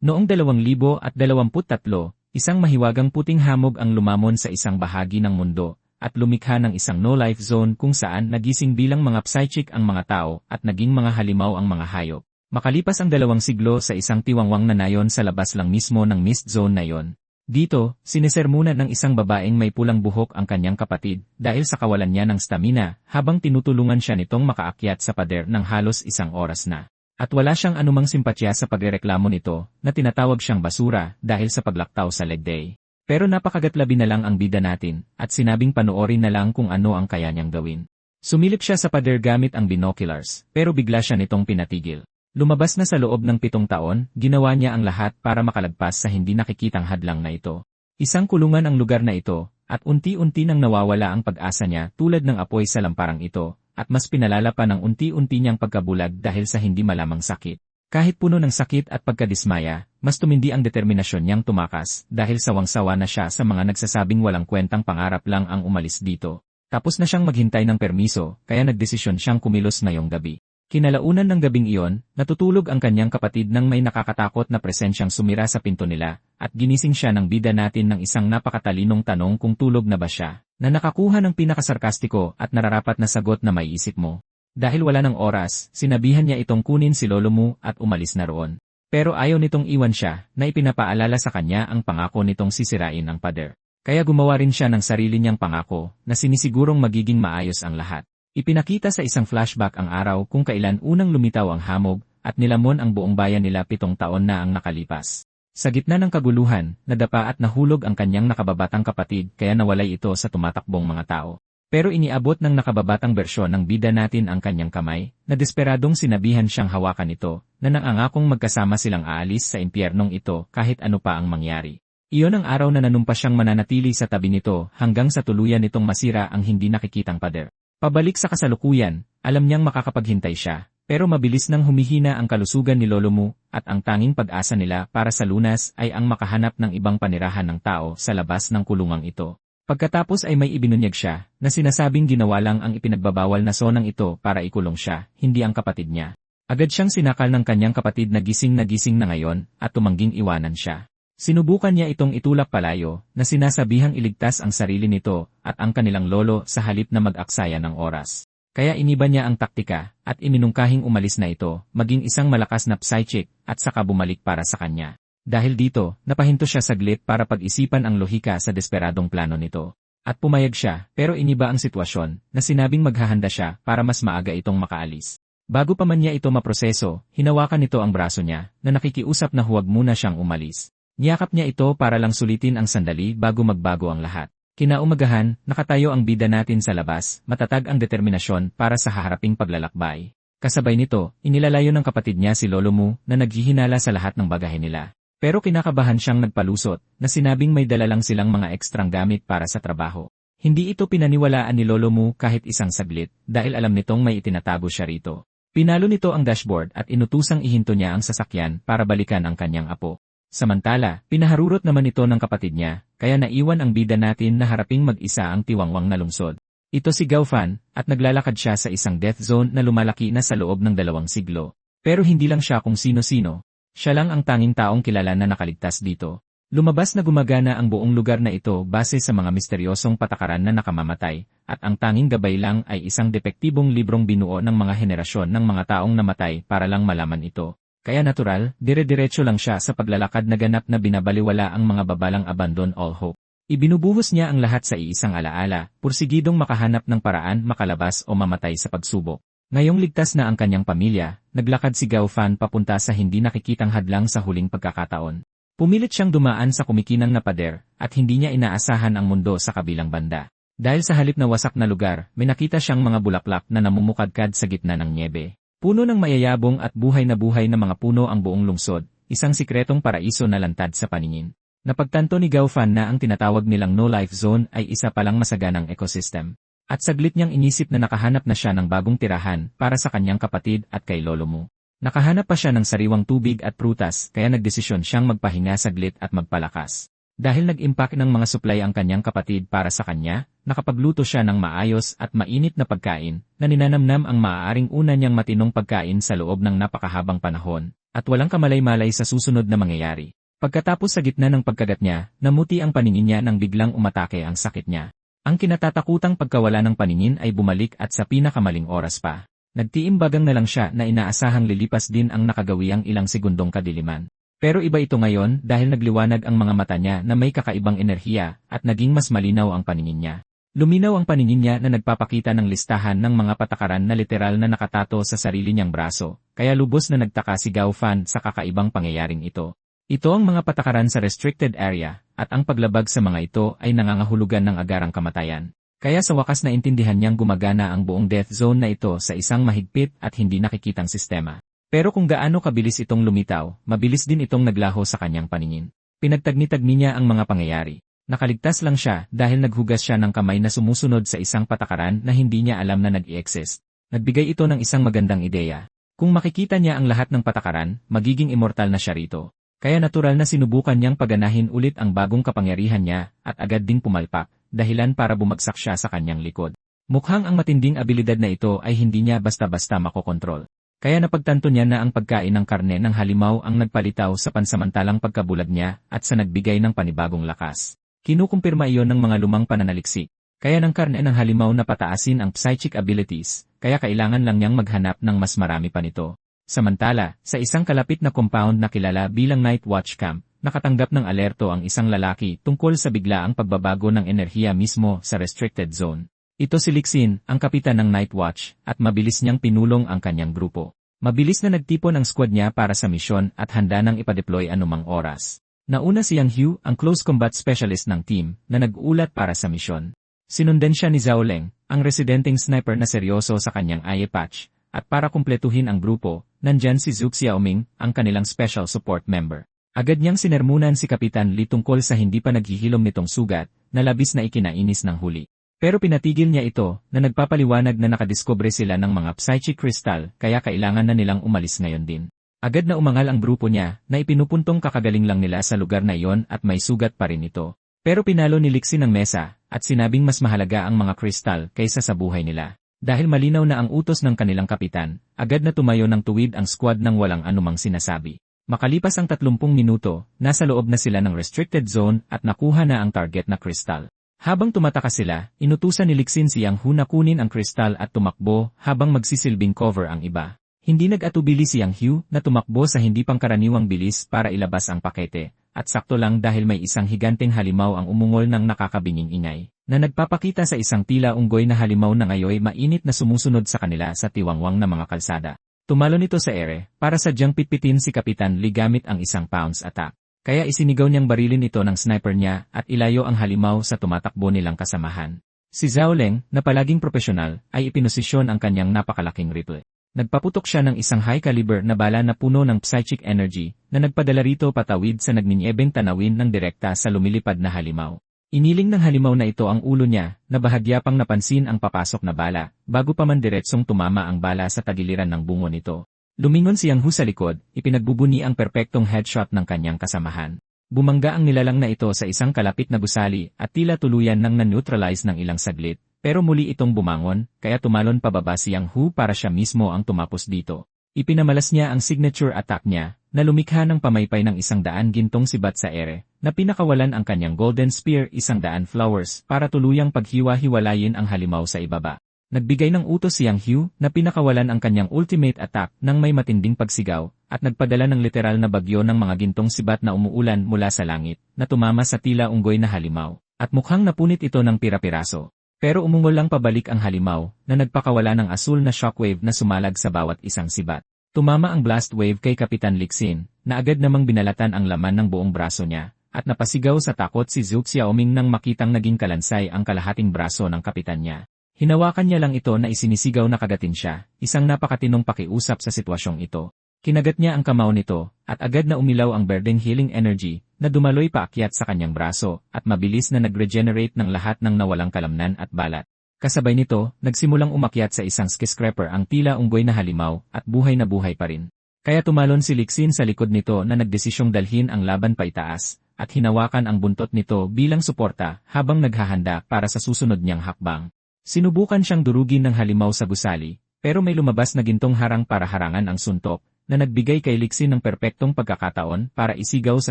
Noong 2023, isang mahiwagang puting hamog ang lumamon sa isang bahagi ng mundo at lumikha ng isang no-life zone kung saan nagising bilang mga psychic ang mga tao at naging mga halimaw ang mga hayop. Makalipas ang 2 siglo sa isang tiwangwang na nayon sa labas lang mismo ng mist zone na yon. Dito, sinisermunan ng isang babaeng may pulang buhok ang kanyang kapatid dahil sa kawalan niya ng stamina habang tinutulungan siya nitong makaakyat sa pader ng halos 1 oras na. At wala siyang anumang simpatya sa pagrereklamo nito na tinatawag siyang basura dahil sa paglaktaw sa leg day. Pero napakagatlabi na lang ang bida natin at sinabing panoorin na lang kung ano ang kaya niyang gawin. Sumilip siya sa pader gamit ang binoculars pero bigla siya nitong pinatigil. Lumabas na sa loob ng 7 taon, ginawa niya ang lahat para makalagpas sa hindi nakikitang hadlang na ito. Isang kulungan ang lugar na ito at unti-unti nang nawawala ang pag-asa niya tulad ng apoy sa lamparang ito. At mas pinalala pa ng unti-unti niyang pagkabulag dahil sa hindi malamang sakit. Kahit puno ng sakit at pagkadismaya, mas tumindi ang determinasyon niyang tumakas dahil sawang-sawa na siya sa mga nagsasabing walang kwentang pangarap lang ang umalis dito. Tapos na siyang maghintay ng permiso, kaya nagdesisyon siyang kumilos ngayong gabi. Kinalaunan ng gabing iyon, natutulog ang kanyang kapatid nang may nakakatakot na presensyang sumira sa pinto nila, at ginising siya ng bida natin ng isang napakatalinong tanong kung tulog na ba siya. Na nakakuha ng pinakasarkastiko at nararapat na sagot na maiisip mo. Dahil wala ng oras, sinabihan niya itong kunin si lolo mo at umalis na roon. Pero ayaw nitong iwan siya na ipinapaalala sa kanya ang pangako nitong sisirain ang pader. Kaya gumawa rin siya ng sarili niyang pangako na sinisigurong magiging maayos ang lahat. Ipinakita sa isang flashback ang araw kung kailan unang lumitaw ang hamog at nilamon ang buong bayan nila 7 taon na ang nakalipas. Sa gitna ng kaguluhan, nadapa at nahulog ang kanyang nakababatang kapatid kaya nawalay ito sa tumatakbong mga tao. Pero iniabot ng nakababatang bersyon ng bida natin ang kanyang kamay, na desperadong sinabihan siyang hawakan ito, na nangangakong magkasama silang aalis sa impyernong ito kahit ano pa ang mangyari. Iyon ang araw na nanumpa siyang mananatili sa tabi nito hanggang sa tuluyan nitong masira ang hindi nakikitang pader. Pabalik sa kasalukuyan, alam niyang makakapaghintay siya. Pero mabilis nang humihina ang kalusugan ni lolo mo at ang tanging pag-asa nila para sa lunas ay ang makahanap ng ibang panirahan ng tao sa labas ng kulungang ito. Pagkatapos ay may ibinunyag siya na sinasabing ginawa lang ang ipinagbabawal na sonang ito para ikulong siya, hindi ang kapatid niya. Agad siyang sinakal ng kanyang kapatid na gising na ngayon at tumangging iwanan siya. Sinubukan niya itong itulak palayo na sinasabihang iligtas ang sarili nito at ang kanilang lolo sa halip na mag-aksaya ng oras. Kaya iniba niya ang taktika at iminungkahing umalis na ito, maging isang malakas na psychic at saka bumalik para sa kanya. Dahil dito, napahinto siya saglit para pag-isipan ang lohika sa desperadong plano nito. At pumayag siya, pero iniba ang sitwasyon na sinabing maghahanda siya para mas maaga itong makaalis. Bago pa man niya ito maproseso, hinawakan nito ang braso niya na nakikiusap na huwag muna siyang umalis. Niyakap niya ito para lang sulitin ang sandali bago magbago ang lahat. Kinaumagahan, nakatayo ang bida natin sa labas, matatag ang determinasyon para sa haharaping paglalakbay. Kasabay nito, inilalayo ng kapatid niya si lolo mo na naghihinala sa lahat ng bagahe nila. Pero kinakabahan siyang nagpalusot na sinabing may dala lang silang mga ekstrang gamit para sa trabaho. Hindi ito pinaniwalaan ni lolo mo kahit isang saglit dahil alam nitong may itinatago siya rito. Pinalo nito ang dashboard at inutusang ihinto niya ang sasakyan para balikan ang kanyang apo. Samantala, pinaharurot naman ito ng kapatid niya, kaya naiwan ang bida natin na haraping mag-isa ang tiwangwang na lungsod. Ito si Gaofan, at naglalakad siya sa isang death zone na lumalaki na sa loob ng 2 siglo. Pero hindi lang siya kung sino-sino. Siya lang ang tanging taong kilala na nakaligtas dito. Lumabas na gumagana ang buong lugar na ito base sa mga misteryosong patakaran na nakamamatay, at ang tanging gabay lang ay isang depektibong librong binuo ng mga henerasyon ng mga taong namatay para lang malaman ito. Kaya natural, dire-diretso lang siya sa paglalakad na ganap na binabaliwala ang mga babalang abandon all hope. Ibinubuhos niya ang lahat sa iisang alaala, pursigidong makahanap ng paraan makalabas o mamatay sa pagsubok. Ngayong ligtas na ang kanyang pamilya, naglakad si Gaofan papunta sa hindi nakikitang hadlang sa huling pagkakataon. Pumilit siyang dumaan sa kumikinang na pader, at hindi niya inaasahan ang mundo sa kabilang banda. Dahil sa halip na wasak na lugar, may nakita siyang mga bulaklak na namumukadkad sa gitna ng niebe. Puno ng mayayabong at buhay na mga puno ang buong lungsod, isang sikretong paraiso na lantad sa paningin. Napagtanto ni Gaofan na ang tinatawag nilang no-life zone ay isa palang masaganang ecosystem. At saglit niyang inisip na nakahanap na siya ng bagong tirahan para sa kanyang kapatid at kay lolo mo. Nakahanap pa siya ng sariwang tubig at prutas kaya nagdesisyon siyang magpahinga saglit at magpalakas. Dahil nag-impact ng mga supply ang kanyang kapatid para sa kanya, nakapagluto siya ng maayos at mainit na pagkain, na ninanamnam ang maaaring una niyang matinong pagkain sa loob ng napakahabang panahon, at walang kamalay-malay sa susunod na mangyayari. Pagkatapos sa gitna ng pagkagat niya, namuti ang paningin niya nang biglang umatake ang sakit niya. Ang kinatatakutang pagkawala ng paningin ay bumalik at sa pinakamaling oras pa. Nagtiimbagang na lang siya na inaasahang lilipas din ang nakagawiang ilang segundong kadiliman. Pero iba ito ngayon dahil nagliwanag ang mga mata niya na may kakaibang enerhiya at naging mas malinaw ang paningin niya. Luminaw ang paningin niya na nagpapakita ng listahan ng mga patakaran na literal na nakatato sa sarili niyang braso, kaya lubos na nagtaka si Gao Fan sa kakaibang pangyayaring ito. Ito ang mga patakaran sa restricted area, at ang paglabag sa mga ito ay nangangahulugan ng agarang kamatayan. Kaya sa wakas na intindihan niyang gumagana ang buong death zone na ito sa isang mahigpit at hindi nakikitang sistema. Pero kung gaano kabilis itong lumitaw, mabilis din itong naglaho sa kanyang paningin. Pinagtagni-tagni niya ang mga pangyayari. Nakaligtas lang siya dahil naghugas siya ng kamay na sumusunod sa isang patakaran na hindi niya alam na nag-i-exist. Nagbigay ito ng isang magandang ideya. Kung makikita niya ang lahat ng patakaran, magiging immortal na siya rito. Kaya natural na sinubukan niyang paganahin ulit ang bagong kapangyarihan niya at agad ding pumalpak, dahilan para bumagsak siya sa kanyang likod. Mukhang ang matinding abilidad na ito ay hindi niya basta-basta makokontrol. Kaya napagtanto niya na ang pagkain ng karne ng halimaw ang nagpalitaw sa pansamantalang pagkabulag niya at sa nagbigay ng panibagong lakas. Kinukumpirma iyon ng mga lumang pananaliksik. Kaya ng karne ng halimaw na pataasin ang psychic abilities, kaya kailangan lang niyang maghanap ng mas marami pa nito. Samantala, sa isang kalapit na compound na kilala bilang Night Watch Camp, nakatanggap ng alerto ang isang lalaki tungkol sa biglaang pagbabago ng enerhiya mismo sa restricted zone. Ito si Lixin, ang kapitan ng Night Watch, at mabilis niyang pinulong ang kanyang grupo. Mabilis na nagtipon ang squad niya para sa misyon at handa nang ipadeploy anumang oras. Nauna si Yang Hu, ang close combat specialist ng team, na nag-uulat para sa misyon. Sinundan siya ni Zhao Leng, ang residenteng sniper na seryoso sa kanyang eye patch, at para kumpletuhin ang grupo, nandyan si Zhu Xiaoming, ang kanilang special support member. Agad niyang sinermunan si Kapitan Li tungkol sa hindi pa naghihilom nitong sugat, na labis na ikinainis ng huli. Pero pinatigil niya ito, na nagpapaliwanag na nakadiskubre sila ng mga psychic crystal, kaya kailangan na nilang umalis ngayon din. Agad na umangal ang grupo niya, na ipinupuntong kakagaling lang nila sa lugar na iyon at may sugat pa rin ito. Pero pinalo ni Lixin ang mesa, at sinabing mas mahalaga ang mga crystal kaysa sa buhay nila. Dahil malinaw na ang utos ng kanilang kapitan, agad na tumayo ng tuwid ang squad ng walang anumang sinasabi. Makalipas ang 30 minuto, nasa loob na sila ng restricted zone at nakuha na ang target na crystal. Habang tumataka sila, inutusan ni Lixin si Yang Hu na kunin ang kristal at tumakbo habang magsisilbing cover ang iba. Hindi nag-atubili si Yang Hu na tumakbo sa hindi pangkaraniwang bilis para ilabas ang pakete, at sakto lang dahil may isang higanteng halimaw ang umungol ng nakakabinging ingay, na nagpapakita sa isang tila unggoy na halimaw na ngayoy mainit na sumusunod sa kanila sa tiwangwang na mga kalsada. Tumalon ito sa ere, para sadyang pitpitin si Kapitan Li gamit ang isang pounce attack. Kaya isinigaw niyang barilin ito ng sniper niya at ilayo ang halimaw sa tumatakbo nilang kasamahan. Si Zhao Leng, na palaging propesyonal, ay ipinosisyon ang kanyang napakalaking rifle. Nagpaputok siya ng isang high-caliber na bala na puno ng psychic energy na nagpadala rito patawid sa nagninyebeng tanawin ng direkta sa lumilipad na halimaw. Iniling ng halimaw na ito ang ulo niya, na bahagya pang napansin ang papasok na bala, bago pa man diretsong tumama ang bala sa tagiliran ng bungo nito. Lumingon si Yang Hu sa likod, ipinagbubuni ang perpektong headshot ng kanyang kasamahan. Bumangga ang nilalang na ito sa isang kalapit na gusali at tila tuluyan nang na-neutralize ng ilang saglit, pero muli itong bumangon, kaya tumalon pababa si Yang Hu para siya mismo ang tumapos dito. Ipinamalas niya ang signature attack niya, na lumikha ng pamaypay ng 100 gintong sibat sa ere, na pinakawalan ang kanyang golden spear 100 flowers para tuluyang paghiwa-hiwalayin ang halimaw sa ibaba. Nagbigay ng utos si Yang Hu na pinakawalan ang kanyang ultimate attack nang may matinding pagsigaw at nagpadala ng literal na bagyo ng mga gintong sibat na umuulan mula sa langit na tumama sa tila unggoy na halimaw at mukhang napunit ito ng pira-piraso. Pero umungol lang pabalik ang halimaw na nagpakawala ng asul na shockwave na sumalag sa bawat isang sibat. Tumama ang blast wave kay Kapitan Lixin na agad namang binalatan ang laman ng buong braso niya at napasigaw sa takot si Zhu Xiaoming nang makitang naging kalansay ang kalahating braso ng kapitan niya. Hinawakan niya lang ito na isinisigaw na kagatin siya, isang napakatinong pakiusap sa sitwasyong ito. Kinagat niya ang kamao nito, at agad na umilaw ang berdeng healing energy, na dumaloy paakyat sa kanyang braso, at mabilis na nag-regenerate ng lahat ng nawalang kalamnan at balat. Kasabay nito, nagsimulang umakyat sa isang skyscraper ang tila unggoy na halimaw, at buhay pa rin. Kaya tumalon si Lixin sa likod nito na nagdesisyong dalhin ang laban paitaas, at hinawakan ang buntot nito bilang suporta habang naghahanda para sa susunod niyang hakbang. Sinubukan siyang durugin ng halimaw sa gusali, pero may lumabas na gintong harang para harangan ang suntok, na nagbigay kay Lixin ng perpektong pagkakataon para isigaw sa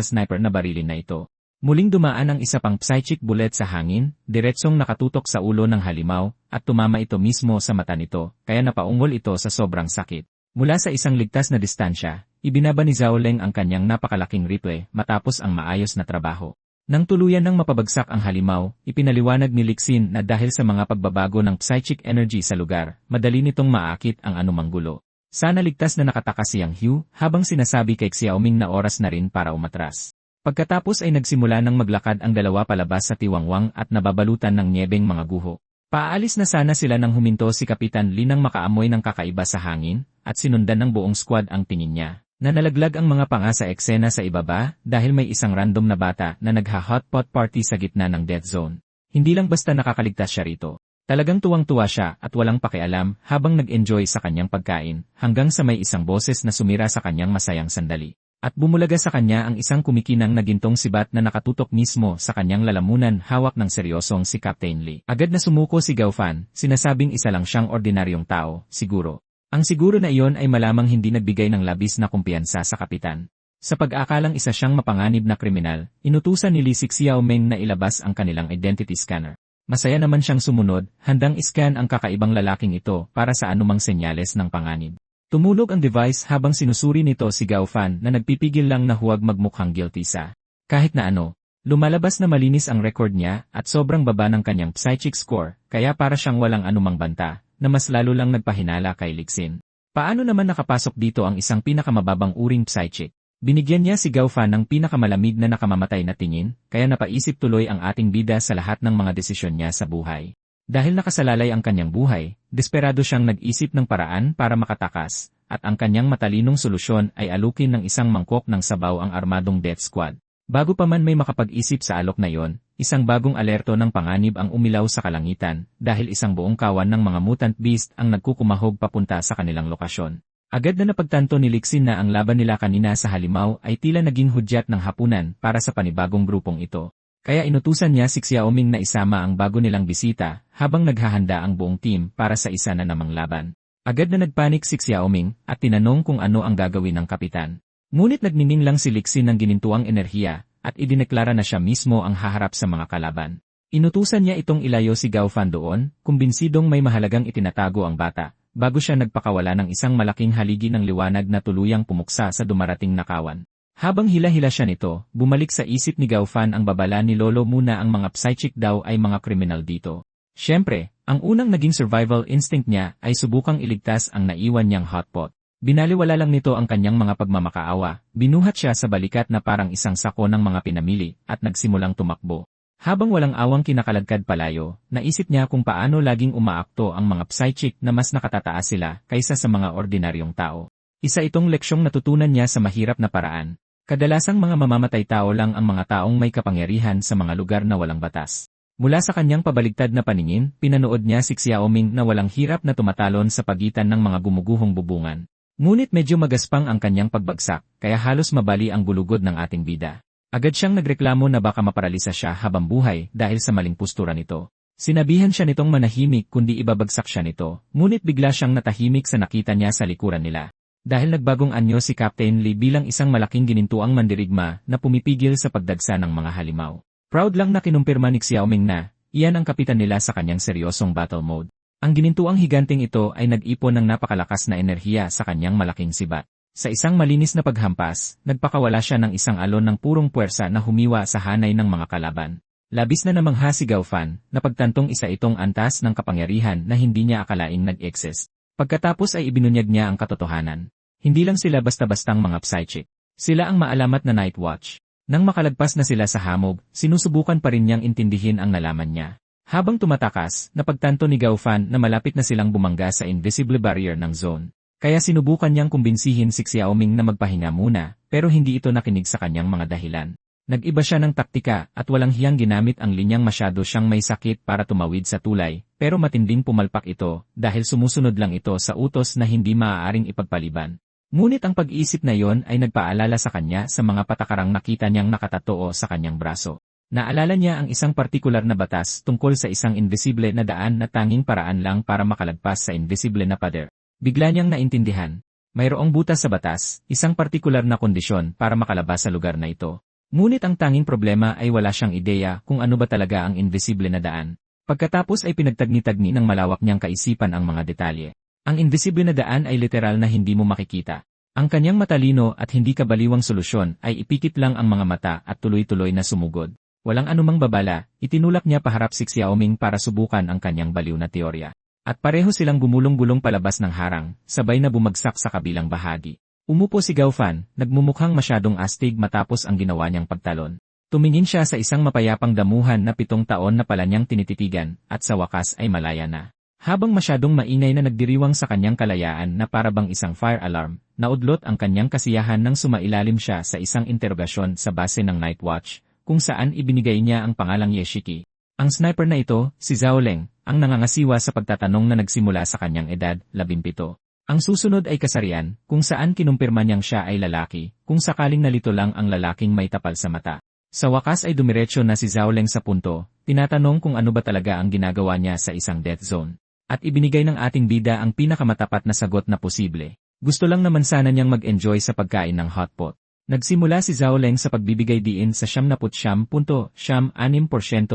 sniper na barilin na ito. Muling dumaan ang isa pang psychic bullet sa hangin, diretsong nakatutok sa ulo ng halimaw, at tumama ito mismo sa mata nito, kaya napaungol ito sa sobrang sakit. Mula sa isang ligtas na distansya, ibinaba ni Zhao Leng ang kanyang napakalaking rifle matapos ang maayos na trabaho. Nang tuluyan ng mapabagsak ang halimaw, ipinaliwanag ni Lixin na dahil sa mga pagbabago ng psychic energy sa lugar, madali nitong maakit ang anumang gulo. Sana ligtas na nakatakas si Yang Hu, habang sinasabi kay Xiaoming na oras na rin para umatras. Pagkatapos ay nagsimula ng maglakad ang dalawa palabas sa tiwangwang at nababalutan ng nyebeng mga guho. Paalis na sana sila nang huminto si Kapitan Li nang makaamoy ng kakaiba sa hangin, at sinundan ng buong squad ang tingin niya. Nanalaglag ang mga panga sa eksena sa ibaba dahil may isang random na bata na nagha-hotpot party sa gitna ng death zone. Hindi lang basta nakakaligtas siya rito. Talagang tuwang-tuwa siya at walang pakialam habang nag-enjoy sa kanyang pagkain hanggang sa may isang boses na sumira sa kanyang masayang sandali. At bumulaga sa kanya ang isang kumikinang na gintong sibat na nakatutok mismo sa kanyang lalamunan hawak ng seryosong si Captain Lee. Agad na sumuko si Gao Fan, sinasabing isa lang siyang ordinaryong tao, siguro. Ang siguro na iyon ay malamang hindi nagbigay ng labis na kumpiyansa sa kapitan. Sa pag-akalang isa siyang mapanganib na kriminal, inutusan ni Li si Xiaoming na ilabas ang kanilang identity scanner. Masaya naman siyang sumunod, handang iscan ang kakaibang lalaking ito para sa anumang senyales ng panganib. Tumulog ang device habang sinusuri nito si Gao Fan na nagpipigil lang na huwag magmukhang guilty sa kahit na ano. Lumalabas na malinis ang record niya at sobrang baba ng kanyang psychic score, kaya para siyang walang anumang banta, na mas lalo lang nagpahinala kay Lixin. Paano naman nakapasok dito ang isang pinakamababang uring psychic? Binigyan niya si Gao Fan ng pinakamalamig na nakamamatay na tingin, kaya napaisip tuloy ang ating bida sa lahat ng mga desisyon niya sa buhay. Dahil nakasalalay ang kanyang buhay, desperado siyang nag-isip ng paraan para makatakas, at ang kanyang matalinong solusyon ay alukin ng isang mangkok ng sabaw ang armadong death squad. Bago pa man may makapag-isip sa alok na yon, isang bagong alerto ng panganib ang umilaw sa kalangitan, dahil isang buong kawan ng mga mutant beast ang nagkukumahog papunta sa kanilang lokasyon. Agad na napagtanto ni Lixin na ang laban nila kanina sa halimaw ay tila naging hudyat ng hapunan para sa panibagong grupong ito. Kaya inutusan niya si Xiaoming na isama ang bago nilang bisita habang naghahanda ang buong team para sa isa na namang laban. Agad na nagpanik si Xiaoming at tinanong kung ano ang gagawin ng kapitan. Ngunit nagnining lang si Lixin ng ginintuang enerhiya at idineklara na siya mismo ang haharap sa mga kalaban. Inutusan niya itong ilayo si Gao Fan doon, kumbinsidong may mahalagang itinatago ang bata, bago siya nagpakawala ng isang malaking haligi ng liwanag na tuluyang pumuksa sa dumarating na kawan. Habang hila-hila siya nito, bumalik sa isip ni Gao Fan ang babala ni Lolo muna ang mga psychic daw ay mga kriminal dito. Siyempre, ang unang naging survival instinct niya ay subukang iligtas ang naiwan niyang hotpot. Binaliwala lang nito ang kanyang mga pagmamakaawa, binuhat siya sa balikat na parang isang sako ng mga pinamili at nagsimulang tumakbo. Habang walang awang kinakaladkad palayo, naisip niya kung paano laging umaakto ang mga psychic na mas nakatataas sila kaysa sa mga ordinaryong tao. Isa itong leksyong natutunan niya sa mahirap na paraan. Kadalasang mga mamamatay tao lang ang mga taong may kapangyarihan sa mga lugar na walang batas. Mula sa kanyang pabaligtad na paningin, pinanood niya si Xiaoming na walang hirap na tumatalon sa pagitan ng mga gumuguhong bubungan. Ngunit medyo magaspang ang kanyang pagbagsak, kaya halos mabali ang gulugod ng ating bida. Agad siyang nagreklamo na baka maparalisa siya habang buhay dahil sa maling postura nito. Sinabihan siya nitong manahimik kundi ibabagsak siya nito, ngunit bigla siyang natahimik sa nakita niya sa likuran nila. Dahil nagbagong anyo si Captain Lee bilang isang malaking ginintuang mandirigma na pumipigil sa pagdagsa ng mga halimaw. Proud lang na kinumpirma ni Xiaoming na, iyan ang kapitan nila sa kanyang seryosong battle mode. Ang ginintuang higanting ito ay nag-ipon ng napakalakas na enerhiya sa kanyang malaking sibat. Sa isang malinis na paghampas, nagpakawala siya ng isang alon ng purong puwersa na humiwa sa hanay ng mga kalaban. Labis na namangha si Gao Fan, na pagtantong isa itong antas ng kapangyarihan na hindi niya akalaing nag-exist. Pagkatapos ay ibinunyag niya ang katotohanan. Hindi lang sila basta-bastang mga psychic. Sila ang maalamat na Night Watch. Nang makalagpas na sila sa hamog, sinusubukan pa rin niyang intindihin ang nalaman niya. Habang tumatakas, napagtanto ni Gao Fan na malapit na silang bumangga sa invisible barrier ng zone. Kaya sinubukan niyang kumbinsihin si Xiaoming na magpahinga muna, pero hindi ito nakinig sa kanyang mga dahilan. Nag-iba siya ng taktika at walang hiyang ginamit ang linyang masyado siyang may sakit para tumawid sa tulay, pero matinding pumalpak ito dahil sumusunod lang ito sa utos na hindi maaaring ipagpaliban. Ngunit ang pag-iisip na iyon ay nagpaalala sa kanya sa mga patakarang nakita niyang nakatatoo sa kanyang braso. Naalala niya ang isang partikular na batas tungkol sa isang invisible na daan na tanging paraan lang para makalagpas sa invisible na pader. Bigla niyang naintindihan. Mayroong butas sa batas, isang partikular na kondisyon para makalabas sa lugar na ito. Ngunit ang tanging problema ay wala siyang ideya kung ano ba talaga ang invisible na daan. Pagkatapos ay pinagtagni-tagni ng malawak niyang kaisipan ang mga detalye. Ang invisible na daan ay literal na hindi mo makikita. Ang kanyang matalino at hindi kabaliwang solusyon ay ipikit lang ang mga mata at tuloy-tuloy na sumugod. Walang anumang babala, itinulak niya paharap si Xiaoming para subukan ang kanyang baliw na teorya. At pareho silang gumulong-gulong palabas ng harang, sabay na bumagsak sa kabilang bahagi. Umupo si Gao Fan, nagmumukhang masyadong astig matapos ang ginawa niyang pagtalon. Tumingin siya sa isang mapayapang damuhan na 7 taon na pala niyang tinititigan, at sa wakas ay malaya na. Habang masyadong maingay na nagdiriwang sa kanyang kalayaan na parabang isang fire alarm, naudlot ang kanyang kasiyahan nang sumailalim siya sa isang interogasyon sa base ng Night Watch, kung saan ibinigay niya ang pangalang Yeshiki. Ang sniper na ito, si Zhao Leng, ang nangangasiwa sa pagtatanong na nagsimula sa kanyang edad, 17. Ang susunod ay kasarian, kung saan kinumpirma niyang siya ay lalaki, kung sakaling nalito lang ang lalaking may tapal sa mata. Sa wakas ay dumiretso na si Zhao Leng sa punto, tinatanong kung ano ba talaga ang ginagawa niya sa isang death zone. At ibinigay ng ating bida ang pinakamatapat na sagot na posible. Gusto lang naman sana niyang mag-enjoy sa pagkain ng hotpot. Nagsimula si Zhao Leng sa pagbibigay diin sa 79.6%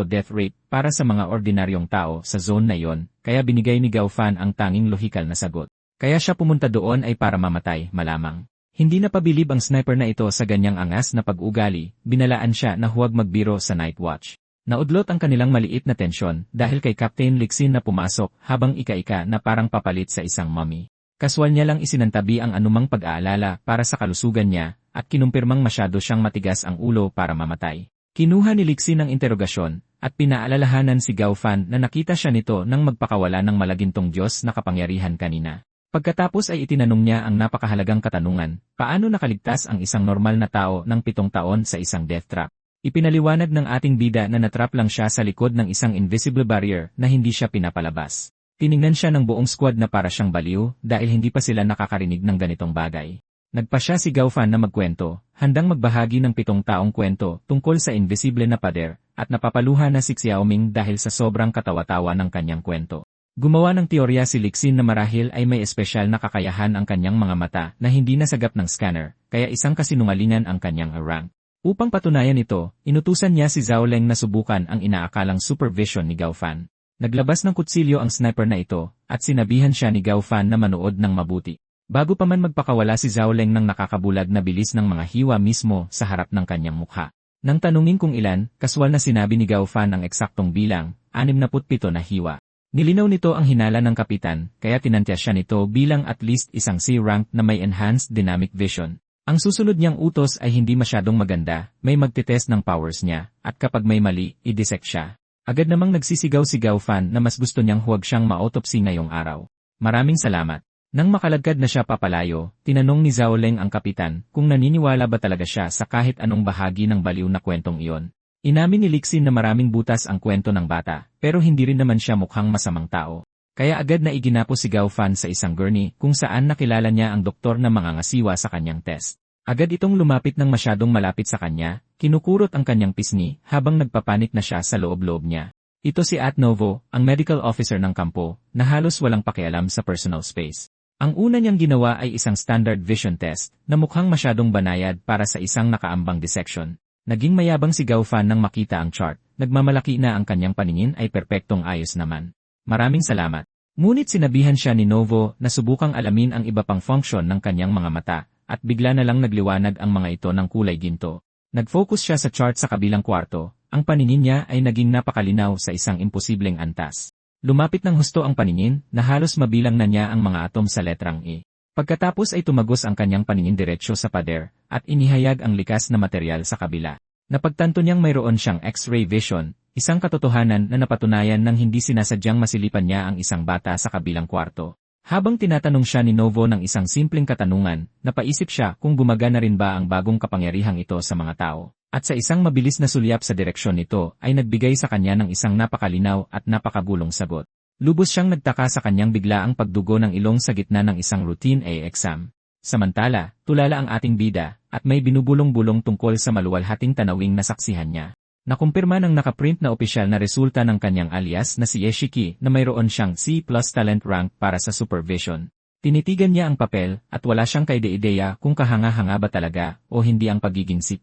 death rate para sa mga ordinaryong tao sa zone na yon, kaya binigay ni Gao Fan ang tanging lohikal na sagot. Kaya siya pumunta doon ay para mamatay, malamang. Hindi napabilib ang sniper na ito sa ganyang angas na pag-ugali, binalaan siya na huwag magbiro sa Night Watch. Naudlot ang kanilang maliit na tensyon dahil kay Captain Lixin na pumasok habang ika-ika na parang papalit sa isang mummy. Kaswal niya lang isinantabi ang anumang pag-aalala para sa kalusugan niya at kinumpirmang masyado siyang matigas ang ulo para mamatay. Kinuha ni Lixin ang interogasyon at pinaalalahanan si Gao Fan na nakita siya nito nang magpakawala ng malagintong Diyos na kapangyarihan kanina. Pagkatapos ay itinanong niya ang napakahalagang katanungan, paano nakaligtas ang isang normal na tao ng 7 taon sa isang death trap? Ipinaliwanag ng ating bida na natrap lang siya sa likod ng isang invisible barrier na hindi siya pinapalabas. Tiningnan siya ng buong squad na para siyang baliw dahil hindi pa sila nakakarinig ng ganitong bagay. Nagpa siya si Gao Fan na magkwento, handang magbahagi ng 7 taong kwento tungkol sa invisible na pader, at napapaluha na si Xiaoming dahil sa sobrang katawa-tawa ng kanyang kwento. Gumawa ng teorya si Lixin na marahil ay may espesyal na kakayahan ang kanyang mga mata na hindi nasagap ng scanner, kaya isang kasinungalingan ang kanyang rank. Upang patunayan ito, inutusan niya si Zhao Leng na subukan ang inaakalang supervision ni Gao Fan. Naglabas ng kutsilyo ang sniper na ito, at sinabihan siya ni Gao Fan na manood ng mabuti. Bago pa man magpakawala si Zhao Leng ng nakakabulag na bilis ng mga hiwa mismo sa harap ng kanyang mukha. Nang tanungin kung ilan, kaswal na sinabi ni Gao Fan ang eksaktong bilang, 67 na hiwa. Nilinaw nito ang hinala ng kapitan, kaya tinantya siya nito bilang at least isang C-rank na may enhanced dynamic vision. Ang susunod niyang utos ay hindi masyadong maganda, may magtitest ng powers niya, at kapag may mali, i-dissect siya. Agad namang nagsisigaw si Gao Fan na mas gusto niyang huwag siyang ma-autopsy ngayong araw. Maraming salamat. Nang makalagkad na siya papalayo, tinanong ni Zhao Leng ang kapitan kung naniniwala ba talaga siya sa kahit anong bahagi ng baliw na kwentong iyon. Inamin ni Lixin na maraming butas ang kwento ng bata, pero hindi rin naman siya mukhang masamang tao. Kaya agad na iginapo si Gao Fan sa isang gurney kung saan nakilala niya ang doktor na mangangasiwa sa kanyang test. Agad itong lumapit ng masyadong malapit sa kanya, kinukurot ang kanyang pisngi habang nagpapanik na siya sa loob-loob niya. Ito si At Novo, ang medical officer ng kampo, na halos walang pakialam sa personal space. Ang una niyang ginawa ay isang standard vision test na mukhang masyadong banayad para sa isang nakaambang dissection. Naging mayabang si Gao Fan nang makita ang chart, nagmamalaki na ang kanyang paningin ay perpektong ayos naman. Maraming salamat. Ngunit sinabihan siya ni Novo na subukang alamin ang iba pang function ng kanyang mga mata, at bigla na lang nagliwanag ang mga ito ng kulay ginto. Nag-focus siya sa chart sa kabilang kwarto, ang paningin niya ay naging napakalinaw sa isang imposibleng antas. Lumapit ng husto ang paningin, na halos mabilang na niya ang mga atom sa letrang E. Pagkatapos ay tumagos ang kanyang paningin diretsyo sa pader, at inihayag ang likas na material sa kabila. Napagtanto niyang mayroon siyang X-ray vision, isang katotohanan na napatunayan nang hindi sinasadyang masilipan niya ang isang bata sa kabilang kwarto. Habang tinatanong siya ni Novo ng isang simpleng katanungan, napaisip siya kung gumagana rin ba ang bagong kapangyarihang ito sa mga tao. At sa isang mabilis na sulyap sa direksyon nito ay nagbigay sa kanya ng isang napakalinaw at napakabulong sagot. Lubos siyang nagtaka sa kanyang biglaang pagdugo ng ilong sa gitna ng isang routine A exam. Samantala, tulala ang ating bida, at may binubulong-bulong tungkol sa maluwalhating tanawing nasaksihan niya. Nakumpirma ng nakaprint na opisyal na resulta ng kanyang alias na si Yeshiki na mayroon siyang C+ talent rank para sa supervision. Tinitigan niya ang papel at wala siyang kaide-ideya kung kahanga-hanga ba talaga o hindi ang pagiging C+.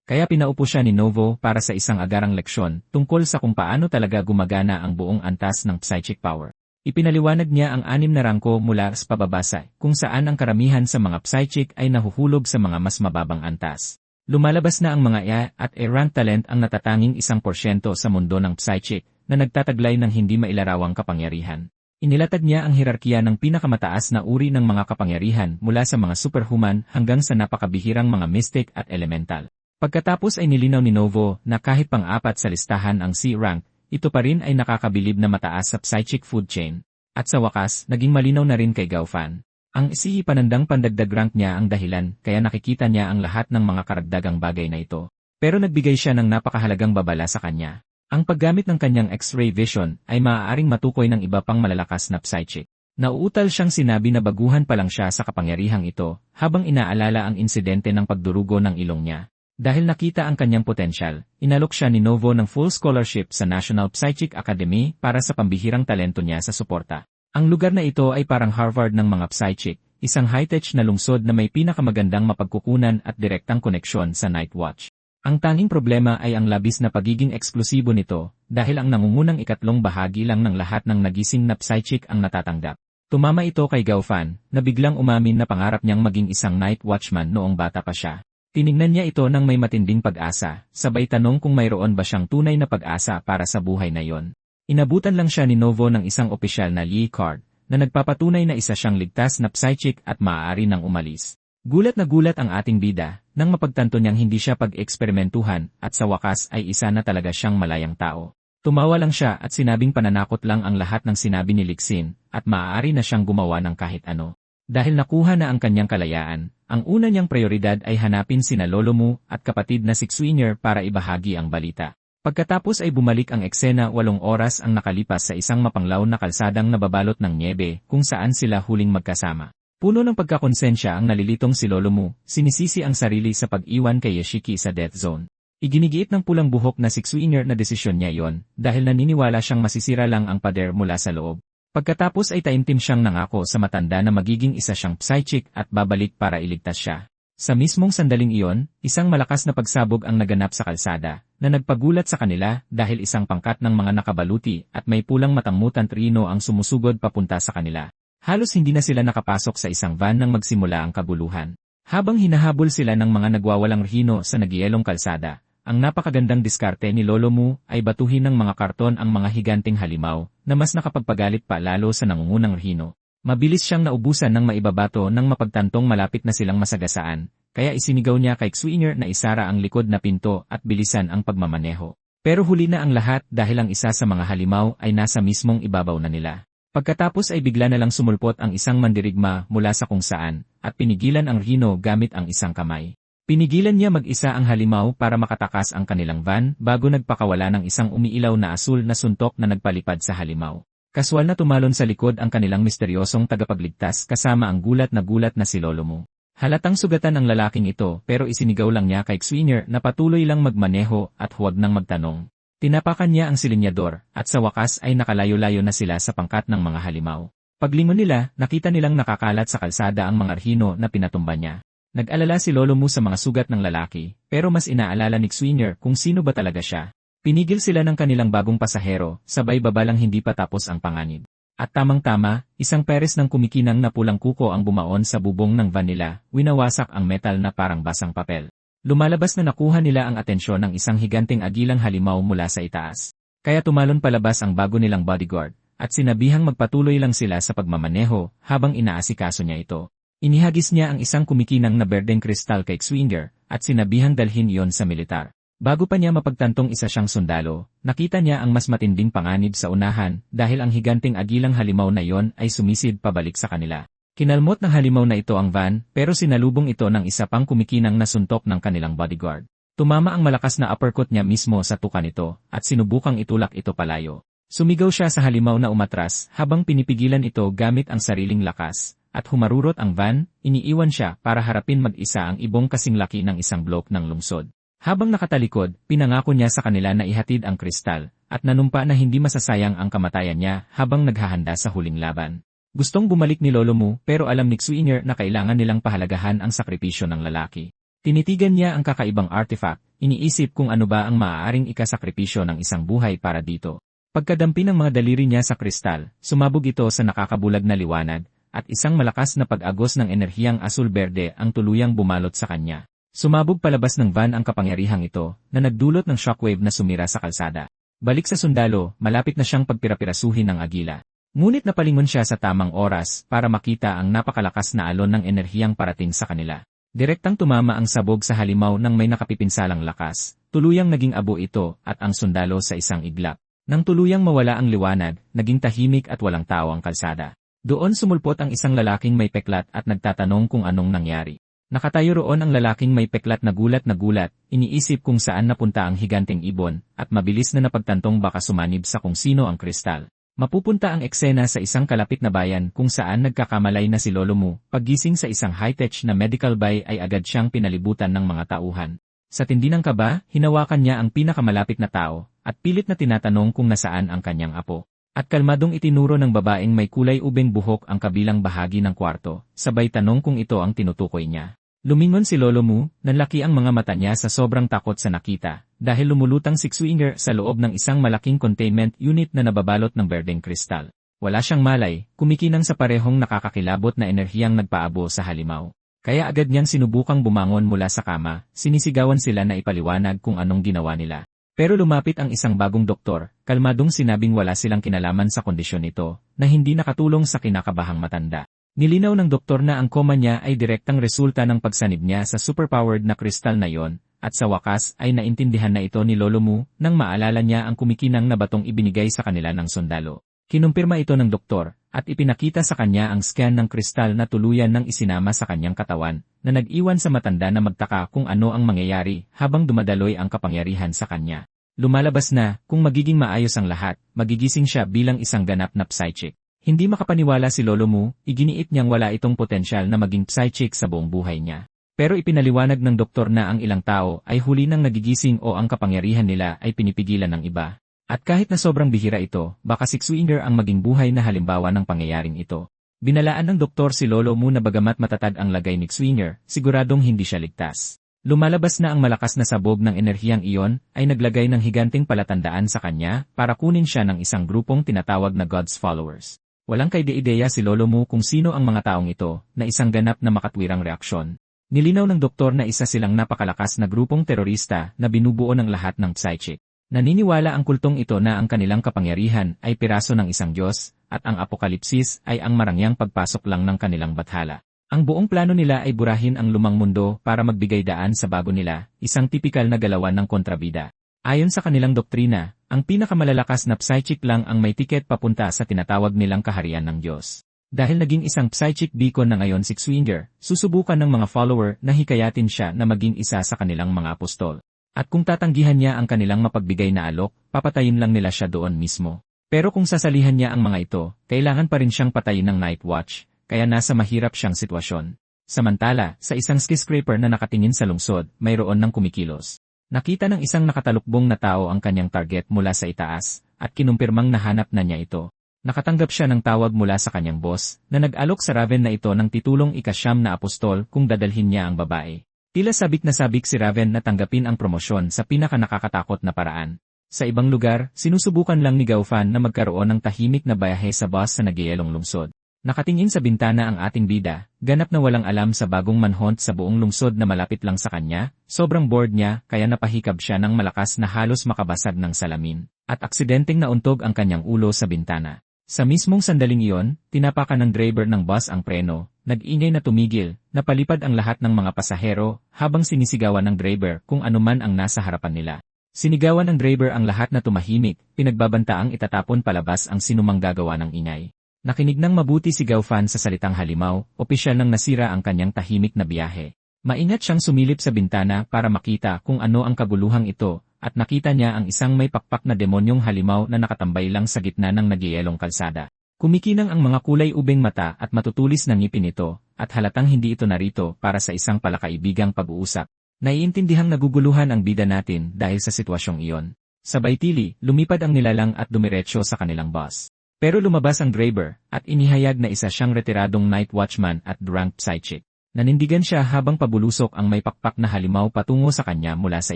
Kaya pinaupo siya ni Novo para sa isang agarang leksyon tungkol sa kung paano talaga gumagana ang buong antas ng psychic power. Ipinaliwanag niya ang 6 na rangko mula sa pababasa kung saan ang karamihan sa mga psychic ay nahuhulog sa mga mas mababang antas. Lumalabas na ang mga IA at E-rank talent ang natatanging 1% sa mundo ng psychic na nagtataglay ng hindi mailarawang kapangyarihan. Inilatag niya ang hierarkiya ng pinakamataas na uri ng mga kapangyarihan mula sa mga superhuman hanggang sa napakabihirang mga mystic at elemental. Pagkatapos ay nilinaw ni Novo na kahit pang-4 sa listahan ang C-rank, ito pa rin ay nakakabilib na mataas sa psychic food chain. At sa wakas, naging malinaw na rin kay Gaofan. Ang C panandang pandagdag rank niya ang dahilan kaya nakikita niya ang lahat ng mga karagdagang bagay na ito. Pero nagbigay siya ng napakahalagang babala sa kanya. Ang paggamit ng kanyang X-ray vision ay maaaring matukoy ng iba pang malalakas na psychic. Nauutal siyang sinabi na baguhan pa lang siya sa kapangyarihang ito habang inaalala ang insidente ng pagdurugo ng ilong niya. Dahil nakita ang kanyang potensyal, inalok siya ni Novo ng full scholarship sa National Psychic Academy para sa pambihirang talento niya sa suporta. Ang lugar na ito ay parang Harvard ng mga psychic, isang high-tech na lungsod na may pinakamagandang mapagkukunan at direktang koneksyon sa Night Watch. Ang tanging problema ay ang labis na pagiging eksklusibo nito dahil ang nangungunang ikatlong bahagi lang ng lahat ng nagising na psychic ang natatanggap. Tumama ito kay Gaofan na biglang umamin na pangarap niyang maging isang Night Watchman noong bata pa siya. Tiningnan niya ito ng may matinding pag-asa, sabay tanong kung mayroon ba siyang tunay na pag-asa para sa buhay na yon. Inabutan lang siya ni Novo ng isang opisyal na Lee card, na nagpapatunay na isa siyang ligtas na psychic at maaari nang umalis. Gulat na gulat ang ating bida, nang mapagtanto niyang hindi siya pag-eksperimentuhan at sa wakas ay isa na talaga siyang malayang tao. Tumawa lang siya at sinabing pananakot lang ang lahat ng sinabi ni Lixin at maaari na siyang gumawa ng kahit ano. Dahil nakuha na ang kanyang kalayaan, ang una niyang prioridad ay hanapin sina Lolo Mu at kapatid na si Xuiner para ibahagi ang balita. Pagkatapos ay bumalik ang eksena 8 oras ang nakalipas sa isang mapanglaw na kalsadang nababalot ng niebe kung saan sila huling magkasama. Puno ng pagkakonsensya ang nalilitong si Lolo Mu, sinisisi ang sarili sa pag-iwan kay Yashiki sa death zone. Iginigiit ng pulang buhok na si Xuiner na desisyon niya yon dahil naniniwala siyang masisira lang ang pader mula sa loob. Pagkatapos ay taimtim siyang nangako sa matanda na magiging isa siyang psychic at babalik para iligtas siya. Sa mismong sandaling iyon, isang malakas na pagsabog ang naganap sa kalsada, na nagpagulat sa kanila dahil isang pangkat ng mga nakabaluti at may pulang matangmutan trino ang sumusugod papunta sa kanila. Halos hindi na sila nakapasok sa isang van nang magsimula ang kaguluhan. Habang hinahabol sila ng mga nagwawalang rhino sa nagyelong kalsada, ang napakagandang diskarte ni Lolo Mu ay batuhin ng mga karton ang mga higanting halimaw na mas nakapagpagalit pa lalo sa nangungunang rhino. Mabilis siyang naubusan ng maibabato nang mapagtantong malapit na silang masagasaan, kaya isinigaw niya kay Xuiner na isara ang likod na pinto at bilisan ang pagmamaneho. Pero huli na ang lahat dahil ang isa sa mga halimaw ay nasa mismong ibabaw na nila. Pagkatapos ay bigla na lang sumulpot ang isang mandirigma mula sa kung saan at pinigilan ang rhino gamit ang isang kamay. Pinigilan niya mag-isa ang halimaw para makatakas ang kanilang van bago nagpakawala ng isang umiilaw na asul na suntok na nagpalipad sa halimaw. Kaswal na tumalon sa likod ang kanilang misteryosong tagapagligtas kasama ang gulat na si Lolo Mu. Halatang sugatan ang lalaking ito pero isinigaw lang niya kay Xuiner na patuloy lang magmaneho at huwag nang magtanong. Tinapakan niya ang silinyador at sa wakas ay nakalayo-layo na sila sa pangkat ng mga halimaw. Paglingon nila, nakita nilang nakakalat sa kalsada ang mga rhino na pinatumba niya. Nag-alala si Lolo Mu sa mga sugat ng lalaki, pero mas inaalala ni Xuiner kung sino ba talaga siya. Pinigil sila ng kanilang bagong pasahero, sabay babalang hindi pa tapos ang panganib. At tamang-tama, isang peres ng kumikinang na pulang kuko ang bumaon sa bubong ng van nila, winawasak ang metal na parang basang papel. Lumalabas na nakuha nila ang atensyon ng isang higanting agilang halimaw mula sa itaas. Kaya tumalon palabas ang bago nilang bodyguard, at sinabihang magpatuloy lang sila sa pagmamaneho habang inaasikaso niya ito. Inihagis niya ang isang kumikinang na berdeng kristal kay Xuiner at sinabihang dalhin iyon sa militar. Bago pa niya mapagtantong isa siyang sundalo, nakita niya ang mas matinding panganib sa unahan dahil ang higanting agilang halimaw na iyon ay sumisid pabalik sa kanila. Kinalmot ng halimaw na ito ang van pero sinalubong ito ng isa pang kumikinang na suntok ng kanilang bodyguard. Tumama ang malakas na uppercut niya mismo sa tuka nito at sinubukang itulak ito palayo. Sumigaw siya sa halimaw na umatras habang pinipigilan ito gamit ang sariling lakas. at humarurot ang van, iniiwan siya para harapin mag-isa ang ibong kasing laki ng isang blok ng lungsod. Habang nakatalikod, pinangako niya sa kanila na ihatid ang kristal, at nanumpa na hindi masasayang ang kamatayan niya habang naghahanda sa huling laban. Gustong bumalik ni Lolo Mu pero alam ni Xuinger na kailangan nilang pahalagahan ang sakripisyo ng lalaki. Tinitigan niya ang kakaibang artifact, iniisip kung ano ba ang maaaring ikasakripisyo ng isang buhay para dito. Pagkadampi ng mga daliri niya sa kristal, sumabog ito sa nakakabulag na liwanag, at isang malakas na pag-agos ng enerhiyang asul-berde ang tuluyang bumalot sa kanya. Sumabog palabas ng van ang kapangyarihang ito, na nagdulot ng shockwave na sumira sa kalsada. Balik sa sundalo, malapit na siyang pagpirapirasuhin ng agila. Ngunit napalingon siya sa tamang oras para makita ang napakalakas na alon ng enerhiyang parating sa kanila. Direktang tumama ang sabog sa halimaw ng may nakapipinsalang lakas, tuluyang naging abo ito at ang sundalo sa isang iglap. Nang tuluyang mawala ang liwanag, naging tahimik at walang tao ang kalsada. Doon sumulpot ang isang lalaking may peklat at nagtatanong kung anong nangyari. Nakatayo roon ang lalaking may peklat na gulat, iniisip kung saan napunta ang higanteng ibon, at mabilis na napagtantong baka sumanib sa kung sino ang kristal. Mapupunta ang eksena sa isang kalapit na bayan kung saan nagkakamalay na si Lolo Mu. Paggising sa isang high-tech na medical bay ay agad siyang pinalibutan ng mga tauhan. Sa tindi ng kaba, hinawakan niya ang pinakamalapit na tao, at pilit na tinatanong kung nasaan ang kanyang apo. At kalmadong itinuro ng babaeng may kulay ubeng buhok ang kabilang bahagi ng kwarto, sabay tanong kung ito ang tinutukoy niya. Lumingon si Lolo Mu, nanlaki ang mga mata niya sa sobrang takot sa nakita, dahil lumulutang si Xuinger sa loob ng isang malaking containment unit na nababalot ng berdeng kristal. Wala siyang malay, kumikinang sa parehong nakakakilabot na enerhiyang nagpaabo sa halimaw. Kaya agad niyang sinubukang bumangon mula sa kama, sinisigawan sila na ipaliwanag kung anong ginawa nila. Pero lumapit ang isang bagong doktor, kalmadong sinabing wala silang kinalaman sa kondisyon nito, na hindi nakatulong sa kinakabahang matanda. Nilinaw ng doktor na ang koma niya ay direktang resulta ng pagsanib niya sa superpowered na kristal na yon, at sa wakas ay naintindihan na ito ni Lolo Mu nang maalala niya ang kumikinang na batong ibinigay sa kanila ng sundalo. Kinumpirma ito ng doktor, at ipinakita sa kanya ang scan ng kristal na tuluyan ng isinama sa kanyang katawan, na nag-iwan sa matanda na magtaka kung ano ang mangyayari habang dumadaloy ang kapangyarihan sa kanya. Lumalabas na, kung magiging maayos ang lahat, magigising siya bilang isang ganap na psychic. Hindi makapaniwala si Lolo Mu, iginiit niyang wala itong potensyal na maging psychic sa buong buhay niya. Pero ipinaliwanag ng doktor na ang ilang tao ay huli nang nagigising o ang kapangyarihan nila ay pinipigilan ng iba. At kahit na sobrang bihira ito, baka si Xuinger ang maging buhay na halimbawa ng pangyayaring ito. Binalaan ng doktor si Lolo Mu na bagamat matatag ang lagay ni Xuinger, siguradong hindi siya ligtas. Lumalabas na ang malakas na sabog ng enerhiyang iyon ay naglagay ng higanting palatandaan sa kanya para kunin siya ng isang grupong tinatawag na God's Followers. Walang kaide-ideya si Lolo Mu kung sino ang mga taong ito, na isang ganap na makatwirang reaksyon. Nilinaw ng doktor na isa silang napakalakas na grupong terorista na binubuo ng lahat ng psychic. Naniniwala ang kultong ito na ang kanilang kapangyarihan ay piraso ng isang Diyos, at ang apokalipsis ay ang marangyang pagpasok lang ng kanilang bathala. Ang buong plano nila ay burahin ang lumang mundo para magbigay daan sa bago nila, isang tipikal na galawan ng kontrabida. Ayon sa kanilang doktrina, ang pinakamalalakas na psychic lang ang may tiket papunta sa tinatawag nilang kaharian ng Diyos. Dahil naging isang psychic beacon na ngayon si Xuinger, susubukan ng mga follower na hikayatin siya na maging isa sa kanilang mga apostol. At kung tatanggihan niya ang kanilang mapagbigay na alok, papatayin lang nila siya doon mismo. Pero kung sasalihan niya ang mga ito, kailangan pa rin siyang patayin ng Night Watch, kaya nasa mahirap siyang sitwasyon. Samantala, sa isang skyscraper na nakatingin sa lungsod, mayroon ng kumikilos. Nakita ng isang nakatalukbong na tao ang kanyang target mula sa itaas, at kinumpirmang nahanap na niya ito. Nakatanggap siya ng tawag mula sa kanyang boss, na nag-alok sa Raven na ito ng titulong ika-siyam na apostol kung dadalhin niya ang babae. Tila sabik na sabik si Raven na tanggapin ang promosyon sa pinaka-nakakatakot na paraan. Sa ibang lugar, sinusubukan lang ni Gaofan na magkaroon ng tahimik na bayahe sa bus sa nagyayelong lungsod. Nakatingin sa bintana ang ating bida, ganap na walang alam sa bagong manhunt sa buong lungsod na malapit lang sa kanya, sobrang bored niya kaya napahikab siya ng malakas na halos makabasag ng salamin, at aksidenteng nauntog ang kanyang ulo sa bintana. Sa mismong sandaling iyon, tinapakan ng driver ng bus ang preno, nag-ingay na tumigil, napalipad ang lahat ng mga pasahero habang sinisigawan ng driver kung anuman ang nasa harapan nila. Sinigawan ng driver ang lahat na tumahimik, pinagbabantaang itatapon palabas ang sinumang gagawa ng ingay. Nakinig ng mabuti si Gaofan sa salitang halimaw, opisyal nang nasira ang kanyang tahimik na biyahe. Maingat siyang sumilip sa bintana para makita kung ano ang kaguluhang ito, at nakita niya ang isang may pakpak na demonyong halimaw na nakatambay lang sa gitna ng nagyayelong kalsada. Kumikinang ang mga kulay ubing mata at matutulis na ngipin nito, at halatang hindi ito narito para sa isang palakaibigang pag-uusap. Naiintindihang naguguluhan ang bida natin dahil sa sitwasyong iyon. Sabay tili, lumipad ang nilalang at dumiretso sa kanilang boss. Pero lumabas ang Draber, at inihayag na isa siyang retiradong night watchman at drunk psychic. Nanindigan siya habang pabulusok ang may pakpak na halimaw patungo sa kanya mula sa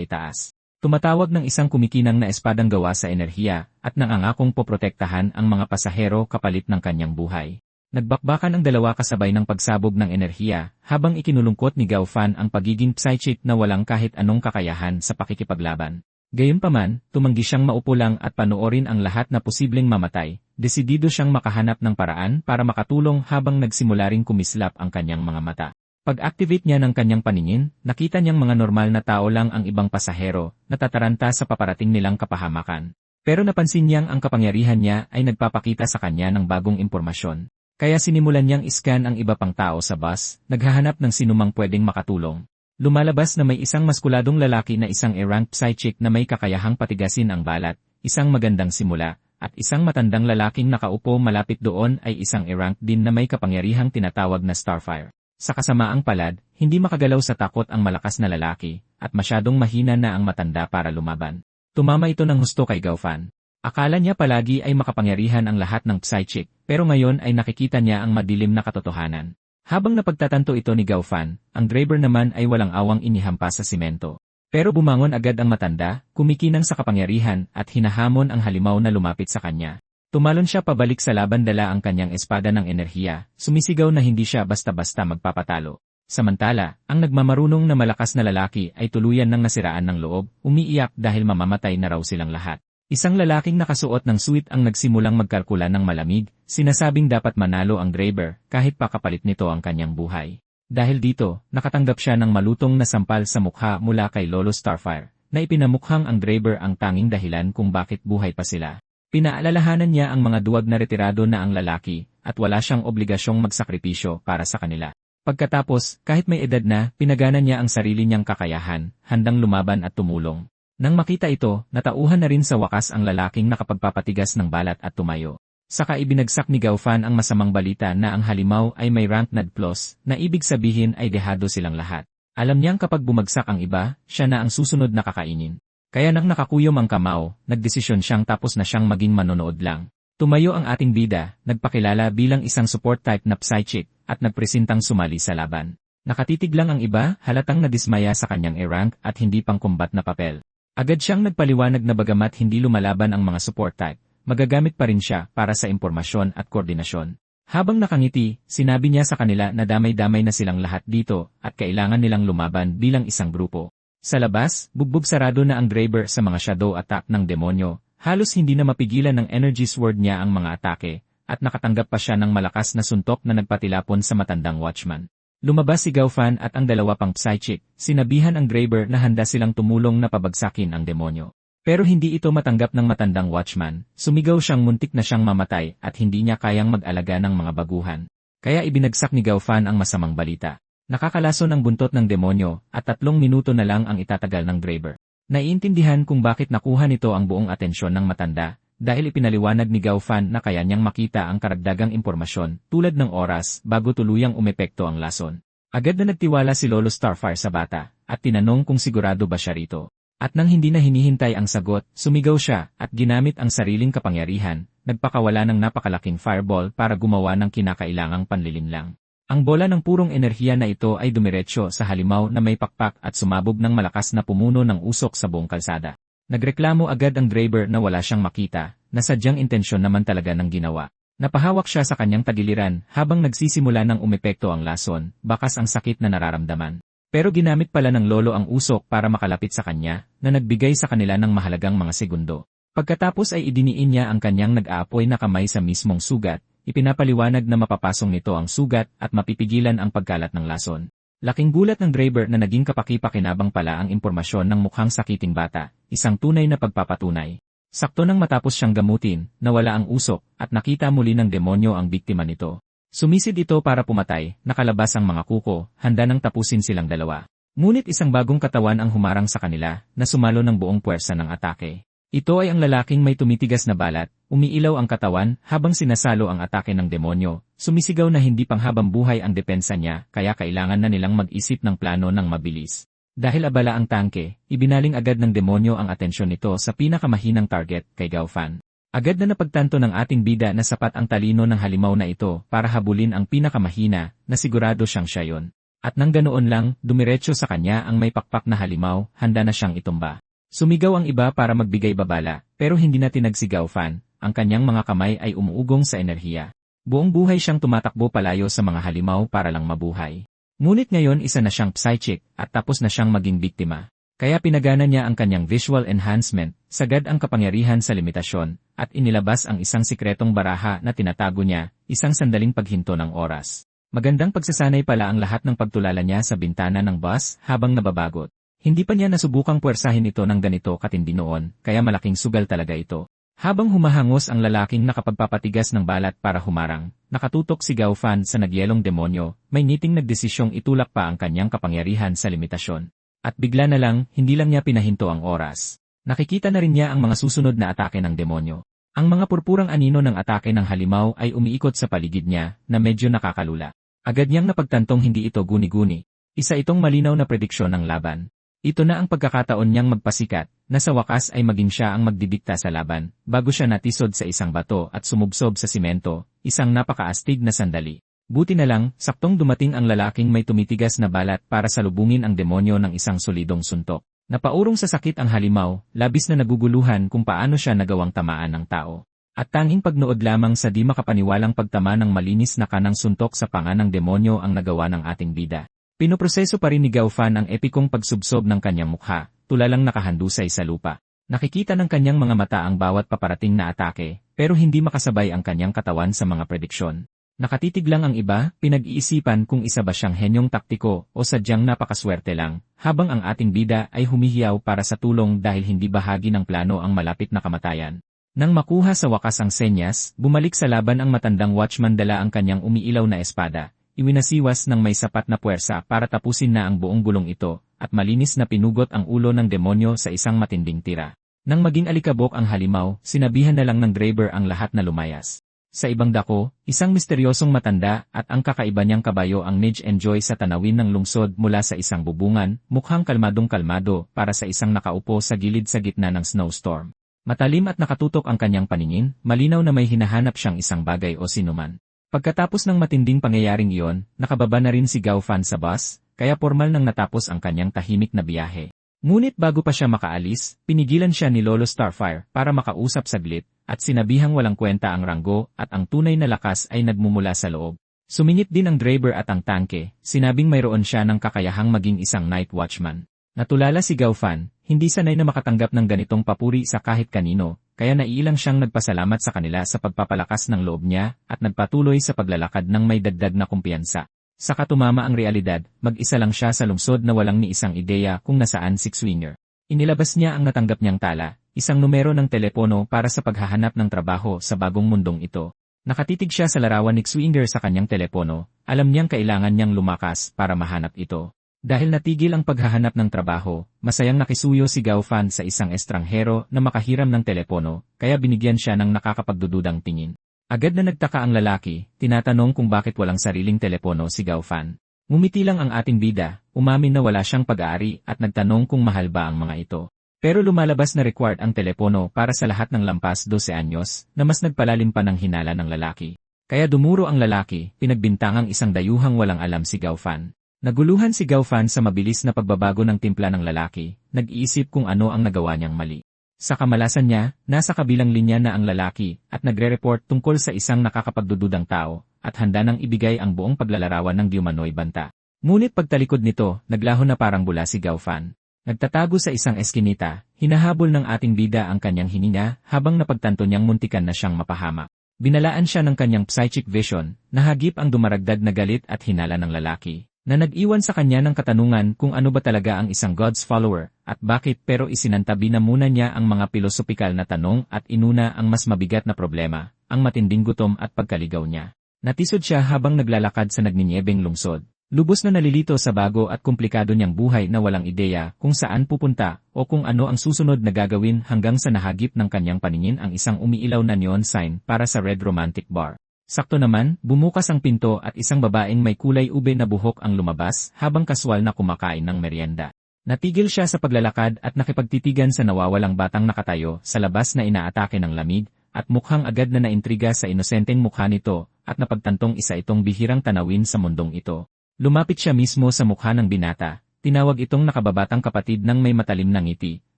itaas. Tumatawag ng isang kumikinang na espadang gawa sa enerhiya, at nangangakong poprotektahan ang mga pasahero kapalit ng kanyang buhay. Nagbakbakan ang dalawa kasabay ng pagsabog ng enerhiya, habang ikinulungkot ni Gao Fan ang pagiging psychic na walang kahit anong kakayahan sa pakikipaglaban. Gayunpaman, tumanggi siyang maupo lang at panoorin ang lahat na posibleng mamatay, desidido siyang makahanap ng paraan para makatulong habang nagsimula ring kumislap ang kanyang mga mata. Pag-activate niya ng kanyang paningin, nakita niyang mga normal na tao lang ang ibang pasahero, natataranta sa paparating nilang kapahamakan. Pero napansin niyang ang kapangyarihan niya ay nagpapakita sa kanya ng bagong impormasyon. Kaya sinimulan niyang iskan ang iba pang tao sa bus, naghahanap ng sinumang pwedeng makatulong. Lumalabas na may isang maskuladong lalaki na isang E-rank psychic na may kakayahang patigasin ang balat, isang magandang simula, at isang matandang lalaking nakaupo malapit doon ay isang E-rank din na may kapangyarihang tinatawag na Starfire. Sa kasamaang palad, hindi makagalaw sa takot ang malakas na lalaki, at masyadong mahina na ang matanda para lumaban. Tumama ito ng husto kay Gao Fan. Akala niya palagi ay makapangyarihan ang lahat ng psychic, pero ngayon ay nakikita niya ang madilim na katotohanan. Habang napagtatanto ito ni Gao Fan, ang Draber naman ay walang awang inihampas sa simento. Pero bumangon agad ang matanda, kumikinang sa kapangyarihan at hinahamon ang halimaw na lumapit sa kanya. Tumalon siya pabalik sa laban, dala ang kanyang espada ng enerhiya, sumisigaw na hindi siya basta-basta magpapatalo. Samantala, ang nagmamarunong na malakas na lalaki ay tuluyan ng nasiraan ng loob, umiiyak dahil mamamatay na raw silang lahat. Isang lalaking nakasuot ng suit ang nagsimulang magkalkula ng malamig, sinasabing dapat manalo ang Draber kahit pa kapalit nito ang kanyang buhay. Dahil dito, nakatanggap siya ng malutong na sampal sa mukha mula kay Lolo Starfire, na ipinamukhang ang Draber ang tanging dahilan kung bakit buhay pa sila. Pinaalalahanan niya ang mga duwag na retirado na ang lalaki, at wala siyang obligasyong magsakripisyo para sa kanila. Pagkatapos, kahit may edad na, pinagana niya ang sarili niyang kakayahan, handang lumaban at tumulong. Nang makita ito, natauhan na rin sa wakas ang lalaking nakapagpapatigas ng balat at tumayo. Saka ibinagsak ni Gao Fan ang masamang balita na ang halimaw ay may rank nad plus, na ibig sabihin ay dehado silang lahat. Alam niyang kapag bumagsak ang iba, siya na ang susunod na kakainin. Kaya nang nakakuyom ang kamao, nagdesisyon siyang tapos na siyang maging manonood lang. Tumayo ang ating bida, nagpakilala bilang isang support type na psychic, at nagpresintang sumali sa laban. Nakatitig lang ang iba, halatang nadismaya sa kanyang E-rank at hindi pang combat na papel. Agad siyang nagpaliwanag na bagamat hindi lumalaban ang mga support type, magagamit pa rin siya para sa impormasyon at koordinasyon. Habang nakangiti, sinabi niya sa kanila na damay-damay na silang lahat dito at kailangan nilang lumaban bilang isang grupo. Sa labas, bugbog sarado na ang Draber sa mga shadow attack ng demonyo, halos hindi na mapigilan ng energy sword niya ang mga atake, at nakatanggap pa siya ng malakas na suntok na nagpatilapon sa matandang watchman. Lumabas si Gao Fan at ang dalawa pang psychic, sinabihan ang Draber na handa silang tumulong na pabagsakin ang demonyo. Pero hindi ito matanggap ng matandang watchman, sumigaw siyang muntik na siyang mamatay at hindi niya kayang mag-alaga ng mga baguhan. Kaya ibinagsak ni Gao Fan ang masamang balita. Nakakalason ang buntot ng demonyo at 3 minuto na lang ang itatagal ng Draber. Naiintindihan kung bakit nakuha nito ang buong atensyon ng matanda, dahil ipinaliwanag ni Gao Fan na kaya niyang makita ang karagdagang impormasyon tulad ng oras bago tuluyang umepekto ang lason. Agad na nagtiwala si Lolo Starfire sa bata, at tinanong kung sigurado ba siya rito. At nang hindi na hinihintay ang sagot, sumigaw siya at ginamit ang sariling kapangyarihan, nagpakawala ng napakalaking fireball para gumawa ng kinakailangang panlilinlang. Ang bola ng purong enerhiya na ito ay dumiretso sa halimaw na may pakpak at sumabog ng malakas na pumuno ng usok sa buong kalsada. Nagreklamo agad ang Draber na wala siyang makita, na sadyang intensyon naman talaga ng ginawa. Napahawak siya sa kanyang tagiliran habang nagsisimula ng umepekto ang lason, bakas ang sakit na nararamdaman. Pero ginamit pala ng lolo ang usok para makalapit sa kanya, na nagbigay sa kanila ng mahalagang mga segundo. Pagkatapos ay idiniin niya ang kanyang nag-aapoy na kamay sa mismong sugat, ipinapaliwanag na mapapasong nito ang sugat at mapipigilan ang pagkalat ng lason. Laking gulat ng Draber na naging kapaki-pakinabang pala ang impormasyon ng mukhang sakiting bata, isang tunay na pagpapatunay. Sakto nang matapos siyang gamutin, nawala ang usok, at nakita muli ng demonyo ang biktima nito. Sumisid ito para pumatay, nakalabas ang mga kuko, handa nang tapusin silang dalawa. Ngunit isang bagong katawan ang humarang sa kanila, na sumalo ng buong puwersa ng atake. Ito ay ang lalaking may tumitigas na balat, umiilaw ang katawan habang sinasalo ang atake ng demonyo, sumisigaw na hindi panghabang buhay ang depensa niya kaya kailangan na nilang mag-isip ng plano ng mabilis. Dahil abala ang tangke, ibinaling agad ng demonyo ang atensyon nito sa pinakamahinang target, kay Gao Fan. Agad na napagtanto ng ating bida na sapat ang talino ng halimaw na ito para habulin ang pinakamahina na sigurado siyang siya yon. At nang ganoon lang, dumiretso sa kanya ang may pakpak na halimaw, handa na siyang itumba. Sumigaw ang iba para magbigay babala, pero hindi na tinag si Gao Fan, ang kanyang mga kamay ay umuugong sa enerhiya. Buong buhay siyang tumatakbo palayo sa mga halimaw para lang mabuhay. Ngunit ngayon isa na siyang psychic at tapos na siyang maging biktima. Kaya pinagana niya ang kanyang visual enhancement, sagad ang kapangyarihan sa limitasyon, at inilabas ang isang sikretong baraha na tinatago niya, isang sandaling paghinto ng oras. Magandang pagsasanay pala ang lahat ng pagtulala niya sa bintana ng bus habang nababagot. Hindi pa niya nasubukang puwersahin ito ng ganito katindi noon, kaya malaking sugal talaga ito. Habang humahangos ang lalaking nakapagpapatigas ng balat para humarang, nakatutok si Gao Fan sa nagyelong demonyo, may ngiting nagdesisyong itulak pa ang kanyang kapangyarihan sa limitasyon. At bigla na lang, hindi lang niya pinahinto ang oras. Nakikita na rin niya ang mga susunod na atake ng demonyo. Ang mga purpurang anino ng atake ng halimaw ay umiikot sa paligid niya, na medyo nakakalula. Agad niyang napagtantong hindi ito guni-guni. Isa itong malinaw na prediksyon ng laban. Ito na ang pagkakataon niyang magpasikat, na sa wakas ay maging siya ang magdidikta sa laban, bago siya natisod sa isang bato at sumubsob sa simento, isang napakaastig na sandali. Buti na lang, saktong dumating ang lalaking may tumitigas na balat para salubungin ang demonyo ng isang solidong suntok. Napaurong sa sakit ang halimaw, labis na naguguluhan kung paano siya nagawang tamaan ng tao. At tanging pagnood lamang sa di makapaniwalang pagtama ng malinis na kanang suntok sa panga ng demonyo ang nagawa ng ating bida. Pinoproseso pa rin ni Gao Fan ang epikong pagsubsob ng kanyang mukha, tulalang nakahandusay sa lupa. Nakikita ng kanyang mga mata ang bawat paparating na atake, pero hindi makasabay ang kanyang katawan sa mga prediksyon. Nakatitig lang ang iba, pinag-iisipan kung isa ba siyang henyong taktiko o sadyang napakaswerte lang, habang ang ating bida ay humihiyaw para sa tulong dahil hindi bahagi ng plano ang malapit na kamatayan. Nang makuha sa wakas ang senyas, bumalik sa laban ang matandang watchman dala ang kanyang umiilaw na espada. Iwinasiwas ng may sapat na puwersa para tapusin na ang buong gulong ito, at malinis na pinugot ang ulo ng demonyo sa isang matinding tira. Nang maging alikabok ang halimaw, sinabihan na lang ng driver ang lahat na lumayas. Sa ibang dako, isang misteryosong matanda at ang kakaiba niyang kabayo ang nag-enjoy sa tanawin ng lungsod mula sa isang bubungan, mukhang kalmadong-kalmado para sa isang nakaupo sa gilid sa gitna ng snowstorm. Matalim at nakatutok ang kanyang paningin, malinaw na may hinahanap siyang isang bagay o sinuman. Pagkatapos ng matinding pangyayaring iyon, nakababa na rin si Gao Fan sa bus, kaya formal nang natapos ang kanyang tahimik na biyahe. Ngunit bago pa siya makaalis, pinigilan siya ni Lolo Starfire para makausap saglit, at sinabihang walang kwenta ang ranggo at ang tunay na lakas ay nagmumula sa loob. Sumingit din ang driver at ang tangke, sinabing mayroon siya ng kakayahang maging isang night watchman. Natulala si Gao Fan, hindi sanay na makatanggap ng ganitong papuri sa kahit kanino, kaya naiilang siyang nagpasalamat sa kanila sa pagpapalakas ng loob niya at nagpatuloy sa paglalakad ng may dagdag na kumpiyansa. Sa katumama ang realidad, mag-isa lang siya sa lungsod na walang ni isang ideya kung nasaan si Swinger. Inilabas niya ang natanggap niyang tala, isang numero ng telepono para sa paghahanap ng trabaho sa bagong mundong ito. Nakatitig siya sa larawan ni Swinger sa kanyang telepono, alam niyang kailangan niyang lumakas para mahanap ito. Dahil natigil ang paghahanap ng trabaho, masayang nakisuyo si Gao Fan sa isang estranghero na makahiram ng telepono, kaya binigyan siya ng nakakapagdududang tingin. Agad na nagtaka ang lalaki, tinatanong kung bakit walang sariling telepono si Gao Fan. Ngumiti lang ang ating bida, umamin na wala siyang pag-aari at nagtanong kung mahal ba ang mga ito. Pero lumalabas na required ang telepono para sa lahat ng lampas 12 anyos na mas nagpalalim pa ng hinala ng lalaki. Kaya dumuro ang lalaki, pinagbintangang isang dayuhang walang alam si Gao Fan. Naguluhan si Gao Fan sa mabilis na pagbabago ng timpla ng lalaki, nag-iisip kung ano ang nagawa niyang mali. Sa kamalasan niya, nasa kabilang linya na ang lalaki at nagre-report tungkol sa isang nakakapagdududang tao at handa nang ibigay ang buong paglalarawan ng Diumanoy banta. Ngunit pagtalikod nito, naglaho na parang bula si Gao Fan. Nagtatago sa isang eskinita, hinahabol ng ating bida ang kanyang hininga habang napagtanto niyang muntikan na siyang mapahamak. Binalaan siya ng kanyang psychic vision, nahagip ang dumaragdag na galit at hinala ng lalaki, na nag-iwan sa kanya ng katanungan kung ano ba talaga ang isang God's follower, at bakit pero isinantabi na muna niya ang mga pilosopikal na tanong at inuna ang mas mabigat na problema, ang matinding gutom at pagkaligaw niya. Natisod siya habang naglalakad sa nagninyebeng lungsod. Lubos na nalilito sa bago at komplikado niyang buhay na walang ideya kung saan pupunta o kung ano ang susunod na gagawin hanggang sa nahagip ng kanyang paningin ang isang umiilaw na neon sign para sa Red Romantic Bar. Sakto naman, bumukas ang pinto at isang babaeng may kulay ube na buhok ang lumabas habang kaswal na kumakain ng merienda. Natigil siya sa paglalakad at nakipagtitigan sa nawawalang batang nakatayo sa labas na inaatake ng lamig at mukhang agad na naintriga sa inosenteng mukha nito at napagtantong isa itong bihirang tanawin sa mundong ito. Lumapit siya mismo sa mukha ng binata, tinawag itong nakababatang kapatid ng may matalim na ngiti,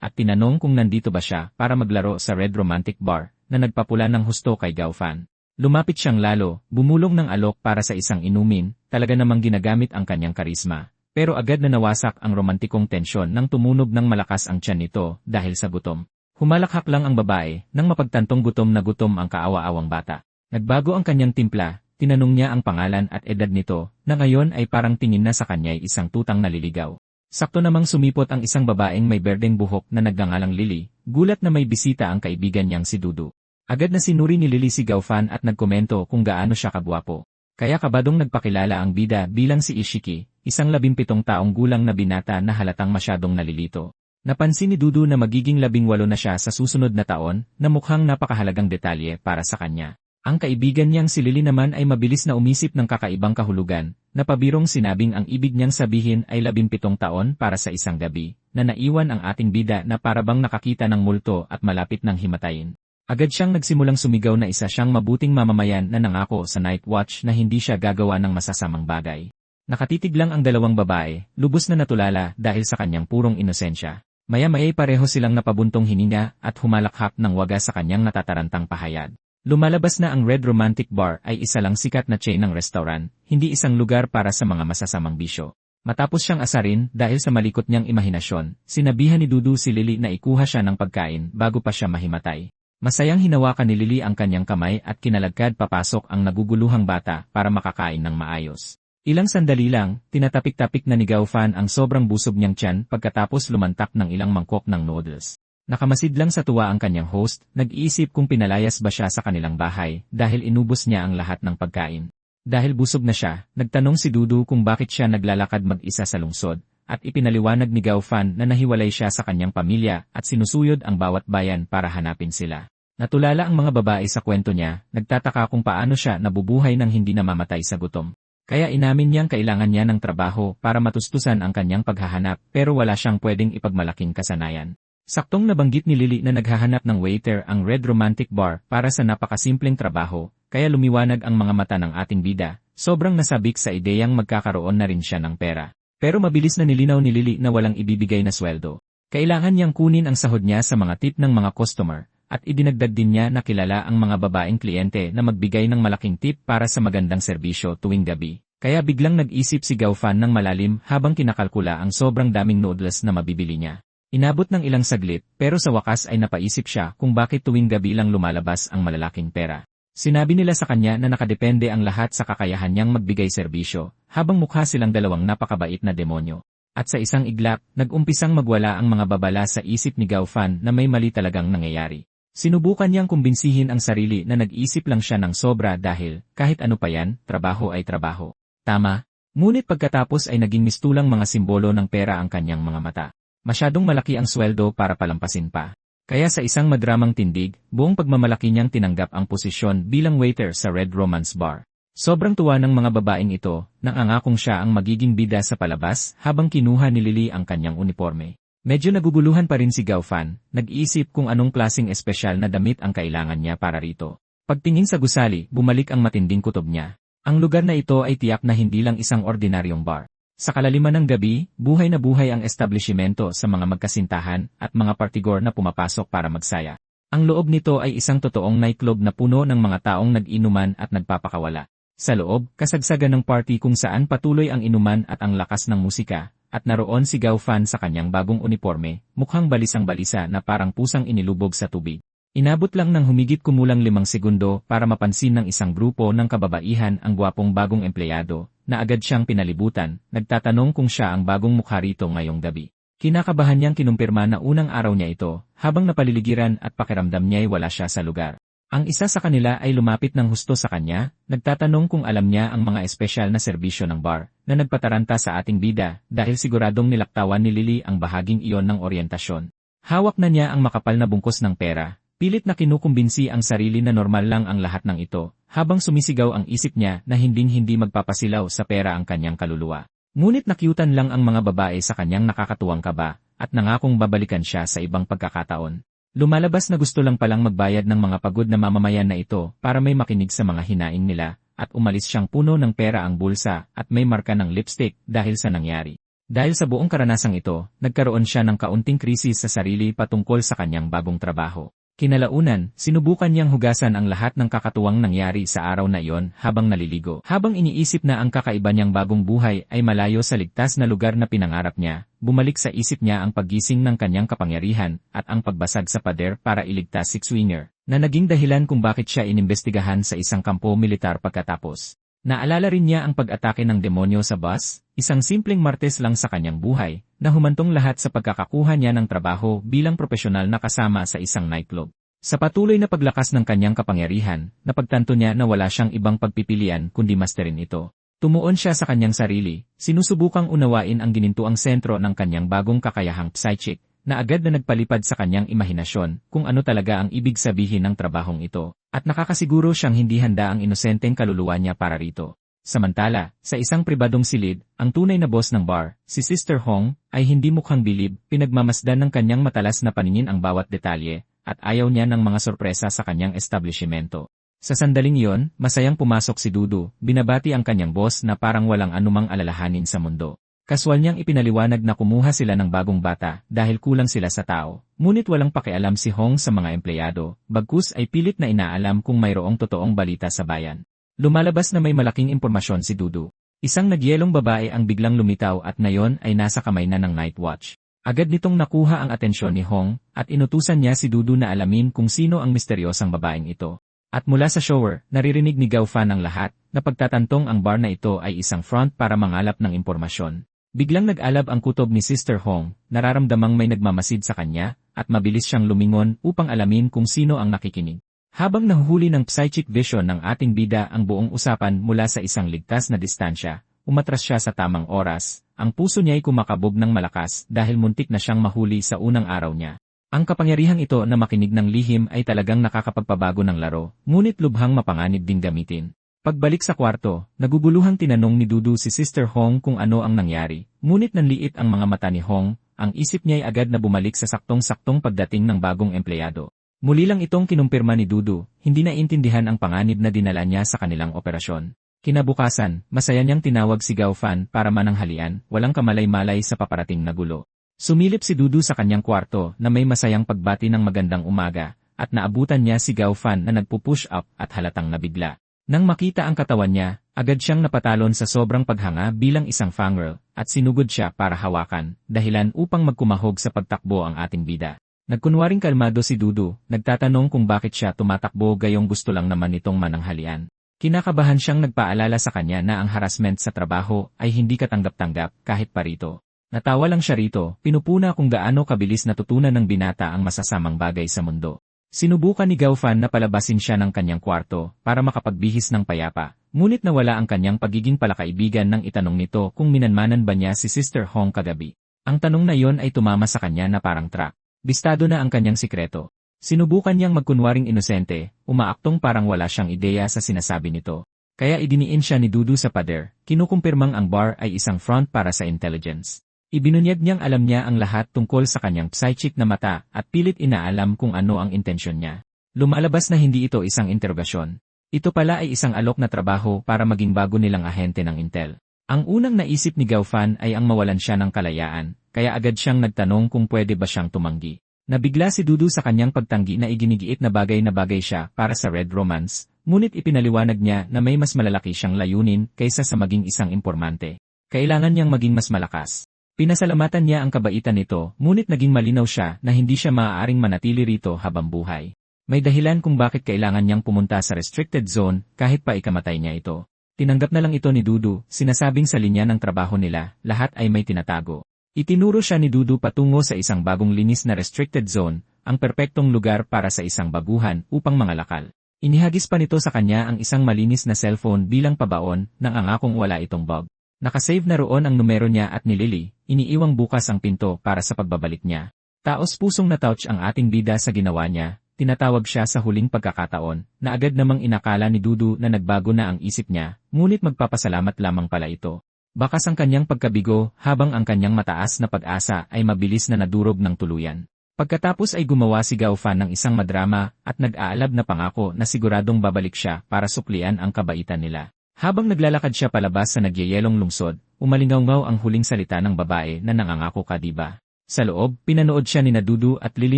at tinanong kung nandito ba siya para maglaro sa Red Romantic Bar na nagpapula ng husto kay Gaofan. Lumapit siyang lalo, bumulong ng alok para sa isang inumin, talaga namang ginagamit ang kanyang karisma. Pero agad na nawasak ang romantikong tensyon nang tumunog ng malakas ang tiyan nito dahil sa gutom. Humalakhak lang ang babae nang mapagtantong gutom na gutom ang kaawa-awang bata. Nagbago ang kanyang timpla. Tinanong niya ang pangalan at edad nito, na ngayon ay parang tingin na sa kanya'y isang tutang naliligaw. Sakto namang sumipot ang isang babaeng may berdeng buhok na nagngangalang Lily, gulat na may bisita ang kaibigan niyang si Dudu. Agad na sinuri ni Lily si Gaofan at nagkomento kung gaano siya kagwapo. Kaya kabadong nagpakilala ang bida bilang si Ishiki, isang 17 taong gulang na binata na halatang masyadong nalilito. Napansin ni Dudu na magiging 18 na siya sa susunod na taon, na mukhang napakahalagang detalye para sa kanya. Ang kaibigan niyang si Lily naman ay mabilis na umisip ng kakaibang kahulugan, na pabirong sinabing ang ibig niyang sabihin ay 17 taon para sa isang gabi, na naiwan ang ating bida na parabang nakakita ng multo at malapit ng himatayin. Agad siyang nagsimulang sumigaw na isa siyang mabuting mamamayan na nangako sa Night Watch na hindi siya gagawa ng masasamang bagay. Nakatitig lang ang dalawang babae, lubos na natulala dahil sa kanyang purong inosensya. Maya-maya'y pareho silang napabuntong hininga at humalakhak ng wagas sa kanyang natatarantang pahayag. Lumalabas na ang Red Romantic Bar ay isa lang sikat na chain ng restaurant, hindi isang lugar para sa mga masasamang bisyo. Matapos siyang asarin dahil sa malikot niyang imahinasyon, sinabihan ni Dudu si Lily na ikuha siya ng pagkain bago pa siya mahimatay. Masayang hinawakan ni Lily ang kanyang kamay at kinalagkad papasok ang naguguluhang bata para makakain ng maayos. Ilang sandali lang, tinatapik-tapik na ni Gaofan ang sobrang busog niyang tiyan pagkatapos lumantak ng ilang mangkok ng noodles. Nakamasid lang sa tuwa ang kanyang host, nag-iisip kung pinalayas ba siya sa kanilang bahay dahil inubos niya ang lahat ng pagkain. Dahil busog na siya, nagtanong si Dudu kung bakit siya naglalakad mag-isa sa lungsod, at ipinaliwanag ni Gaofan na nahiwalay siya sa kanyang pamilya at sinusuyod ang bawat bayan para hanapin sila. Natulala ang mga babae sa kwento niya, nagtataka kung paano siya nabubuhay nang hindi namamatay sa gutom. Kaya inamin niyang kailangan niya ng trabaho para matustusan ang kanyang paghahanap pero wala siyang pwedeng ipagmalaking kasanayan. Saktong nabanggit ni Lily na naghahanap ng waiter ang Red Romantic Bar para sa napakasimpleng trabaho, kaya lumiwanag ang mga mata ng ating bida, sobrang nasabik sa ideyang magkakaroon na rin siya ng pera. Pero mabilis na nilinaw ni Lily na walang ibibigay na sweldo. Kailangan niyang kunin ang sahod niya sa mga tip ng mga customer, at idinagdag din niya na kilala ang mga babaeng kliyente na magbigay ng malaking tip para sa magandang serbisyo tuwing gabi. Kaya biglang nag-isip si Gaofan ng malalim habang kinakalkula ang sobrang daming noodles na mabibili niya. Inabot ng ilang saglit, pero sa wakas ay napaisip siya kung bakit tuwing gabi lang lumalabas ang malalaking pera. Sinabi nila sa kanya na nakadepende ang lahat sa kakayahan niyang magbigay serbisyo, habang mukha silang dalawang napakabait na demonyo. At sa isang iglap, nag-umpisang magwala ang mga babala sa isip ni Gaofan na may mali talagang nangyayari. Sinubukan niyang kumbinsihin ang sarili na nag-isip lang siya ng sobra dahil, kahit ano pa yan, trabaho ay trabaho. Tama. Ngunit pagkatapos ay naging mistulang mga simbolo ng pera ang kanyang mga mata. Masyadong malaki ang sweldo para palampasin pa. Kaya sa isang madramang tindig, buong pagmamalaki niyang tinanggap ang posisyon bilang waiter sa Red Romance Bar. Sobrang tuwa ng mga babaeng ito, nang angakong siya ang magiging bida sa palabas habang kinuha ni Lily ang kanyang uniforme. Medyo naguguluhan pa rin si Gaofan, nag-iisip kung anong klaseng espesyal na damit ang kailangan niya para rito. Pagtingin sa gusali, bumalik ang matinding kutob niya. Ang lugar na ito ay tiyak na hindi lang isang ordinaryong bar. Sa kalaliman ng gabi, buhay na buhay ang establishmento sa mga magkasintahan at mga partigor na pumapasok para magsaya. Ang loob nito ay isang totoong nightclub na puno ng mga taong nag-inuman at nagpapakawala. Sa loob, kasagsagan ng party kung saan patuloy ang inuman at ang lakas ng musika, at naroon si Gaofan sa kanyang bagong uniforme, mukhang balisang-balisa na parang pusang inilubog sa tubig. Inabot lang ng humigit kumulang 5 segundo para mapansin ng isang grupo ng kababaihan ang gwapong bagong empleyado, na agad siyang pinalibutan, nagtatanong kung siya ang bagong mukha rito ngayong gabi. Kinakabahan niyang kinumpirma na unang araw niya ito, habang napaliligiran at pakiramdam niya'y wala siya sa lugar. Ang isa sa kanila ay lumapit ng husto sa kanya, nagtatanong kung alam niya ang mga espesyal na serbisyo ng bar, na nagpataranta sa ating bida dahil siguradong nilaktawan ni Lily ang bahaging iyon ng oryentasyon. Hawak na niya ang makapal na bungkos ng pera, pilit na kinukumbinsi ang sarili na normal lang ang lahat ng ito, habang sumisigaw ang isip niya na hinding-hindi magpapasilaw sa pera ang kanyang kaluluwa. Ngunit nakyutan lang ang mga babae sa kanyang nakakatuwang kaba, at nangakong babalikan siya sa ibang pagkakataon. Lumalabas na gusto lang palang magbayad ng mga pagod na mamamayan na ito para may makinig sa mga hinaing nila, at umalis siyang puno ng pera ang bulsa at may marka ng lipstick dahil sa nangyari. Dahil sa buong karanasang ito, nagkaroon siya ng kaunting krisis sa sarili patungkol sa kanyang bagong trabaho. Kinalaunan, sinubukan niyang hugasan ang lahat ng kakatuwang nangyari sa araw na iyon habang naliligo. Habang iniisip na ang kakaiba niyang bagong buhay ay malayo sa ligtas na lugar na pinangarap niya, bumalik sa isip niya ang paggising ng kanyang kapangyarihan at ang pagbasag sa pader para iligtas si Swinger, na naging dahilan kung bakit siya inimbestigahan sa isang kampo militar pagkatapos. Naalala rin niya ang pag-atake ng demonyo sa bus, isang simpleng martes lang sa kanyang buhay, na humantong lahat sa pagkakakuha niya ng trabaho bilang propesyonal na kasama sa isang nightclub. Sa patuloy na paglakas ng kanyang kapangyarihan, napagtanto niya na wala siyang ibang pagpipilian kundi masterin ito. Tumuon siya sa kanyang sarili, sinusubukang unawain ang ginintuang sentro ng kanyang bagong kakayahang psychic, na agad na nagpalipad sa kanyang imahinasyon kung ano talaga ang ibig sabihin ng trabahong ito, at nakakasiguro siyang hindi handa ang inosenteng kaluluwa niya para rito. Samantala, sa isang pribadong silid, ang tunay na boss ng bar, si Sister Hong, ay hindi mukhang bilib, pinagmamasdan ng kanyang matalas na paningin ang bawat detalye, at ayaw niya ng mga sorpresa sa kanyang establishmento. Sa sandaling iyon, masayang pumasok si Dudu, binabati ang kanyang boss na parang walang anumang alalahanin sa mundo. Kaswal niyang ipinaliwanag na kumuha sila ng bagong bata dahil kulang sila sa tao, ngunit walang pakialam si Hong sa mga empleyado, bagkus ay pilit na inaalam kung mayroong totoong balita sa bayan. Lumalabas na may malaking impormasyon si Dudu. Isang nagyelong babae ang biglang lumitaw at ngayon ay nasa kamay na ng Night Watch. Agad nitong nakuha ang atensyon ni Hong at inutusan niya si Dudu na alamin kung sino ang misteryosang babaeng ito. At mula sa shower, naririnig ni Gao Fan ang lahat na pagtatantong ang bar na ito ay isang front para mangalap ng impormasyon. Biglang nag-alab ang kutob ni Sister Hong, nararamdamang may nagmamasid sa kanya, at mabilis siyang lumingon upang alamin kung sino ang nakikinig. Habang nahuhuli ng psychic vision ng ating bida ang buong usapan mula sa isang ligtas na distansya, umatras siya sa tamang oras, ang puso niya ay kumakabog ng malakas dahil muntik na siyang mahuli sa unang araw niya. Ang kapangyarihang ito na makinig ng lihim ay talagang nakakapagpabago ng laro, ngunit lubhang mapanganib ding gamitin. Pagbalik sa kwarto, naguguluhang tinanong ni Dudu si Sister Hong kung ano ang nangyari, ngunit nanliit ang mga mata ni Hong, ang isip niya ay agad na bumalik sa saktong-saktong pagdating ng bagong empleyado. Muli lang itong kinumpirma ni Dudu, hindi naintindihan ang panganib na dinala niya sa kanilang operasyon. Kinabukasan, masaya niyang tinawag si Gao Fan para mananghalian, walang kamalay-malay sa paparating na gulo. Sumilip si Dudu sa kanyang kwarto na may masayang pagbati ng magandang umaga, at naabutan niya si Gao Fan na nagpupush up at halatang nabigla. Nang makita ang katawan niya, agad siyang napatalon sa sobrang paghanga bilang isang fangirl, at sinugod siya para hawakan, dahilan upang magkumahog sa pagtakbo ang ating bida. Nagkunwaring kalmado si Dudu, nagtatanong kung bakit siya tumatakbo gayong gusto lang naman nitong mananghalian. Kinakabahan siyang nagpaalala sa kanya na ang harassment sa trabaho ay hindi katanggap-tanggap kahit parito. Natawa lang siya rito, pinupuna kung gaano kabilis natutunan ng binata ang masasamang bagay sa mundo. Sinubukan ni Gao Fan na palabasin siya ng kanyang kwarto para makapagbihis ng payapa, ngunit nawala ang kanyang pagiging palakaibigan nang itanong nito kung minanmanan ba niya si Sister Hong kagabi. Ang tanong na iyon ay tumama sa kanya na parang trap. Bistado na ang kanyang sikreto. Sinubukan niyang magkunwaring inosente, umaaktong parang wala siyang ideya sa sinasabi nito. Kaya idiniin siya ni Dudu sa pader, kinukumpirmang ang bar ay isang front para sa intelligence. Ibinunyag niyang alam niya ang lahat tungkol sa kanyang psychic na mata at pilit inaalam kung ano ang intensyon niya. Lumalabas na hindi ito isang interogasyon. Ito pala ay isang alok na trabaho para maging bago nilang ahente ng Intel. Ang unang naisip ni Gao Fan ay ang mawalan siya ng kalayaan, kaya agad siyang nagtanong kung pwede ba siyang tumanggi. Nabigla si Dudu sa kanyang pagtanggi na iginigiit na bagay siya para sa Red Romance, ngunit ipinaliwanag niya na may mas malalaki siyang layunin kaysa sa maging isang impormante. Kailangan niyang maging mas malakas. Pinasalamatan niya ang kabaitan nito, ngunit naging malinaw siya na hindi siya maaaring manatili rito habang buhay. May dahilan kung bakit kailangan niyang pumunta sa restricted zone kahit pa ikamatay niya ito. Tinanggap na lang ito ni Dudu, sinasabing sa linya ng trabaho nila, lahat ay may tinatago. Itinuro siya ni Dudu patungo sa isang bagong linis na restricted zone, ang perpektong lugar para sa isang baguhan upang mangalakal. Inihagis pa nito sa kanya ang isang malinis na cellphone bilang pabaon nang angakong wala itong bug. Nakasave na roon ang numero niya at ni Lily, iniiwang bukas ang pinto para sa pagbabalik niya. Taos pusong na-touch ang ating bida sa ginawa niya, tinatawag siya sa huling pagkakataon, na agad namang inakala ni Dudu na nagbago na ang isip niya, ngunit magpapasalamat lamang pala ito. Bakas ang kanyang pagkabigo habang ang kanyang mataas na pag-asa ay mabilis na nadurog ng tuluyan. Pagkatapos ay gumawa si Gaofan ng isang madrama at nag-aalab na pangako na siguradong babalik siya para suklian ang kabaitan nila. Habang naglalakad siya palabas sa nagyayelong lungsod, umalingaw-ngaw ang huling salita ng babae na nangangako ka diba. Sa loob, pinanood siya ni Dudu at Lily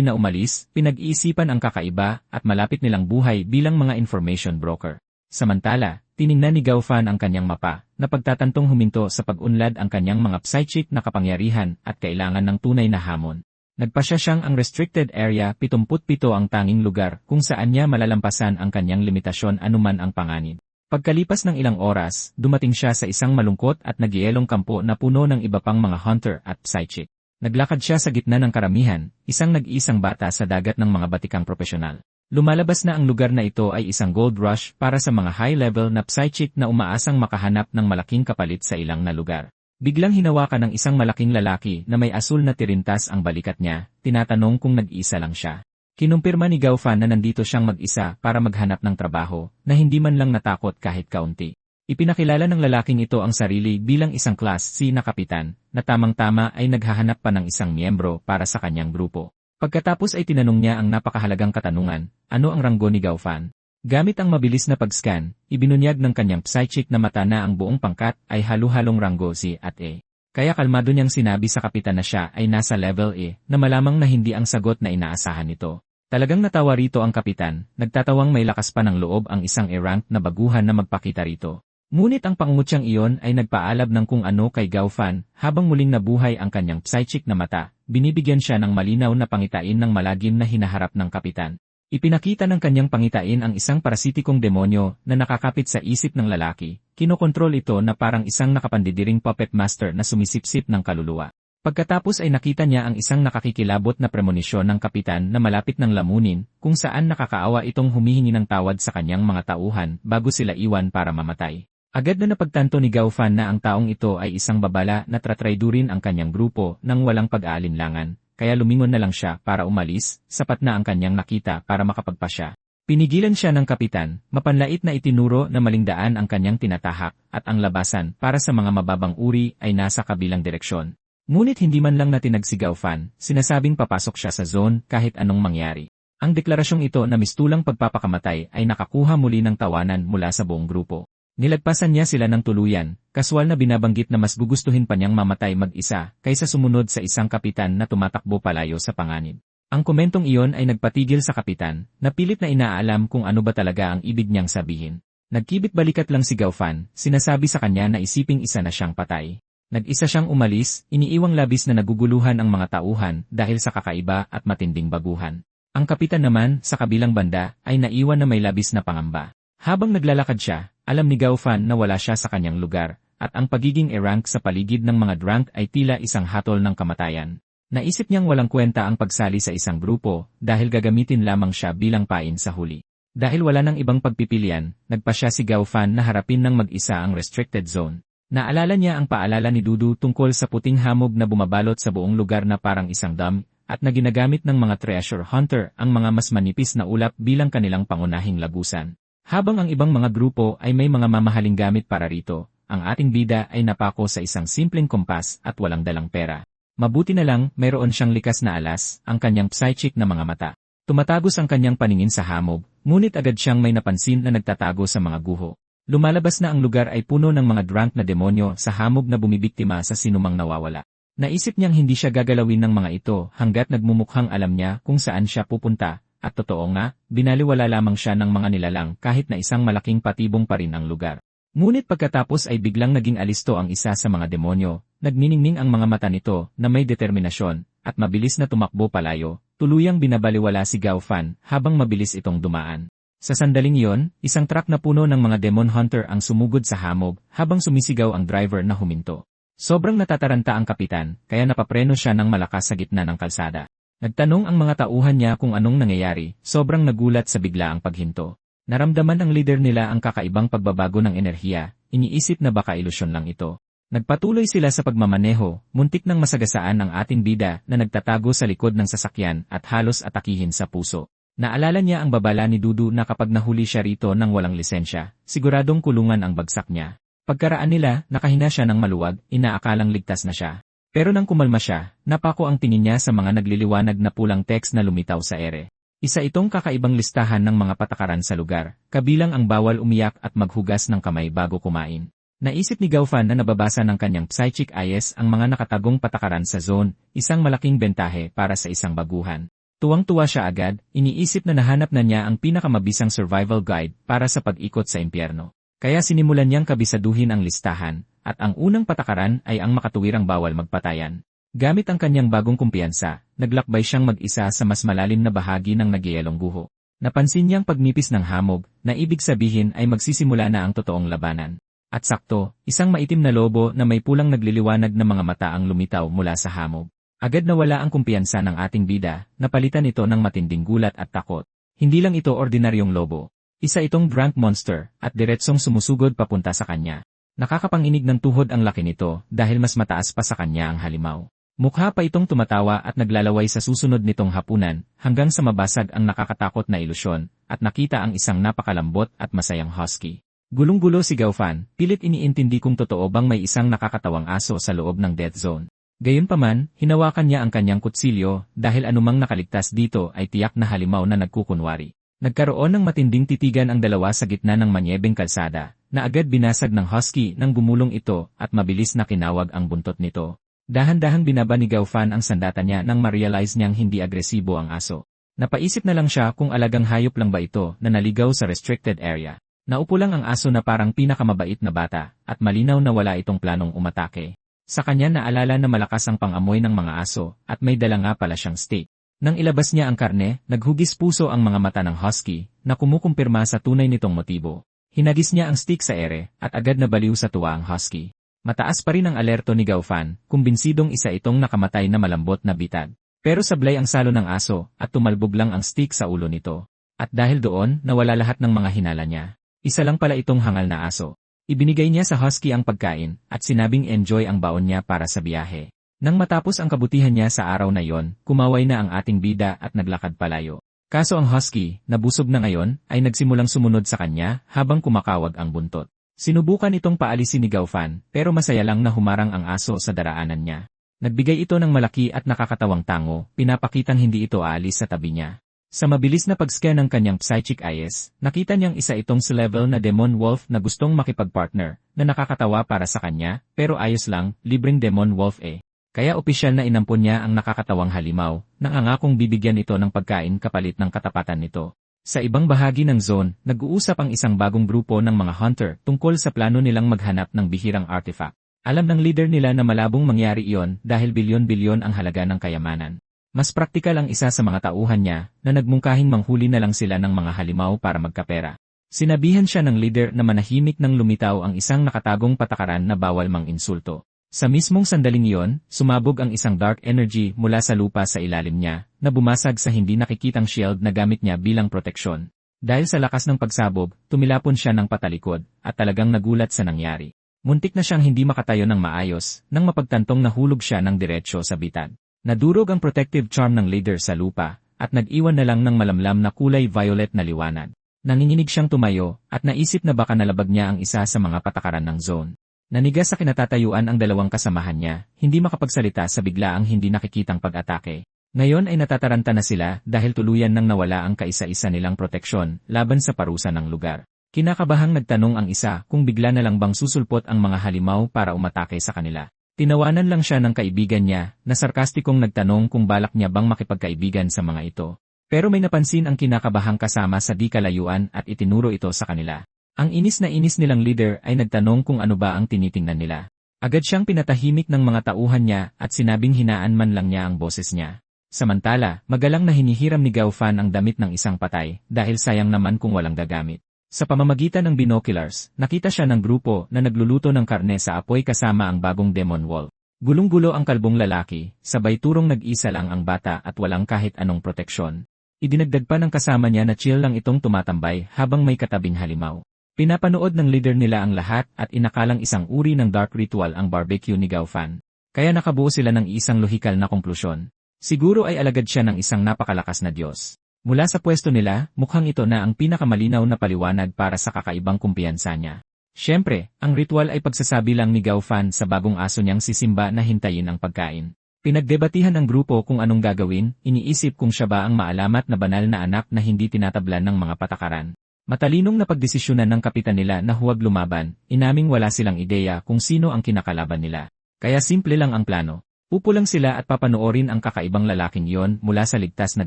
na umalis, pinag-iisipan ang kakaiba at malapit nilang buhay bilang mga information broker. Samantala, tiningnan ni Gaofan ang kanyang mapa, na pagtatantong huminto sa pag-unlad ang kanyang mga psychic na kapangyarihan at kailangan ng tunay na hamon. Nagpasya siyang ang restricted area 77 ang tanging lugar kung saan niya malalampasan ang kanyang limitasyon anuman ang panganib. Pagkalipas ng ilang oras, dumating siya sa isang malungkot at nagyayelong kampo na puno ng iba pang mga hunter at psychic. Naglakad siya sa gitna ng karamihan, isang nag-iisang bata sa dagat ng mga batikang propesyonal. Lumalabas na ang lugar na ito ay isang gold rush para sa mga high-level na psychic na umaasang makahanap ng malaking kapalit sa ilang na lugar. Biglang hinawakan ng isang malaking lalaki na may asul na tirintas ang balikat niya, tinatanong kung nag-iisa lang siya. Kinumpirma ni Gaofan na nandito siyang mag-isa para maghanap ng trabaho, na hindi man lang natakot kahit kaunti. Ipinakilala ng lalaking ito ang sarili bilang isang Class C na kapitan, na tamang-tama ay naghahanap pa ng isang miyembro para sa kanyang grupo. Pagkatapos ay tinanong niya ang napakahalagang katanungan, ano ang ranggo ni Gaofan? Gamit ang mabilis na pag-scan, ibinunyag ng kanyang psychic na mata na ang buong pangkat ay halu-halong ranggo C at E. Kaya kalmado niyang sinabi sa kapitan na siya ay nasa level E, na malamang na hindi ang sagot na inaasahan nito. Talagang natawa rito ang kapitan, nagtatawang may lakas pa ng loob ang isang E-rank na baguhan na magpakita rito. Ngunit ang pangungutyang iyon ay nagpaalab ng kung ano kay Gaofan, habang muling nabuhay ang kanyang psychic na mata, binibigyan siya ng malinaw na pangitain ng malagim na hinaharap ng kapitan. Ipinakita ng kanyang pangitain ang isang parasitikong demonyo na nakakapit sa isip ng lalaki, kinokontrol ito na parang isang nakapandidiring puppet master na sumisipsip ng kaluluwa. Pagkatapos ay nakita niya ang isang nakakikilabot na premonisyon ng kapitan na malapit ng lamunin, kung saan nakakaawa itong humihingi ng tawad sa kanyang mga tauhan bago sila iwan para mamatay. Agad na napagtanto ni Gaofan na ang taong ito ay isang babala na tatraydurin ang kanyang grupo nang walang pag-aalinlangan, kaya lumingon na lang siya para umalis, sapat na ang kanyang nakita para makapagpasya. Pinigilan siya ng kapitan, mapanlait na itinuro na maling daan ang kanyang tinatahak at ang labasan para sa mga mababang uri ay nasa kabilang direksyon. Ngunit hindi man lang natinag si Gaofan, sinasabing papasok siya sa zone kahit anong mangyari. Ang deklarasyong ito na mistulang pagpapakamatay ay nakakuha muli ng tawanan mula sa buong grupo. Nilagpasan niya sila ng tuluyan, kaswal na binabanggit na mas gugustuhin pa niyang mamatay mag-isa kaysa sumunod sa isang kapitan na tumatakbo palayo sa panganib. Ang komentong iyon ay nagpatigil sa kapitan, na pilit na inaalam kung ano ba talaga ang ibig niyang sabihin. Nagkibit balikat lang si Gaofan, sinasabi sa kanya na isiping isa na siyang patay. Nag-isa siyang umalis, iniiwang labis na naguguluhan ang mga tauhan dahil sa kakaiba at matinding baguhan. Ang kapitan naman, sa kabilang banda, ay naiwan na may labis na pangamba. Habang naglalakad siya, alam ni Gaofan na wala siya sa kanyang lugar, at ang pagiging E-rank sa paligid ng mga drank ay tila isang hatol ng kamatayan. Naisip niyang walang kwenta ang pagsali sa isang grupo dahil gagamitin lamang siya bilang pain sa huli. Dahil wala nang ibang pagpipilian, nagpasya si Gaofan na harapin ng mag-isa ang restricted zone. Naalala niya ang paalala ni Dudu tungkol sa puting hamog na bumabalot sa buong lugar na parang isang dam, at na ginagamit ng mga treasure hunter ang mga mas manipis na ulap bilang kanilang pangunahing labusan. Habang ang ibang mga grupo ay may mga mamahaling gamit para rito, ang ating bida ay napako sa isang simpleng kompas at walang dalang pera. Mabuti na lang, mayroon siyang likas na alas, ang kanyang psychic na mga mata. Tumatagos ang kanyang paningin sa hamog, ngunit agad siyang may napansin na nagtatago sa mga guho. Lumalabas na ang lugar ay puno ng mga drunk na demonyo sa hamog na bumibiktima sa sinumang nawawala. Naisip niyang hindi siya gagalawin ng mga ito hanggat nagmumukhang alam niya kung saan siya pupunta, at totoo nga, binaliwala lamang siya ng mga nilalang kahit na isang malaking patibong pa rin ang lugar. Ngunit pagkatapos ay biglang naging alisto ang isa sa mga demonyo, nagniningning ang mga mata nito na may determinasyon, at mabilis na tumakbo palayo, tuluyang binabaliwala si Gaofan habang mabilis itong dumaan. Sa sandaling iyon, isang truck na puno ng mga demon hunter ang sumugod sa hamog habang sumisigaw ang driver na huminto. Sobrang natataranta ang kapitan, kaya napapreno siya ng malakas sa gitna ng kalsada. Nagtanong ang mga tauhan niya kung anong nangyayari, sobrang nagulat sa biglaang paghinto. Naramdaman ng leader nila ang kakaibang pagbabago ng enerhiya, iniisip na baka ilusyon lang ito. Nagpatuloy sila sa pagmamaneho, muntik nang masagasaan ang ating bida na nagtatago sa likod ng sasakyan at halos atakihin sa puso. Naalala niya ang babala ni Dudu na kapag nahuli siya rito ng walang lisensya, siguradong kulungan ang bagsak niya. Pagkaraan nila, nakahina siya ng maluwag, inaakalang ligtas na siya. Pero nang kumalma siya, napako ang tingin niya sa mga nagliliwanag na pulang text na lumitaw sa ere. Isa itong kakaibang listahan ng mga patakaran sa lugar, kabilang ang bawal umiyak at maghugas ng kamay bago kumain. Naisip ni Gaofan na nababasa ng kanyang psychic eyes ang mga nakatagong patakaran sa zone, isang malaking bentahe para sa isang baguhan. Tuwang-tuwa siya agad, iniisip na nahanap na niya ang pinakamabisang survival guide para sa pag-ikot sa impyerno. Kaya sinimulan niyang kabisaduhin ang listahan, at ang unang patakaran ay ang makatuwirang bawal magpatayan. Gamit ang kanyang bagong kumpiyansa, naglakbay siyang mag-isa sa mas malalim na bahagi ng nagyayalong guho. Napansin niyang pagmipis ng hamog, na ibig sabihin ay magsisimula na ang totoong labanan. At sakto, isang maitim na lobo na may pulang nagliliwanag na mga mata ang lumitaw mula sa hamog. Agad nawala ang kumpiyansa ng ating bida, napalitan ito ng matinding gulat at takot. Hindi lang ito ordinaryong lobo. Isa itong drunk monster, at diretsong sumusugod papunta sa kanya. Nakakapanginig ng tuhod ang laki nito, dahil mas mataas pa sa kanya ang halimaw. Mukha pa itong tumatawa at naglalaway sa susunod nitong hapunan, hanggang sa mabasag ang nakakatakot na ilusyon, at nakita ang isang napakalambot at masayang husky. Gulong-gulo si Gaofan, pilit iniintindi kung totoo bang may isang nakakatawang aso sa loob ng death zone. Gayunpaman, hinawakan niya ang kanyang kutsilyo, dahil anumang nakaligtas dito ay tiyak na halimaw na nagkukunwari. Nagkaroon ng matinding titigan ang dalawa sa gitna ng manyebeng kalsada, na agad binasag ng husky nang gumulong ito at mabilis na kinawag ang buntot nito. Dahan-dahang binaba ni Gaofan ang sandata niya nang ma-realize niyang hindi agresibo ang aso. Napaisip na lang siya kung alagang hayop lang ba ito na naligaw sa restricted area. Naupo lang ang aso na parang pinakamabait na bata, at malinaw na wala itong planong umatake. Sa kanya naalala na malakas ang pang-amoy ng mga aso, at may dala nga pala siyang steak. Nang ilabas niya ang karne, naghugis puso ang mga mata ng husky, na kumukumpirma sa tunay nitong motibo. Hinagis niya ang stick sa ere, at agad na baliw sa tuwa ang husky. Mataas pa rin ang alerto ni Gaofan, kumbinsidong isa itong nakamatay na malambot na bitad. Pero sablay ang salo ng aso, at tumalbog lang ang stick sa ulo nito. At dahil doon, nawala lahat ng mga hinala niya. Isa lang pala itong hangal na aso. Ibinigay niya sa husky ang pagkain, at sinabing enjoy ang baon niya para sa biyahe. Nang matapos ang kabutihan niya sa araw na yon, kumaway na ang ating bida at naglakad palayo. Kaso ang husky, na busog na ngayon, ay nagsimulang sumunod sa kanya habang kumakawag ang buntot. Sinubukan itong paalisin ni Gaofan, pero masaya lang na humarang ang aso sa daraanan niya. Nagbigay ito ng malaki at nakakatawang tango, pinapakitang hindi ito aalis sa tabi niya. Sa mabilis na pag-scan ng kanyang psychic eyes, nakita niyang isa itong level na demon wolf na gustong makipag-partner, na nakakatawa para sa kanya, pero ayos lang, libreng demon wolf eh. Kaya opisyal na inampon niya ang nakakatawang halimaw, nang angakong bibigyan ito ng pagkain kapalit ng katapatan nito. Sa ibang bahagi ng zone, nag-uusap ang isang bagong grupo ng mga hunter tungkol sa plano nilang maghanap ng bihirang artifact. Alam ng leader nila na malabong mangyari iyon dahil bilyon-bilyon ang halaga ng kayamanan. Mas praktikal ang isa sa mga tauhan niya na nagmungkahing manghuli na lang sila ng mga halimaw para magkapera. Sinabihan siya ng leader na manahimik nang lumitaw ang isang nakatagong patakaran na bawal mang-insulto. Sa mismong sandaling iyon, sumabog ang isang dark energy mula sa lupa sa ilalim niya, na bumasag sa hindi nakikitang shield na gamit niya bilang proteksyon. Dahil sa lakas ng pagsabog, tumilapon siya ng patalikod, at talagang nagulat sa nangyari. Muntik na siyang hindi makatayo ng maayos, nang mapagtantong nahulog siya ng diretsyo sa bitad. Nadurog ang protective charm ng leader sa lupa, at nag-iwan na lang ng malamlam na kulay violet na liwanag. Nanginginig siyang tumayo, at naisip na baka nalabag niya ang isa sa mga patakaran ng zone. Nanigas sa kinatatayuan ang dalawang kasamahan niya, hindi makapagsalita sa biglaang hindi nakikitang pag-atake. Ngayon ay natataranta na sila dahil tuluyan nang nawala ang kaisa-isa nilang proteksyon laban sa parusa ng lugar. Kinakabahang nagtanong ang isa kung bigla na lang bang susulpot ang mga halimaw para umatake sa kanila. Tinawanan lang siya ng kaibigan niya na sarkastikong nagtanong kung balak niya bang makipagkaibigan sa mga ito. Pero may napansin ang kinakabahang kasama sa di kalayuan at itinuro ito sa kanila. Ang inis na inis nilang leader ay nagtanong kung ano ba ang tinitingnan nila. Agad siyang pinatahimik ng mga tauhan niya at sinabing hinaan man lang niya ang boses niya. Samantala, magalang na hinihiram ni Gaofan ang damit ng isang patay dahil sayang naman kung walang gagamit. Sa pamamagitan ng binoculars, nakita siya ng grupo na nagluluto ng karne sa apoy kasama ang bagong demon wolf. Gulong-gulo ang kalbong lalaki, sabay turong nag-isa lang ang bata at walang kahit anong proteksyon. Idinagdag pa ng kasama niya na chill lang itong tumatambay habang may katabing halimaw. Pinapanood ng leader nila ang lahat at inakalang isang uri ng dark ritual ang barbecue ni Gaofan. Kaya nakabuo sila ng isang lohikal na konklusyon. Siguro ay alagad siya ng isang napakalakas na Diyos. Mula sa pwesto nila, mukhang ito na ang pinakamalinaw na paliwanag para sa kakaibang kumpiyansa niya. Siyempre, ang ritual ay pagsasabi lang ni Gaofan sa bagong aso niyang si Simba na hintayin ang pagkain. Pinagdebatihan ng grupo kung anong gagawin, iniisip kung siya ba ang maalamat na banal na anak na hindi tinatablan ng mga patakaran. Matalinong napagdesisyonan ng kapitan nila na huwag lumaban, inaming wala silang ideya kung sino ang kinakalaban nila. Kaya simple lang ang plano. Pupulang sila at papanoorin ang kakaibang lalaking iyon mula sa ligtas na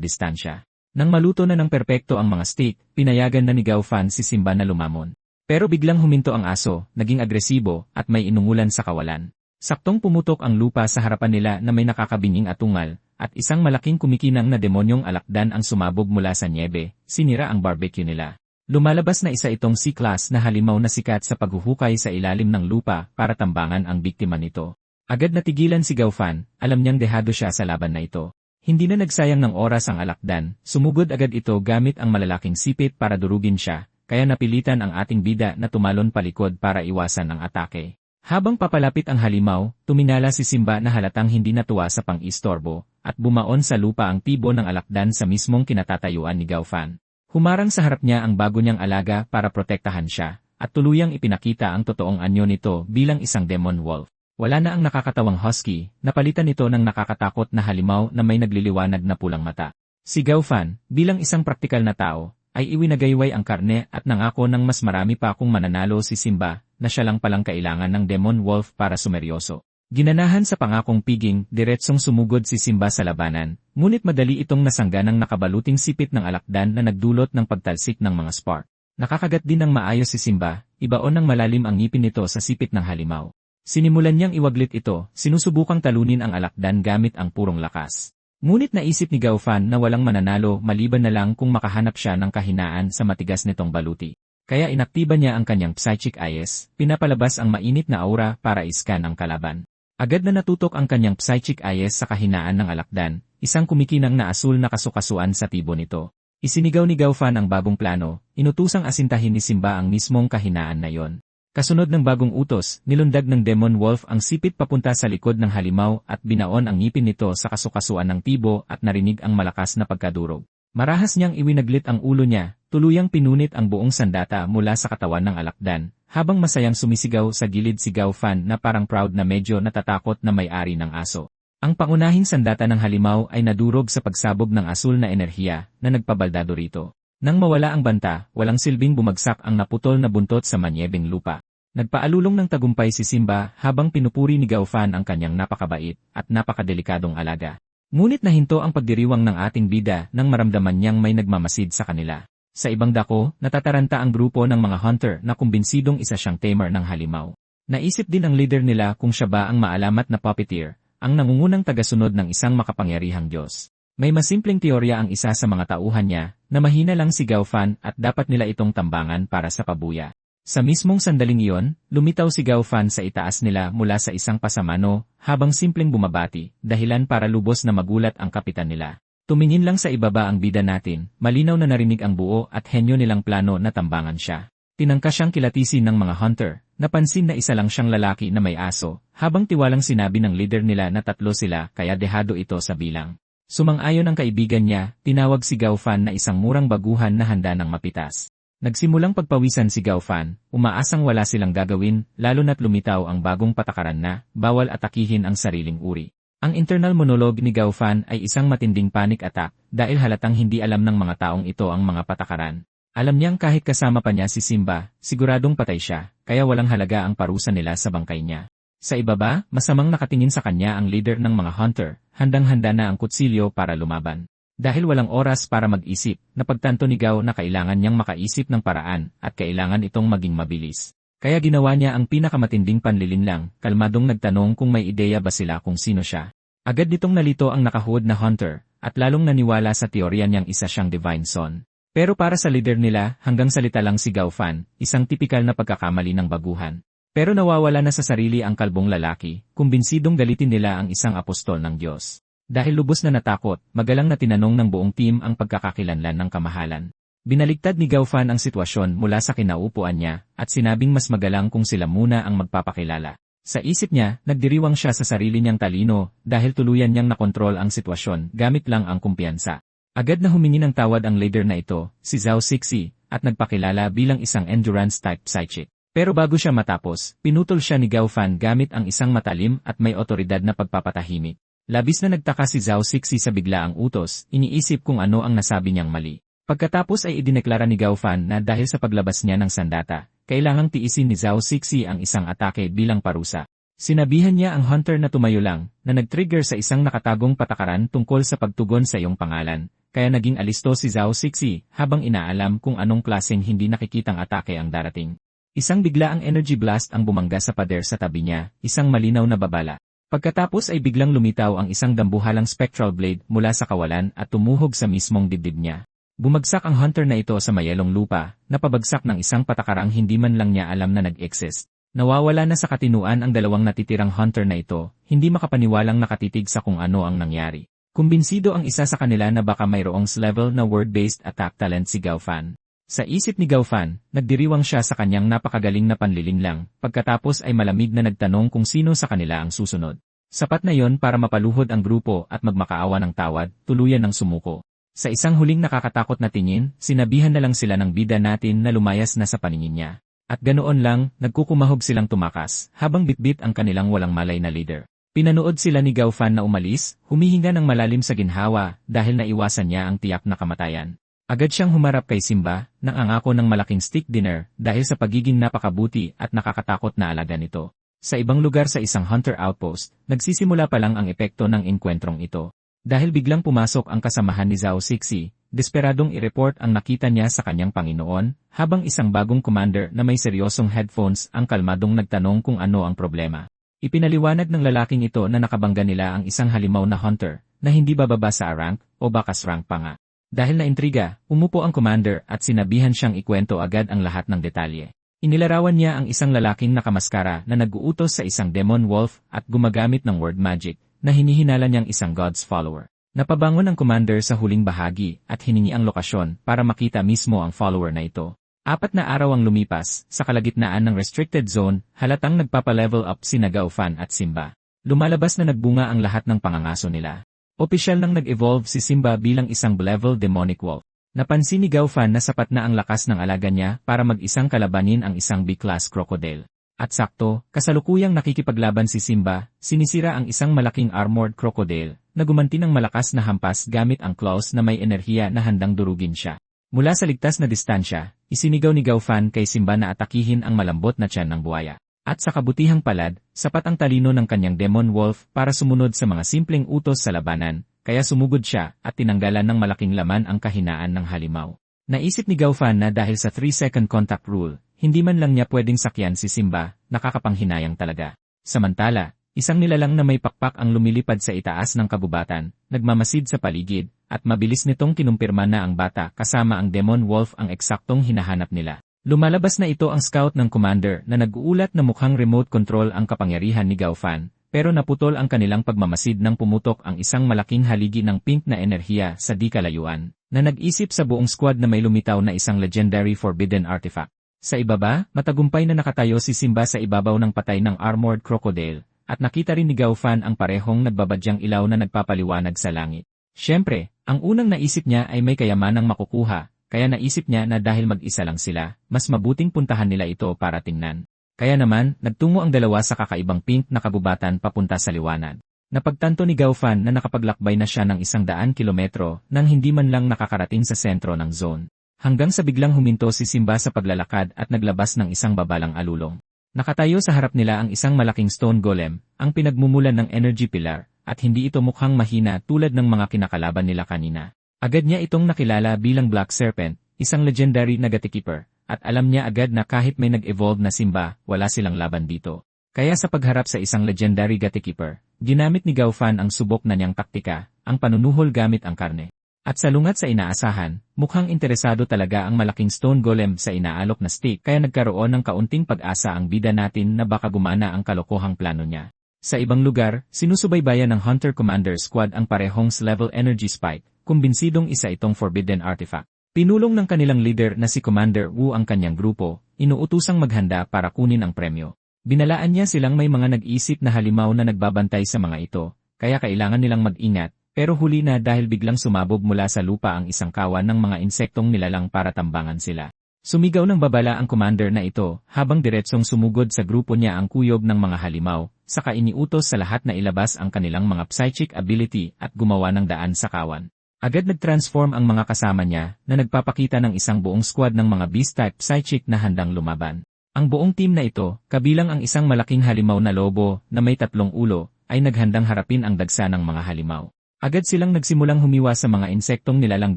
distansya. Nang maluto na ng perpekto ang mga steak, pinayagan na ni Gaofan si Simba na lumamon. Pero biglang huminto ang aso, naging agresibo, at may inungulan sa kawalan. Saktong pumutok ang lupa sa harapan nila na may nakakabinging atungal, at isang malaking kumikinang na demonyong alakdan ang sumabog mula sa niebe, sinira ang barbecue nila. Lumalabas na isa itong C-class na halimaw na sikat sa paghuhukay sa ilalim ng lupa para tambangan ang biktima nito. Agad natigilan si Gaofan, alam niyang dehado siya sa laban na ito. Hindi na nagsayang ng oras ang alakdan, sumugod agad ito gamit ang malalaking sipit para durugin siya, kaya napilitan ang ating bida na tumalon palikod para iwasan ang atake. Habang papalapit ang halimaw, tuminala si Simba na halatang hindi natuwa sa pang-istorbo, at bumaon sa lupa ang tibo ng alakdan sa mismong kinatatayuan ni Gaofan. Humarang sa harap niya ang bago niyang alaga para protektahan siya, at tuluyang ipinakita ang totoong anyo nito bilang isang demon wolf. Wala na ang nakakatawang husky, napalitan ito ng nakakatakot na halimaw na may nagliliwanag na pulang mata. Si Gaofan, bilang isang praktikal na tao, ay iwinagayway ang karne at nangako ng mas marami pa kung mananalo si Simba, na siya lang palang kailangan ng demon wolf para sumeryoso. Ginanahan sa pangakong piging, diretsong sumugod si Simba sa labanan, ngunit madali itong nasangga ng nakabaluting sipit ng alakdan na nagdulot ng pagtalsik ng mga spark. Nakakagat din ng maayos si Simba, ibaon ng malalim ang ngipin nito sa sipit ng halimaw. Sinimulan niyang iwaglit ito, sinusubukang talunin ang alakdan gamit ang purong lakas. Ngunit naisip ni Gaofan na walang mananalo maliban na lang kung makahanap siya ng kahinaan sa matigas nitong baluti. Kaya inaktiba niya ang kanyang psychic eyes, pinapalabas ang mainit na aura para iskan ang kalaban. Agad na natutok ang kanyang psychic eyes sa kahinaan ng alakdan, isang kumikinang na asul na kasukasuan sa tibo nito. Isinigaw ni Gaofan ang bagong plano, inutusang asintahin ni Simba ang mismong kahinaan na yon. Kasunod ng bagong utos, nilundag ng demon wolf ang sipit papunta sa likod ng halimaw at binaon ang ngipin nito sa kasukasuan ng tibo at narinig ang malakas na pagkadurog. Marahas niyang iwinaglit ang ulo niya, tuluyang pinunit ang buong sandata mula sa katawan ng alakdan, habang masayang sumisigaw sa gilid si Gaofan na parang proud na medyo natatakot na may-ari ng aso. Ang pangunahing sandata ng halimaw ay nadurog sa pagsabog ng asul na enerhiya na nagpabaldado rito. Nang mawala ang banta, walang silbing bumagsak ang naputol na buntot sa manyebeng lupa. Nagpaalulong ng tagumpay si Simba habang pinupuri ni Gaofan ang kanyang napakabait at napakadelikadong alaga. Ngunit nahinto ang pagdiriwang ng ating bida nang maramdaman niyang may nagmamasid sa kanila. Sa ibang dako, natataranta ang grupo ng mga hunter na kumbinsidong isa siyang tamer ng halimaw. Naisip din ang leader nila kung siya ba ang maalamat na puppeteer, ang nangungunang tagasunod ng isang makapangyarihang Diyos. May masimpleng teorya ang isa sa mga tauhan niya, na mahina lang si Gaofan at dapat nila itong tambangan para sa pabuya. Sa mismong sandaling iyon, lumitaw si Gaofan sa itaas nila mula sa isang pasamano, habang simpleng bumabati, dahilan para lubos na magulat ang kapitan nila. Tumingin lang sa ibaba ang bida natin, malinaw na narinig ang buo at henyo nilang plano na tambangan siya. Tinangka siyang kilatisin ng mga hunter, napansin na isa lang siyang lalaki na may aso, habang tiwalang sinabi ng leader nila na 3 sila kaya dehado ito sa bilang. Sumang-ayon ang kaibigan niya, tinawag si Gaofan na isang murang baguhan na handa ng mapitas. Nagsimulang pagpawisan si Gaofan, umaasang wala silang gagawin, lalo na't lumitaw ang bagong patakaran na, bawal atakihin ang sariling uri. Ang internal monologue ni Gaofan ay isang matinding panic attack, dahil halatang hindi alam ng mga taong ito ang mga patakaran. Alam niyang kahit kasama pa niya si Simba, siguradong patay siya, kaya walang halaga ang parusa nila sa bangkay niya. Sa ibaba, masamang nakatingin sa kanya ang leader ng mga hunter, handang-handa na ang kutsilyo para lumaban. Dahil walang oras para mag-isip, napagtanto ni Gao na kailangan niyang makaisip ng paraan at kailangan itong maging mabilis. Kaya ginawa niya ang pinakamatinding panlilinlang, kalmadong nagtanong kung may ideya ba sila kung sino siya. Agad nitong nalito ang nakahuod na hunter, at lalong naniwala sa teorya niyang isa siyang divine son. Pero para sa leader nila, hanggang salita lang si Gaofan, isang tipikal na pagkakamali ng baguhan. Pero nawawala na sa sarili ang kalbong lalaki, kumbinsidong galitin nila ang isang apostol ng Diyos. Dahil lubos na natakot, magalang na tinanong ng buong team ang pagkakakilanlan ng kamahalan. Binaligtad ni Gaofan ang sitwasyon mula sa kinaupuan niya, at sinabing mas magalang kung sila muna ang magpapakilala. Sa isip niya, nagdiriwang siya sa sarili niyang talino, dahil tuluyan niyang nakontrol ang sitwasyon gamit lang ang kumpiyansa. Agad na humingi ng tawad ang leader na ito, si Zhao Sixi, at nagpakilala bilang isang endurance-type psychic. Pero bago siya matapos, pinutol siya ni Gaofan gamit ang isang matalim at may otoridad na pagpapatahimik. Labis na nagtaka si Zhao Sixi sa biglaang utos, iniisip kung ano ang nasabi niyang mali. Pagkatapos ay idineklara ni Gaofan na dahil sa paglabas niya ng sandata, kailangang tiisin ni Zhao Sixi ang isang atake bilang parusa. Sinabihan niya ang hunter na tumayo lang, na nag-trigger sa isang nakatagong patakaran tungkol sa pagtugon sa iyong pangalan, kaya naging alisto si Zhao Sixi habang inaalam kung anong klaseng hindi nakikitang atake ang darating. Isang biglaang energy blast ang bumangga sa pader sa tabi niya, isang malinaw na babala. Pagkatapos ay biglang lumitaw ang isang dambuhalang spectral blade mula sa kawalan at tumuhog sa mismong dibdib niya. Bumagsak ang hunter na ito sa mayelong lupa, napabagsak ng isang patakarang hindi man lang niya alam na nag-exist. Nawawala na sa katinuan ang dalawang natitirang hunter na ito, hindi makapaniwalang nakatitig sa kung ano ang nangyari. Kumbinsido ang isa sa kanila na baka mayroong level na word-based attack talent si Gaofan. Sa isip ni Gaofan, nagdiriwang siya sa kanyang napakagaling na panlilinlang, pagkatapos ay malamig na nagtanong kung sino sa kanila ang susunod. Sapat na yon para mapaluhod ang grupo at magmakaawa ng tawad, tuluyan ng sumuko. Sa isang huling nakakatakot na tingin, sinabihan na lang sila ng bida natin na lumayas na sa paningin niya. At ganoon lang, nagkukumahog silang tumakas, habang bitbit ang kanilang walang malay na leader. Pinanood sila ni Gaofan na umalis, humihinga ng malalim sa ginhawa, dahil naiwasan niya ang tiyak na kamatayan. Agad siyang humarap kay Simba, nang angako ng malaking steak dinner, dahil sa pagiging napakabuti at nakakatakot na alaga nito. Sa ibang lugar sa isang hunter outpost, nagsisimula pa lang ang epekto ng inkwentrong ito. Dahil biglang pumasok ang kasamahan ni Zhao Sixi, desperadong i-report ang nakita niya sa kanyang Panginoon, habang isang bagong commander na may seryosong headphones ang kalmadong nagtanong kung ano ang problema. Ipinaliwanag ng lalaking ito na nakabangga nila ang isang halimaw na hunter, na hindi bababa sa rank, o bakas rank pa nga. Dahil naintriga, umupo ang commander at sinabihan siyang ikwento agad ang lahat ng detalye. Inilarawan niya ang isang lalaking nakamaskara na nag-uutos sa isang demon wolf at gumagamit ng word magic na hinihinala niyang isang god's follower. Napabangon ang commander sa huling bahagi at hiningi ang lokasyon para makita mismo ang follower na ito. 4 na araw ang lumipas, sa kalagitnaan ng restricted zone, halatang nagpapa-level up sina Gaofan at Simba. Lumalabas na nagbunga ang lahat ng pangangaso nila. Opisyal nang nag-evolve si Simba bilang isang level demonic wolf. Napansin ni Gaofan na sapat na ang lakas ng alaga niya para mag-isang kalabanin ang isang B-class crocodile. At sakto, kasalukuyang nakikipaglaban si Simba, sinisira ang isang malaking armored crocodile, na gumanti ng malakas na hampas gamit ang claws na may enerhiya na handang durugin siya. Mula sa ligtas na distansya, isinigaw ni Gaofan kay Simba na atakihin ang malambot na tiyan ng buwaya. At sa kabutihang palad, sapat ang talino ng kanyang demon wolf para sumunod sa mga simpleng utos sa labanan, kaya sumugod siya at tinanggalan ng malaking laman ang kahinaan ng halimaw. Naisip ni Gaofan na dahil sa 3-second contact rule, hindi man lang niya pwedeng sakyan si Simba, nakakapanghinayang talaga. Samantala, isang nilalang na may pakpak ang lumilipad sa itaas ng kagubatan, nagmamasid sa paligid, at mabilis nitong kinumpirma na ang bata kasama ang demon wolf ang eksaktong hinahanap nila. Lumalabas na ito ang scout ng commander na nag-uulat na mukhang remote control ang kapangyarihan ni Gaofan, pero naputol ang kanilang pagmamasid nang pumutok ang isang malaking haligi ng pink na enerhiya sa di kalayuan, na nag-isip sa buong squad na may lumitaw na isang legendary forbidden artifact. Sa ibaba, matagumpay na nakatayo si Simba sa ibabaw ng patay ng armored crocodile, at nakita rin ni Gaofan ang parehong nagbabadyang ilaw na nagpapaliwanag sa langit. Siyempre, ang unang naisip niya ay may kayamanang makukuha, kaya naisip niya na dahil mag-isa lang sila, mas mabuting puntahan nila ito para tingnan. Kaya naman, nagtungo ang dalawa sa kakaibang pink na kabubatan papunta sa liwanag. Napagtanto ni Gaofan na nakapaglakbay na siya ng 100 kilometro nang hindi man lang nakakarating sa sentro ng zone. Hanggang sa biglang huminto si Simba sa paglalakad at naglabas ng isang babalang alulong. Nakatayo sa harap nila ang isang malaking stone golem, ang pinagmumulan ng energy pillar, at hindi ito mukhang mahina tulad ng mga kinakalaban nila kanina. Agad niya itong nakilala bilang Black Serpent, isang legendary na gatekeeper, at alam niya agad na kahit may nag-evolve na Simba, wala silang laban dito. Kaya sa pagharap sa isang legendary gatekeeper, ginamit ni Gaofan ang subok na niyang taktika, ang panunuhol gamit ang karne. At salungat sa inaasahan, mukhang interesado talaga ang malaking stone golem sa inaalok na stick kaya nagkaroon ng kaunting pag-asa ang bida natin na baka gumana ang kalokohang plano niya. Sa ibang lugar, sinusubaybayan ng Hunter Commander Squad ang parehong level energy spike, kumbinsidong isa itong forbidden artifact. Pinulong ng kanilang leader na si Commander Wu ang kanyang grupo, inuutusang maghanda para kunin ang premyo. Binalaan niya silang may mga nag-iisip na halimaw na nagbabantay sa mga ito, kaya kailangan nilang mag-ingat, pero huli na dahil biglang sumabog mula sa lupa ang isang kawan ng mga insektong nilalang para tambangan sila. Sumigaw ng babala ang commander na ito, habang diretsong sumugod sa grupo niya ang kuyob ng mga halimaw, saka iniutos sa lahat na ilabas ang kanilang mga psychic ability at gumawa ng daan sa kawan. Agad nag-transform ang mga kasama niya na nagpapakita ng isang buong squad ng mga beast-type psychic na handang lumaban. Ang buong team na ito, kabilang ang isang malaking halimaw na lobo na may 3 ulo, ay naghandang harapin ang dagsa ng mga halimaw. Agad silang nagsimulang humiwa sa mga insektong nilalang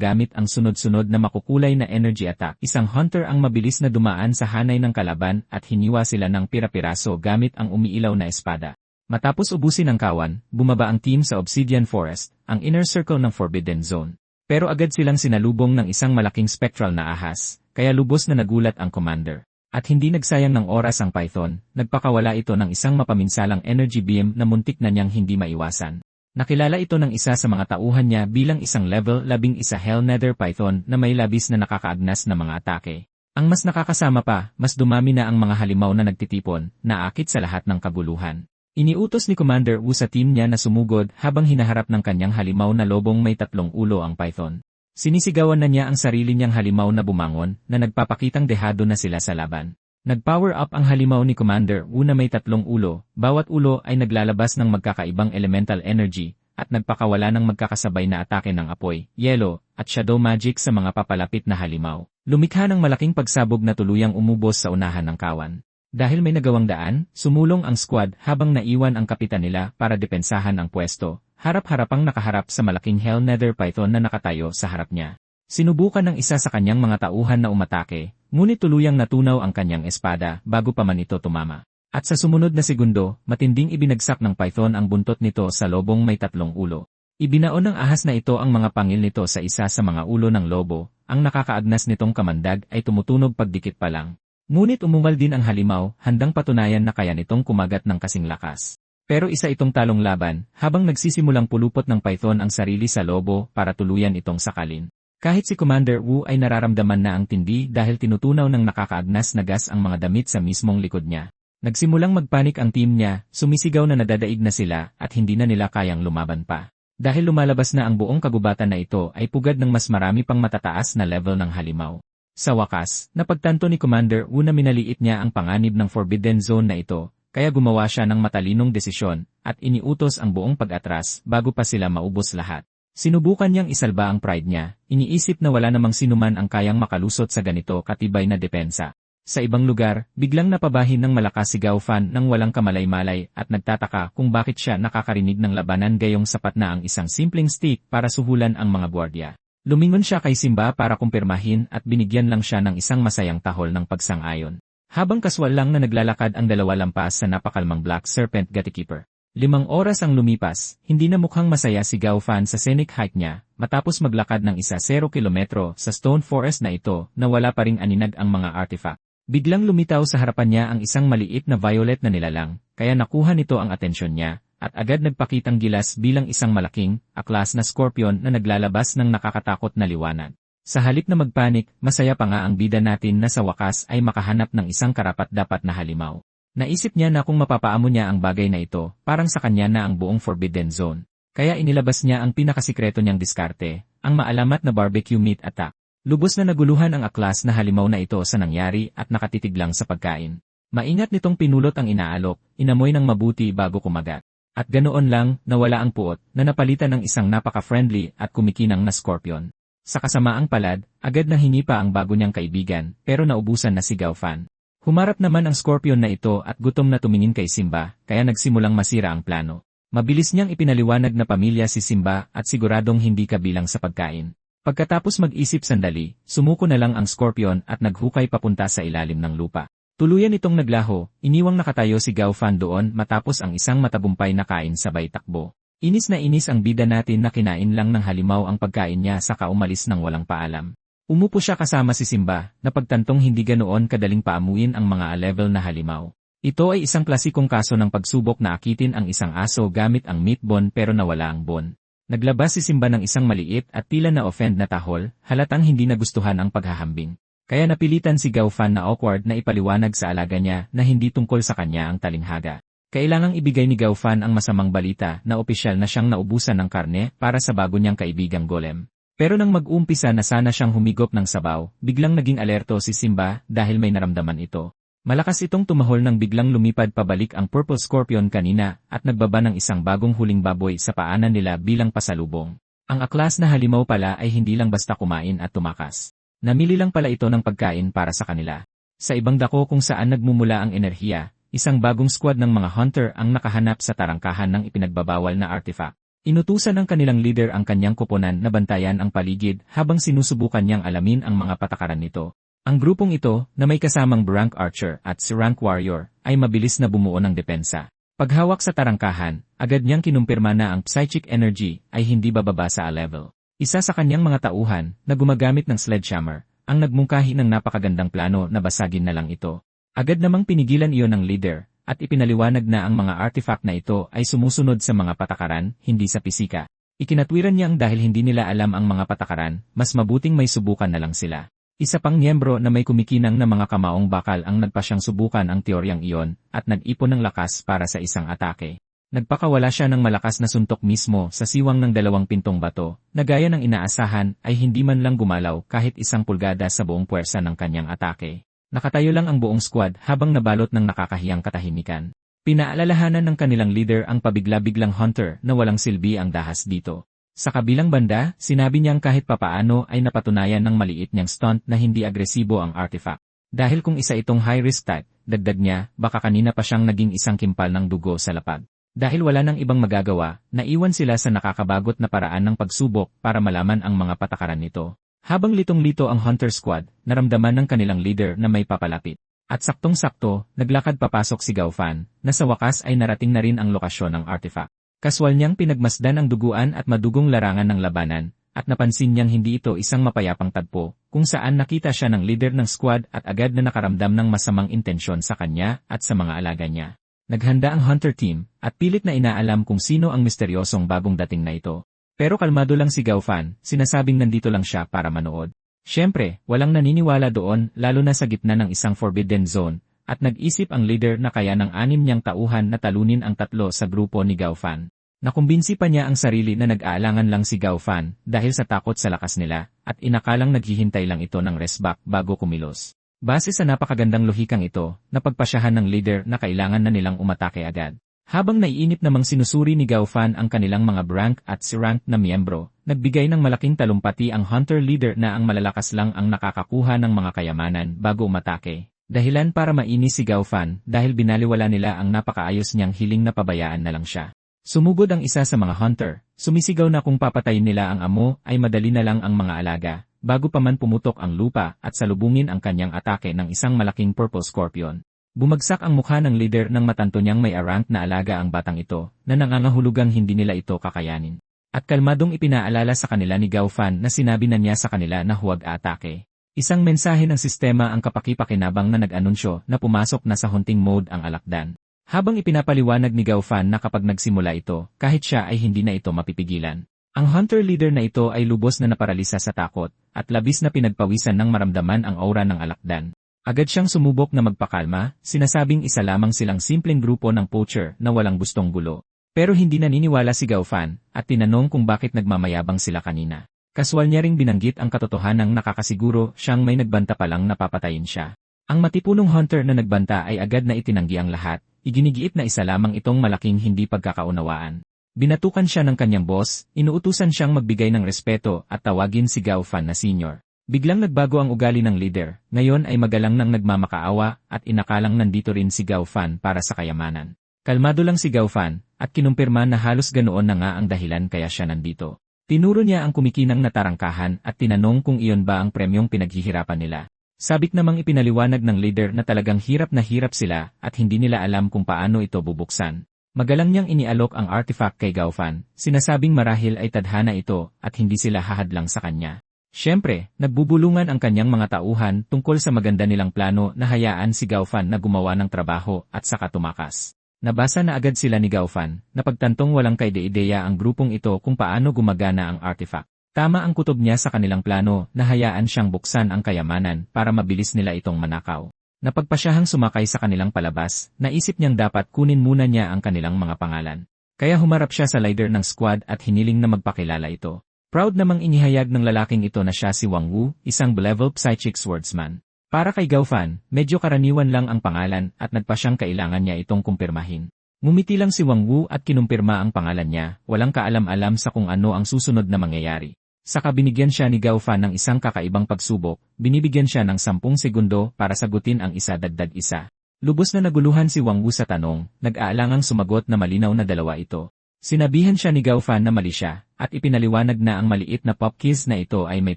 gamit ang sunod-sunod na makukulay na energy attack. Isang hunter ang mabilis na dumaan sa hanay ng kalaban at hiniwa sila ng pira-piraso gamit ang umiilaw na espada. Matapos ubusin ang kawan, bumaba ang team sa Obsidian Forest, ang inner circle ng Forbidden Zone. Pero agad silang sinalubong ng isang malaking spectral na ahas, kaya lubos na nagulat ang commander. At hindi nagsayang ng oras ang Python, nagpakawala ito ng isang mapaminsalang energy beam na muntik na niyang hindi maiwasan. Nakilala ito ng isa sa mga tauhan niya bilang isang level 11 Hell Nether Python na may labis na nakakaagnas na mga atake. Ang mas nakakasama pa, mas dumami na ang mga halimaw na nagtitipon, naakit sa lahat ng kaguluhan. Iniutos ni Commander Wu sa team niya na sumugod habang hinaharap ng kanyang halimaw na lobong may 3 ulo ang Python. Sinisigawan na niya ang sarili niyang halimaw na bumangon na nagpapakitang dehado na sila sa laban. Nag-power up ang halimaw ni Commander Wu na may 3 ulo, bawat ulo ay naglalabas ng magkakaibang elemental energy, at nagpakawala ng magkakasabay na atake ng apoy, yelo, at shadow magic sa mga papalapit na halimaw. Lumikha ng malaking pagsabog na tuluyang umubos sa unahan ng kawan. Dahil may nagawang daan, sumulong ang squad habang naiwan ang kapitan nila para depensahan ang pwesto, harap-harapang nakaharap sa malaking Hell Nether Python na nakatayo sa harap niya. Sinubukan ng isa sa kanyang mga tauhan na umatake, ngunit tuluyang natunaw ang kanyang espada bago pa man ito tumama. At sa sumunod na segundo, matinding ibinagsak ng Python ang buntot nito sa lobong may 3 ulo. Ibinaon ng ahas na ito ang mga pangil nito sa isa sa mga ulo ng lobo, ang nakakaagnas nitong kamandag ay tumutunog pagdikit pa lang. Ngunit umumal din ang halimaw, handang patunayan na kaya nitong kumagat ng kasing lakas. Pero isa itong talong laban, habang nagsisimulang pulupot ng Python ang sarili sa lobo para tuluyan itong sakalin. Kahit si Commander Wu ay nararamdaman na ang tindi dahil tinutunaw ng nakakaagnas na gas ang mga damit sa mismong likod niya. Nagsimulang magpanik ang team niya, sumisigaw na nadadaig na sila at hindi na nila kayang lumaban pa. Dahil lumalabas na ang buong kagubatan na ito ay pugad ng mas marami pang matataas na level ng halimaw. Sa wakas, napagtanto ni Commander Wu na minaliit niya ang panganib ng Forbidden Zone na ito, kaya gumawa siya ng matalinong desisyon at iniutos ang buong pag-atras bago pa sila maubos lahat. Sinubukan niyang isalba ang pride niya, iniisip na wala namang sinuman ang kayang makalusot sa ganito katibay na depensa. Sa ibang lugar, biglang napabahin ng malakas si Gao Fan nang walang kamalay-malay at nagtataka kung bakit siya nakakarinig ng labanan gayong sapat na ang isang simpleng stick para suhulan ang mga gwardiya. Lumingon siya kay Simba para kumpirmahin at binigyan lang siya ng isang masayang tahol ng pagsang-ayon. Habang kaswal lang na naglalakad ang dalawa lampas sa napakalmang Black Serpent Gatekeeper. 5 oras ang lumipas, hindi na mukhang masaya si Gao Fan sa scenic hike niya, matapos maglakad ng 0 kilometro sa Stone Forest na ito na wala pa ring aninag ang mga artifact. Biglang lumitaw sa harapan niya ang isang maliit na violet na nilalang, kaya nakuha nito ang atensyon niya, at agad nagpakitang gilas bilang isang malaking, aklas na scorpion na naglalabas ng nakakatakot na liwanag. Sa halip na magpanik, masaya pa nga ang bida natin na sa wakas ay makahanap ng isang karapat-dapat na halimaw. Naisip niya na kung mapapaamo niya ang bagay na ito, parang sa kanya na ang buong Forbidden Zone. Kaya inilabas niya ang pinakasikreto niyang diskarte, ang maalamat na barbecue meat attack. Lubos na naguluhan ang aklas na halimaw na ito sa nangyari at nakatitig lang sa pagkain. Maingat nitong pinulot ang inaalok, inamoy ng mabuti bago kumagat. At ganoon lang, nawala ang puot, na napalitan ng isang napaka-friendly at kumikinang na scorpion. Sa kasamaang palad, agad na hinipa ang bago niyang kaibigan, pero naubusan na si Gao Fan. Humarap naman ang scorpion na ito at gutom na tumingin kay Simba, kaya nagsimulang masira ang plano. Mabilis niyang ipinaliwanag na pamilya si Simba at siguradong hindi kabilang sa pagkain. Pagkatapos mag-isip sandali, sumuko na lang ang scorpion at naghukay papunta sa ilalim ng lupa. Tuluyan itong naglaho, iniwang nakatayo si Gao Fan doon matapos ang isang matagumpay na kain sabay takbo. Inis na inis ang bida natin na kinain lang ng halimaw ang pagkain niya saka umalis ng walang paalam. Umupo siya kasama si Simba, na pagtantong hindi ganoon kadaling paamuin ang mga level na halimaw. Ito ay isang klasikong kaso ng pagsubok na akitin ang isang aso gamit ang meat bone pero nawala ang bone. Naglabas si Simba ng isang maliit at tila na-offend na tahol, halatang hindi nagustuhan ang paghahambing. Kaya napilitan si Gaofan na awkward na ipaliwanag sa alaga niya na hindi tungkol sa kanya ang talinghaga. Kailangang ibigay ni Gaofan ang masamang balita na opisyal na siyang naubusan ng karne para sa bago niyang kaibigang golem. Pero nang mag-umpisa na sana siyang humigop ng sabaw, biglang naging alerto si Simba dahil may naramdaman ito. Malakas itong tumahol nang biglang lumipad pabalik ang Purple Scorpion kanina at nagbaba ng isang bagong huling baboy sa paanan nila bilang pasalubong. Ang aklas na halimaw pala ay hindi lang basta kumain at tumakas. Namili lang pala ito ng pagkain para sa kanila. Sa ibang dako kung saan nagmumula ang enerhiya, isang bagong squad ng mga hunter ang nakahanap sa tarangkahan ng ipinagbabawal na artifact. Inutusan ng kanilang leader ang kanyang koponan na bantayan ang paligid habang sinusubukan niyang alamin ang mga patakaran nito. Ang grupong ito, na may kasamang Rank Archer at si Rank Warrior, ay mabilis na bumuo ng depensa. Paghawak sa tarangkahan, agad niyang kinumpirma na ang psychic energy ay hindi bababa sa A-level. Isa sa kanyang mga tauhan, na gumagamit ng sledgehammer, ang nagmungkahi ng napakagandang plano na basagin na lang ito. Agad namang pinigilan iyon ng leader, at ipinaliwanag na ang mga artifact na ito ay sumusunod sa mga patakaran, hindi sa pisika. Ikinatwiran niyang dahil hindi nila alam ang mga patakaran, mas mabuting may subukan na lang sila. Isa pang miyembro na may kumikinang na mga kamaong bakal ang nagpasyang subukan ang teoryang iyon at nag-ipon ng lakas para sa isang atake. Nagpakawala siya ng malakas na suntok mismo sa siwang ng 2 pintong bato, na gaya ng inaasahan ay hindi man lang gumalaw kahit 1 pulgada sa buong puwersa ng kanyang atake. Nakatayo lang ang buong squad habang nabalot ng nakakahiyang katahimikan. Pinaalalahanan ng kanilang leader ang pabigla-biglang hunter na walang silbi ang dahas dito. Sa kabilang banda, sinabi niyang kahit papaano ay napatunayan ng maliit niyang stunt na hindi agresibo ang artifact. Dahil kung isa itong high-risk type, dagdag niya, baka kanina pa siyang naging isang kimpal ng dugo sa lapag. Dahil wala nang ibang magagawa, naiwan sila sa nakakabagot na paraan ng pagsubok para malaman ang mga patakaran nito. Habang litong-lito ang Hunter Squad, naramdaman ng kanilang leader na may papalapit. At saktong-sakto, naglakad papasok si Gaofan, na sa wakas ay narating na rin ang lokasyon ng artifact. Kaswal niyang pinagmasdan ang duguan at madugong larangan ng labanan, at napansin niyang hindi ito isang mapayapang tagpo, kung saan nakita siya ng leader ng squad at agad na nakaramdam ng masamang intensyon sa kanya at sa mga alaga niya. Naghanda ang hunter team, at pilit na inaalam kung sino ang misteryosong bagong dating na ito. Pero kalmado lang si Gaofan, sinasabing nandito lang siya para manood. Siyempre, walang naniniwala doon lalo na sa gitna ng isang forbidden zone, at nag-isip ang leader na kaya ng 6 niyang tauhan na talunin ang 3 sa grupo ni Gaofan. Nakumbinsi pa niya ang sarili na nag-aalangan lang si Gaofan dahil sa takot sa lakas nila at inakalang naghihintay lang ito ng restback bago kumilos. Base sa napakagandang lohikang ito, napagpasyahan ng leader na kailangan na nilang umatake agad. Habang naiinip namang sinusuri ni Gaofan ang kanilang mga rank at si rank na miyembro, nagbigay ng malaking talumpati ang hunter leader na ang malalakas lang ang nakakakuha ng mga kayamanan bago umatake. Dahilan para mainis si Gaofan dahil binaliwala nila ang napakaayos niyang hiling na pabayaan na lang siya. Sumugod ang isa sa mga hunter, sumisigaw na kung papatayin nila ang amo ay madali na lang ang mga alaga, bago pa man pumutok ang lupa at salubungin ang kanyang atake ng isang malaking purple scorpion. Bumagsak ang mukha ng leader nang matanto niyang may rank na alaga ang batang ito, na nangangahulugang hindi nila ito kakayanin. At kalmadong ipinaalala sa kanila ni Gaofan na sinabi na niya sa kanila na huwag atake. Isang mensahe ng sistema ang kapaki-pakinabang na nag-anunsyo na pumasok na sa hunting mode ang alakdan. Habang ipinapaliwanag ni Gaofan na kapag nagsimula ito, kahit siya ay hindi na ito mapipigilan. Ang hunter leader na ito ay lubos na naparalisa sa takot, at labis na pinagpawisan ng maramdaman ang aura ng alakdan. Agad siyang sumubok na magpakalma, sinasabing isa lamang silang simpleng grupo ng poacher na walang gustong gulo. Pero hindi naniniwala si Gaofan, at tinanong kung bakit nagmamayabang sila kanina. Kaswal niya ring binanggit ang katotohanang nakakasiguro siyang may nagbanta palang napapatayin siya. Ang matipunong hunter na nagbanta ay agad na itinanggi ang lahat. Iginigiit na isa lamang itong malaking hindi pagkakaunawaan. Binatukan siya ng kanyang boss, inuutusan siyang magbigay ng respeto at tawagin si Gaofan na senior. Biglang nagbago ang ugali ng leader, ngayon ay magalang nang nagmamakaawa at inakalang nandito rin si Gaofan para sa kayamanan. Kalmado lang si Gaofan at kinumpirma na halos ganoon na nga ang dahilan kaya siya nandito. Tinuro niya ang kumikinang na tarangkahan at tinanong kung iyon ba ang premyong pinaghihirapan nila. Sabik namang ipinaliwanag ng leader na talagang hirap na hirap sila at hindi nila alam kung paano ito bubuksan. Magalang niyang inialok ang artifact kay Gaofan, sinasabing marahil ay tadhana ito at hindi sila hahadlang sa kanya. Siyempre, nagbubulungan ang kanyang mga tauhan tungkol sa maganda nilang plano na hayaan si Gaofan na gumawa ng trabaho at saka tumakas. Nabasa na agad sila ni Gaofan, napagtantong walang kaide-ideya ang grupong ito kung paano gumagana ang artifact. Tama ang kutob niya sa kanilang plano na hayaan siyang buksan ang kayamanan para mabilis nila itong manakaw. Napagpasyahang sumakay sa kanilang palabas, naisip niyang dapat kunin muna niya ang kanilang mga pangalan. Kaya humarap siya sa leader ng squad at hiniling na magpakilala ito. Proud namang inihayag ng lalaking ito na siya si Wang Wu, isang level psychic swordsman. Para kay Gaofan, medyo karaniwan lang ang pangalan at nagpa siyang kailangan niya itong kumpirmahin. Ngumiti lang si Wang Wu at kinumpirma ang pangalan niya, walang kaalam-alam sa kung ano ang susunod na mangyayari. Saka binigyan siya ni Gaofan ng isang kakaibang pagsubok, binibigyan siya ng 10 segundo para sagutin ang isa dagdag isa. Lubos na naguluhan si Wang Wu sa tanong, nag-aalangang sumagot na malinaw na dalawa ito. Sinabihan siya ni Gaofan na mali siya, at ipinaliwanag na ang maliit na pop quiz na ito ay may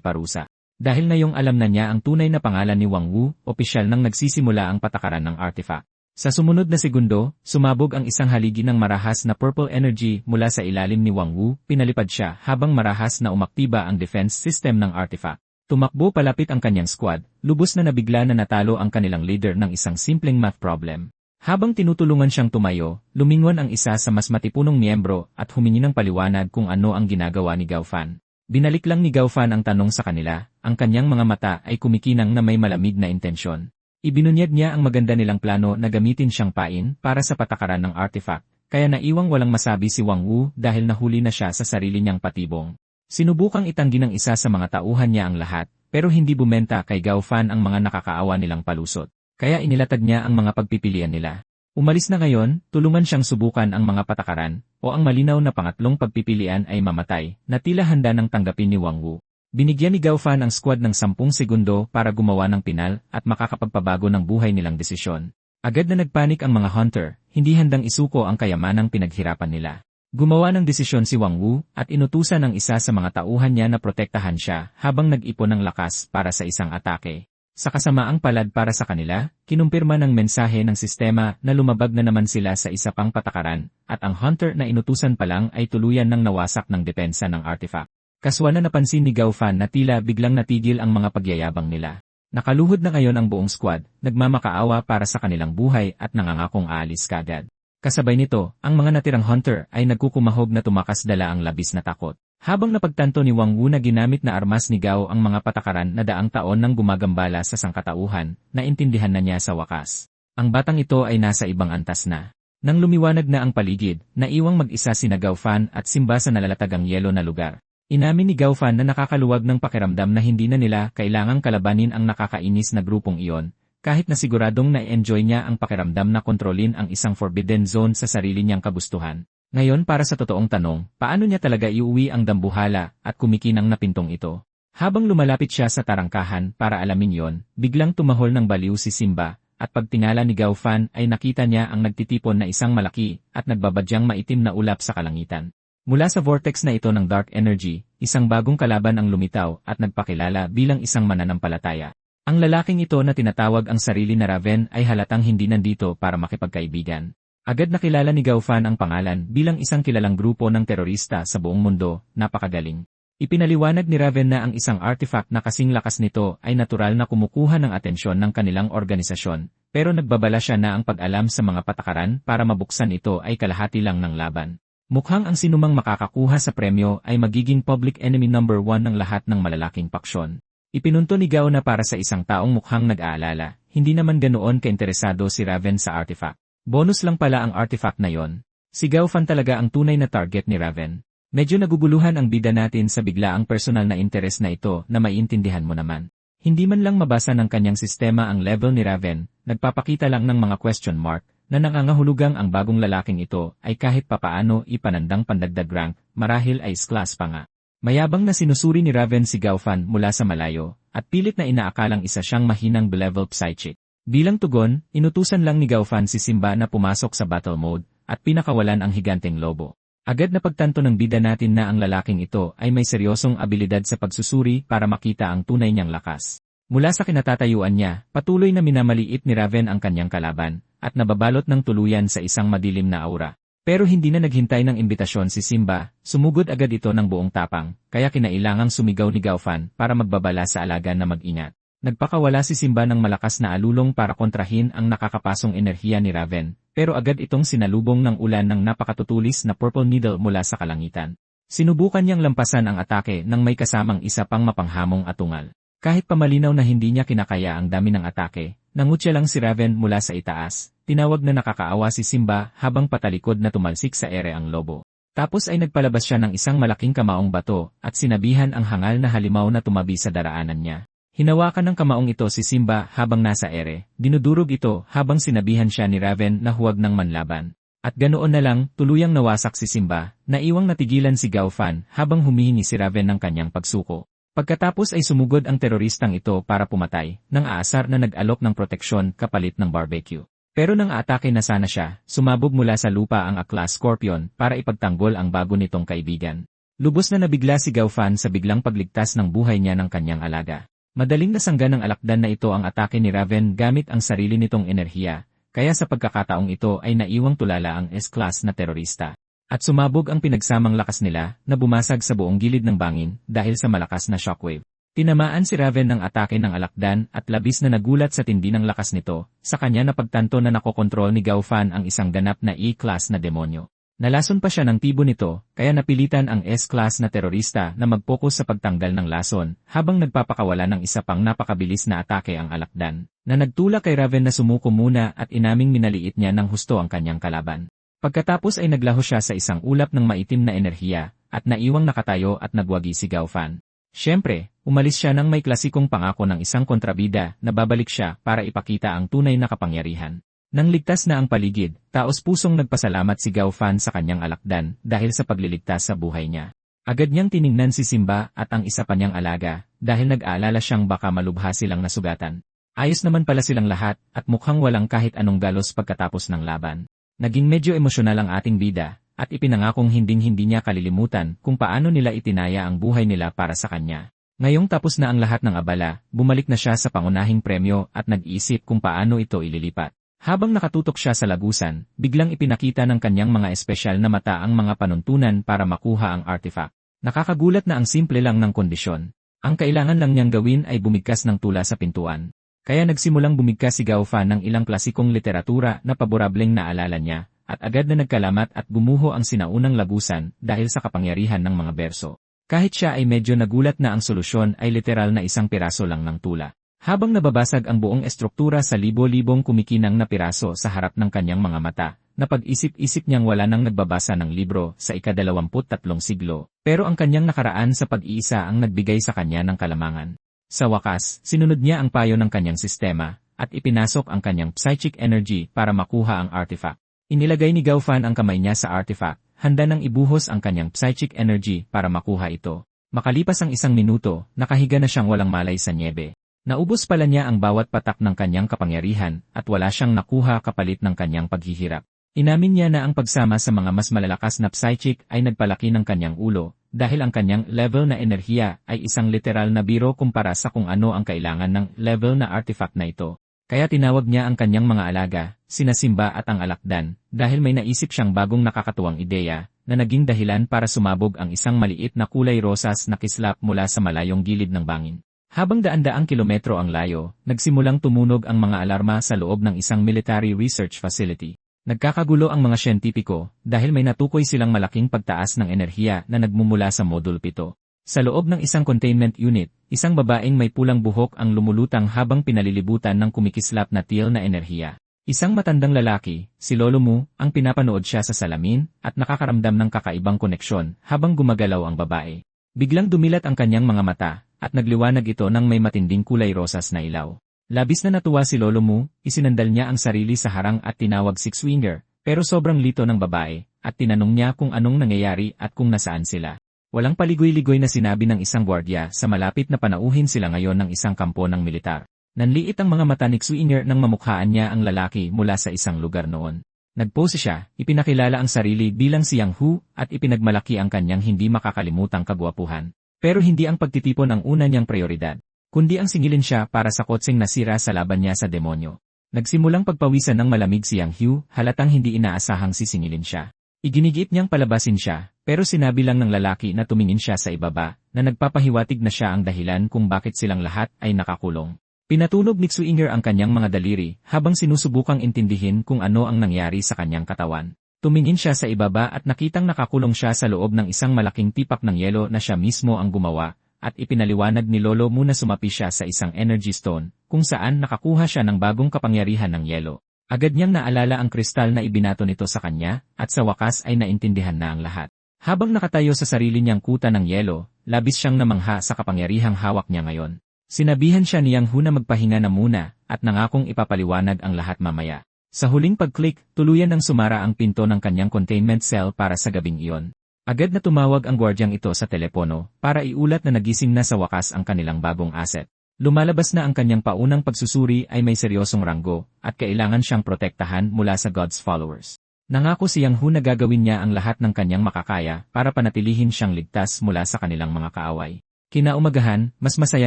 parusa. Dahil ngayong alam na niya ang tunay na pangalan ni Wang Wu, opisyal nang nagsisimula ang patakaran ng artifact. Sa sumunod na segundo, sumabog ang isang haligi ng marahas na purple energy mula sa ilalim ni Wang Wu, pinalipad siya habang marahas na umaktiba ang defense system ng artifact. Tumakbo palapit ang kanyang squad, lubos na nabigla na natalo ang kanilang leader ng isang simpleng math problem. Habang tinutulungan siyang tumayo, lumingon ang isa sa mas matipunong miyembro at humingi ng paliwanag kung ano ang ginagawa ni Gaofan. Binalik lang ni Gaofan ang tanong sa kanila, ang kanyang mga mata ay kumikinang na may malamig na intensyon. Ibinunyag niya ang maganda nilang plano na gamitin siyang pain para sa patakaran ng artifact, kaya naiwang walang masabi si Wang Wu dahil nahuli na siya sa sarili niyang patibong. Sinubukang itanggi ng isa sa mga tauhan niya ang lahat, pero hindi bumenta kay Gaofan ang mga nakakaawa nilang palusot. Kaya inilatag niya ang mga pagpipilian nila. Umalis na ngayon, tulungan siyang subukan ang mga patakaran, o ang malinaw na pangatlong pagpipilian ay mamatay, na tila handa nang tanggapin ni Wang Wu. Binigyan ni Gaofan ang squad ng 10 segundo para gumawa ng pinal at makakapagpabago ng buhay nilang desisyon. Agad na nagpanik ang mga hunter, hindi handang isuko ang kayamanang pinaghirapan nila. Gumawa ng desisyon si Wang Wu at inutusan ang isa sa mga tauhan niya na protektahan siya habang nag-ipon ng lakas para sa isang atake. Sa kasamaang palad para sa kanila, kinumpirma ng mensahe ng sistema na lumabag na naman sila sa isa pang patakaran, at ang hunter na inutusan pa lang ay tuluyan ng nawasak ng depensa ng artifact. Kaswa na napansin ni Gaofan na tila biglang natigil ang mga pagyayabang nila. Nakaluhod na ngayon ang buong squad, nagmamakaawa para sa kanilang buhay at nangangakong aalis kagad. Kasabay nito, ang mga natirang hunter ay nagkukumahog na tumakas dala ang labis na takot. Habang napagtanto ni Wang Wu na ginamit na armas ni Gao ang mga patakaran na daang taon nang gumagambala sa sangkatauhan, naintindihan na niya sa wakas. Ang batang ito ay nasa ibang antas na. Nang lumiwanag na ang paligid, naiwang mag-isa sina Gaofan at Simba sa nalalatagang yelo na lugar. Inamin ni Gaofan na nakakaluwag ng pakiramdam na hindi na nila kailangang kalabanin ang nakakainis na grupong iyon, kahit na siguradong na-enjoy niya ang pakiramdam na kontrolin ang isang forbidden zone sa sarili niyang kagustuhan. Ngayon para sa totoong tanong, paano niya talaga iuwi ang dambuhala at kumikinang na pintong ito? Habang lumalapit siya sa tarangkahan para alamin yon, biglang tumahol ng baliw si Simba, at pagtingala ni Gaofan ay nakita niya ang nagtitipon na isang malaki at nagbabadyang maitim na ulap sa kalangitan. Mula sa vortex na ito ng dark energy, isang bagong kalaban ang lumitaw at nagpakilala bilang isang mananampalataya. Ang lalaking ito na tinatawag ang sarili na Raven ay halatang hindi nandito para makipagkaibigan. Agad nakilala ni Gaofan ang pangalan bilang isang kilalang grupo ng terorista sa buong mundo, napakagaling. Ipinaliwanag ni Raven na ang isang artifact na kasing lakas nito ay natural na kumukuha ng atensyon ng kanilang organisasyon, pero nagbabala siya na ang pag-alam sa mga patakaran para mabuksan ito ay kalahati lang ng laban. Mukhang ang sinumang makakakuha sa premyo ay magiging public enemy number 1 ng lahat ng malalaking paksyon. Ipinunto ni Gao na para sa isang taong mukhang nag-aalala, hindi naman ganoon kainteresado si Raven sa artifact. Bonus lang pala ang artifact na yon. Si Gaofan talaga ang tunay na target ni Raven. Medyo naguguluhan ang bida natin sa biglaang personal na interes na ito na maiintindihan mo naman. Hindi man lang mabasa ng kanyang sistema ang level ni Raven, nagpapakita lang ng mga question mark na nangangahulugang ang bagong lalaking ito ay kahit papaano ipanandang pandagdag rank, marahil ay S-class pa nga. Mayabang na sinusuri ni Raven si Gaofan mula sa malayo, at pilit na inaakalang isa siyang mahinang level psychic. Bilang tugon, inutusan lang ni Gaofan si Simba na pumasok sa battle mode, at pinakawalan ang higanteng lobo. Agad na pagtanto ng bida natin na ang lalaking ito ay may seryosong abilidad sa pagsusuri para makita ang tunay niyang lakas. Mula sa kinatatayuan niya, patuloy na minamaliit ni Raven ang kanyang kalaban, at nababalot ng tuluyan sa isang madilim na aura. Pero hindi na naghintay ng imbitasyon si Simba, sumugod agad ito ng buong tapang, kaya kinailangang sumigaw ni Gaofan para magbabala sa alaga na mag-ingat. Nagpakawala si Simba ng malakas na alulong para kontrahin ang nakakapasong enerhiya ni Raven, pero agad itong sinalubong ng ulan ng napakatutulis na purple needle mula sa kalangitan. Sinubukan niyang lampasan ang atake nang may kasamang isa pang mapanghamong atungal. Kahit pamalinaw na hindi niya kinakaya ang dami ng atake, nangutya lang si Raven mula sa itaas. Tinawag na nakakaawa si Simba habang patalikod na tumalsik sa ere ang lobo. Tapos ay nagpalabas siya ng isang malaking kamaong bato at sinabihan ang hangal na halimaw na tumabi sa daraanan niya. Hinawakan ng kamaong ito si Simba habang nasa ere, dinudurog ito habang sinabihan siya ni Raven na huwag nang manlaban. At ganoon na lang, tuluyang nawasak si Simba, naiwang natigilan si Gaofan habang humihingi si Raven ng kanyang pagsuko. Pagkatapos ay sumugod ang teroristang ito para pumatay, nang aasar na nag-alok ng proteksyon kapalit ng barbecue. Pero nang atake na sana siya, sumabog mula sa lupa ang Akla Scorpion para ipagtanggol ang bago nitong kaibigan. Lubos na nabigla si Gaofan sa biglang pagligtas ng buhay niya ng kanyang alaga. Madaling nasangga ng alakdan na ito ang atake ni Raven gamit ang sarili nitong enerhiya, kaya sa pagkakataong ito ay naiwang tulala ang S-class na terorista. At sumabog ang pinagsamang lakas nila na bumasag sa buong gilid ng bangin dahil sa malakas na shockwave. Tinamaan si Raven ng atake ng alakdan at labis na nagulat sa tindi ng lakas nito, sa kanya napagtanto na nakokontrol ni Gaofan ang isang ganap na E-class na demonyo. Nalason pa siya ng tibo nito, kaya napilitan ang S-class na terorista na mag-focus sa pagtanggal ng lason, habang nagpapakawala ng isa pang napakabilis na atake ang alakdan, na nagtulak kay Raven na sumuko muna at inaming minaliit niya ng husto ang kanyang kalaban. Pagkatapos ay naglaho siya sa isang ulap ng maitim na enerhiya, at naiwang nakatayo at nagwagi si Gaofan. Siyempre, umalis siya nang may klasikong pangako ng isang kontrabida na babalik siya para ipakita ang tunay na kapangyarihan. Nang ligtas na ang paligid, taos-pusong nagpasalamat si Gaofan sa kanyang alakdan dahil sa pagliligtas sa buhay niya. Agad niyang tiningnan si Simba at ang isa pa niyang alaga dahil nag-aalala siyang baka malubha silang nasugatan. Ayos naman pala silang lahat at mukhang walang kahit anong galos pagkatapos ng laban. Naging medyo emosyonal ang ating bida, at ipinangakong hinding-hindi niya kalilimutan kung paano nila itinaya ang buhay nila para sa kanya. Ngayong tapos na ang lahat ng abala, bumalik na siya sa pangunahing premyo at nag-iisip kung paano ito ililipat. Habang nakatutok siya sa lagusan, biglang ipinakita ng kanyang mga espesyal na mata ang mga panuntunan para makuha ang artifact. Nakakagulat na ang simple lang ng kondisyon. Ang kailangan lang niyang gawin ay bumigkas ng tula sa pintuan. Kaya nagsimulang bumigkas si Gaofan ng ilang klasikong literatura na paborableng naalala niya, at agad na nagkalamat at bumuho ang sinaunang lagusan dahil sa kapangyarihan ng mga berso. Kahit siya ay medyo nagulat na ang solusyon ay literal na isang piraso lang ng tula. Habang nababasag ang buong estruktura sa libo-libong kumikinang na piraso sa harap ng kanyang mga mata, napag-isip-isip niyang wala nang nagbabasa ng libro sa ika-23 siglo, pero ang kanyang nakaraan sa pag-iisa ang nagbigay sa kanya ng kalamangan. Sa wakas, sinunod niya ang payo ng kanyang sistema, at ipinasok ang kanyang psychic energy para makuha ang artifact. Inilagay ni Gaofan ang kamay niya sa artifact, handa nang ibuhos ang kanyang psychic energy para makuha ito. Makalipas ang 1 minuto, nakahiga na siyang walang malay sa niebe. Naubos pala niya ang bawat patak ng kanyang kapangyarihan, at wala siyang nakuha kapalit ng kanyang paghihirap. Inamin niya na ang pagsama sa mga mas malalakas na psychic ay nagpalaki ng kanyang ulo, dahil ang kanyang level na enerhiya ay isang literal na biro kumpara sa kung ano ang kailangan ng level na artifact na ito. Kaya tinawag niya ang kanyang mga alaga, sina Simba at ang alakdan, dahil may naisip siyang bagong nakakatuwang ideya, na naging dahilan para sumabog ang isang maliit na kulay rosas na kislap mula sa malayong gilid ng bangin. Habang daan-daang kilometro ang layo, nagsimulang tumunog ang mga alarma sa loob ng isang military research facility. Nagkakagulo ang mga siyentipiko dahil may natukoy silang malaking pagtaas ng enerhiya na nagmumula sa Module 7. Sa loob ng isang containment unit, isang babaeng may pulang buhok ang lumulutang habang pinalilibutan ng kumikislap na teal na enerhiya. Isang matandang lalaki, si Lolo Mu, ang pinapanood siya sa salamin at nakakaramdam ng kakaibang koneksyon habang gumagalaw ang babae. Biglang dumilat ang kanyang mga mata at nagliwanag ito ng may matinding kulay rosas na ilaw. Labis na natuwa si Lolo Mu, isinandal niya ang sarili sa harang at tinawag six-winger, pero sobrang lito ng babae, at tinanong niya kung anong nangyayari at kung nasaan sila. Walang paligoy-ligoy na sinabi ng isang gwardiya sa malapit na panauhin sila ngayon ng isang kampo ng militar. Nanliit ang mga mata ni Swinger nang mamukhaan niya ang lalaki mula sa isang lugar noon. Nagpose siya, ipinakilala ang sarili bilang si Yang Hu at ipinagmalaki ang kanyang hindi makakalimutang kagwapuhan. Pero hindi ang pagtitipon ang una niyang prioridad, kundi ang singilin siya para sa kotseng nasira sa laban niya sa demonyo. Nagsimulang pagpawisan ng malamig si Yang Hu, halatang hindi inaasahang sisingilin siya. Iginigiit niyang palabasin siya, pero sinabi lang ng lalaki na tumingin siya sa ibaba, na nagpapahiwatig na siya ang dahilan kung bakit silang lahat ay nakakulong. Pinatunog ni Xuinger ang kanyang mga daliri habang sinusubukang intindihin kung ano ang nangyari sa kanyang katawan. Tumingin siya sa ibaba at nakitang nakakulong siya sa loob ng isang malaking tipak ng yelo na siya mismo ang gumawa, at ipinaliwanag ni Lolo Mu na sumapi siya sa isang energy stone, kung saan nakakuha siya ng bagong kapangyarihan ng yelo. Agad niyang naalala ang kristal na ibinato nito sa kanya, at sa wakas ay naintindihan na ang lahat. Habang nakatayo sa sarili niyang kuta ng yelo, labis siyang namangha sa kapangyarihang hawak niya ngayon. Sinabihan siya ni Yang Hu na magpahinga na muna, at nangakong ipapaliwanag ang lahat mamaya. Sa huling pag-click, tuluyan ng sumara ang pinto ng kanyang containment cell para sa gabing iyon. Agad na tumawag ang gwardyang ito sa telepono, para iulat na nagising na sa wakas ang kanilang bagong asset. Lumalabas na ang kanyang paunang pagsusuri ay may seryosong ranggo, at kailangan siyang protektahan mula sa God's followers. Nangako si Yang Hu na gagawin niya ang lahat ng kanyang makakaya para panatilihin siyang ligtas mula sa kanilang mga kaaway. Kinaumagahan, mas masaya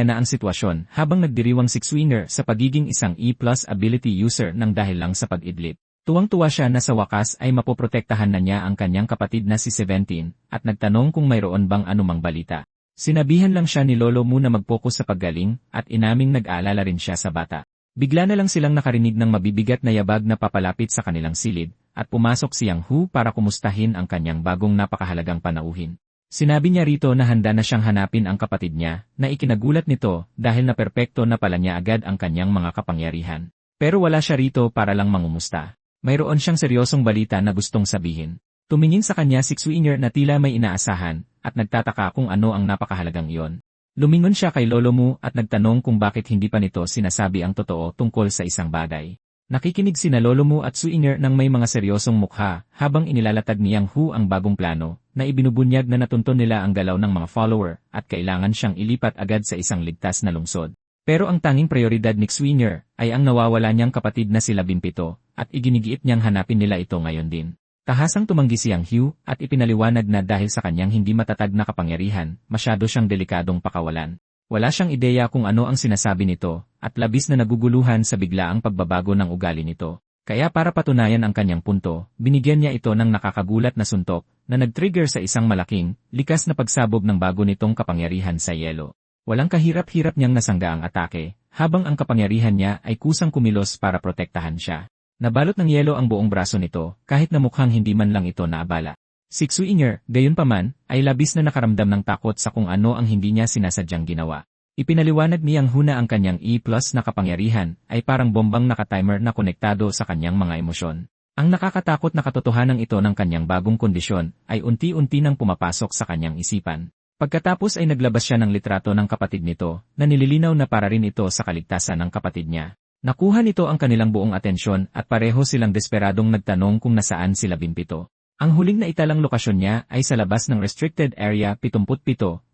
na ang sitwasyon habang nagdiriwang si Xuinger sa pagiging isang E+ ability user ng dahil lang sa pag-idlip. Tuwang-tuwa siya na sa wakas ay mapoprotektahan na niya ang kanyang kapatid na si 17, at nagtanong kung mayroon bang anumang balita. Sinabihan lang siya ni Lolo Mu na mag-focus sa paggaling, at inaming nag-aalala rin siya sa bata. Bigla na lang silang nakarinig ng mabibigat na yabag na papalapit sa kanilang silid, at pumasok si Yang Hu para kumustahin ang kanyang bagong napakahalagang panauhin. Sinabi niya rito na handa na siyang hanapin ang kapatid niya, na ikinagulat nito dahil na perpekto na pala niya agad ang kanyang mga kapangyarihan. Pero wala siya rito para lang mangumusta. Mayroon siyang seryosong balita na gustong sabihin. Tumingin sa kanya si Xuinger na tila may inaasahan, at nagtataka kung ano ang napakahalagang iyon. Lumingon siya kay Lolo Mu at nagtanong kung bakit hindi pa nito sinasabi ang totoo tungkol sa isang bagay. Nakikinig sina Lolo Mu at Xuinger ng may mga seryosong mukha habang inilalatag ni Yang Hu ang bagong plano, na ibinubunyag na natunton nila ang galaw ng mga follower at kailangan siyang ilipat agad sa isang ligtas na lungsod. Pero ang tanging prioridad ni Xuinger ay ang nawawala niyang kapatid na si 17, at iginigiit niyang hanapin nila ito ngayon din. Tahasang tumanggi si Yang Hu at ipinaliwanag na dahil sa kanyang hindi matatag na kapangyarihan, masyado siyang delikadong pakawalan. Wala siyang ideya kung ano ang sinasabi nito, at labis na naguguluhan sa biglaang pagbabago ng ugali nito. Kaya para patunayan ang kanyang punto, binigyan niya ito ng nakakagulat na suntok, na nag-trigger sa isang malaking, likas na pagsabog ng bago nitong kapangyarihan sa yelo. Walang kahirap-hirap niyang nasangga ang atake, habang ang kapangyarihan niya ay kusang kumilos para protektahan siya. Nabalot ng yelo ang buong braso nito, kahit na mukhang hindi man lang ito naabala. Si Xuinger, gayunpaman, ay labis na nakaramdam ng takot sa kung ano ang hindi niya sinasadyang ginawa. Ipinaliwanag ni Yang Hu na ang kanyang E+ na kapangyarihan ay parang bombang nakatimer na konektado sa kanyang mga emosyon. Ang nakakatakot na katotohanan ito ng kanyang bagong kondisyon ay unti-unti nang pumapasok sa kanyang isipan. Pagkatapos ay naglabas siya ng litrato ng kapatid nito, na nililinaw na para rin ito sa kaligtasan ng kapatid niya. Nakuha nito ang kanilang buong atensyon at pareho silang desperadong nagtanong kung nasaan sila 17. Ang huling na italang lokasyon niya ay sa labas ng Restricted Area 77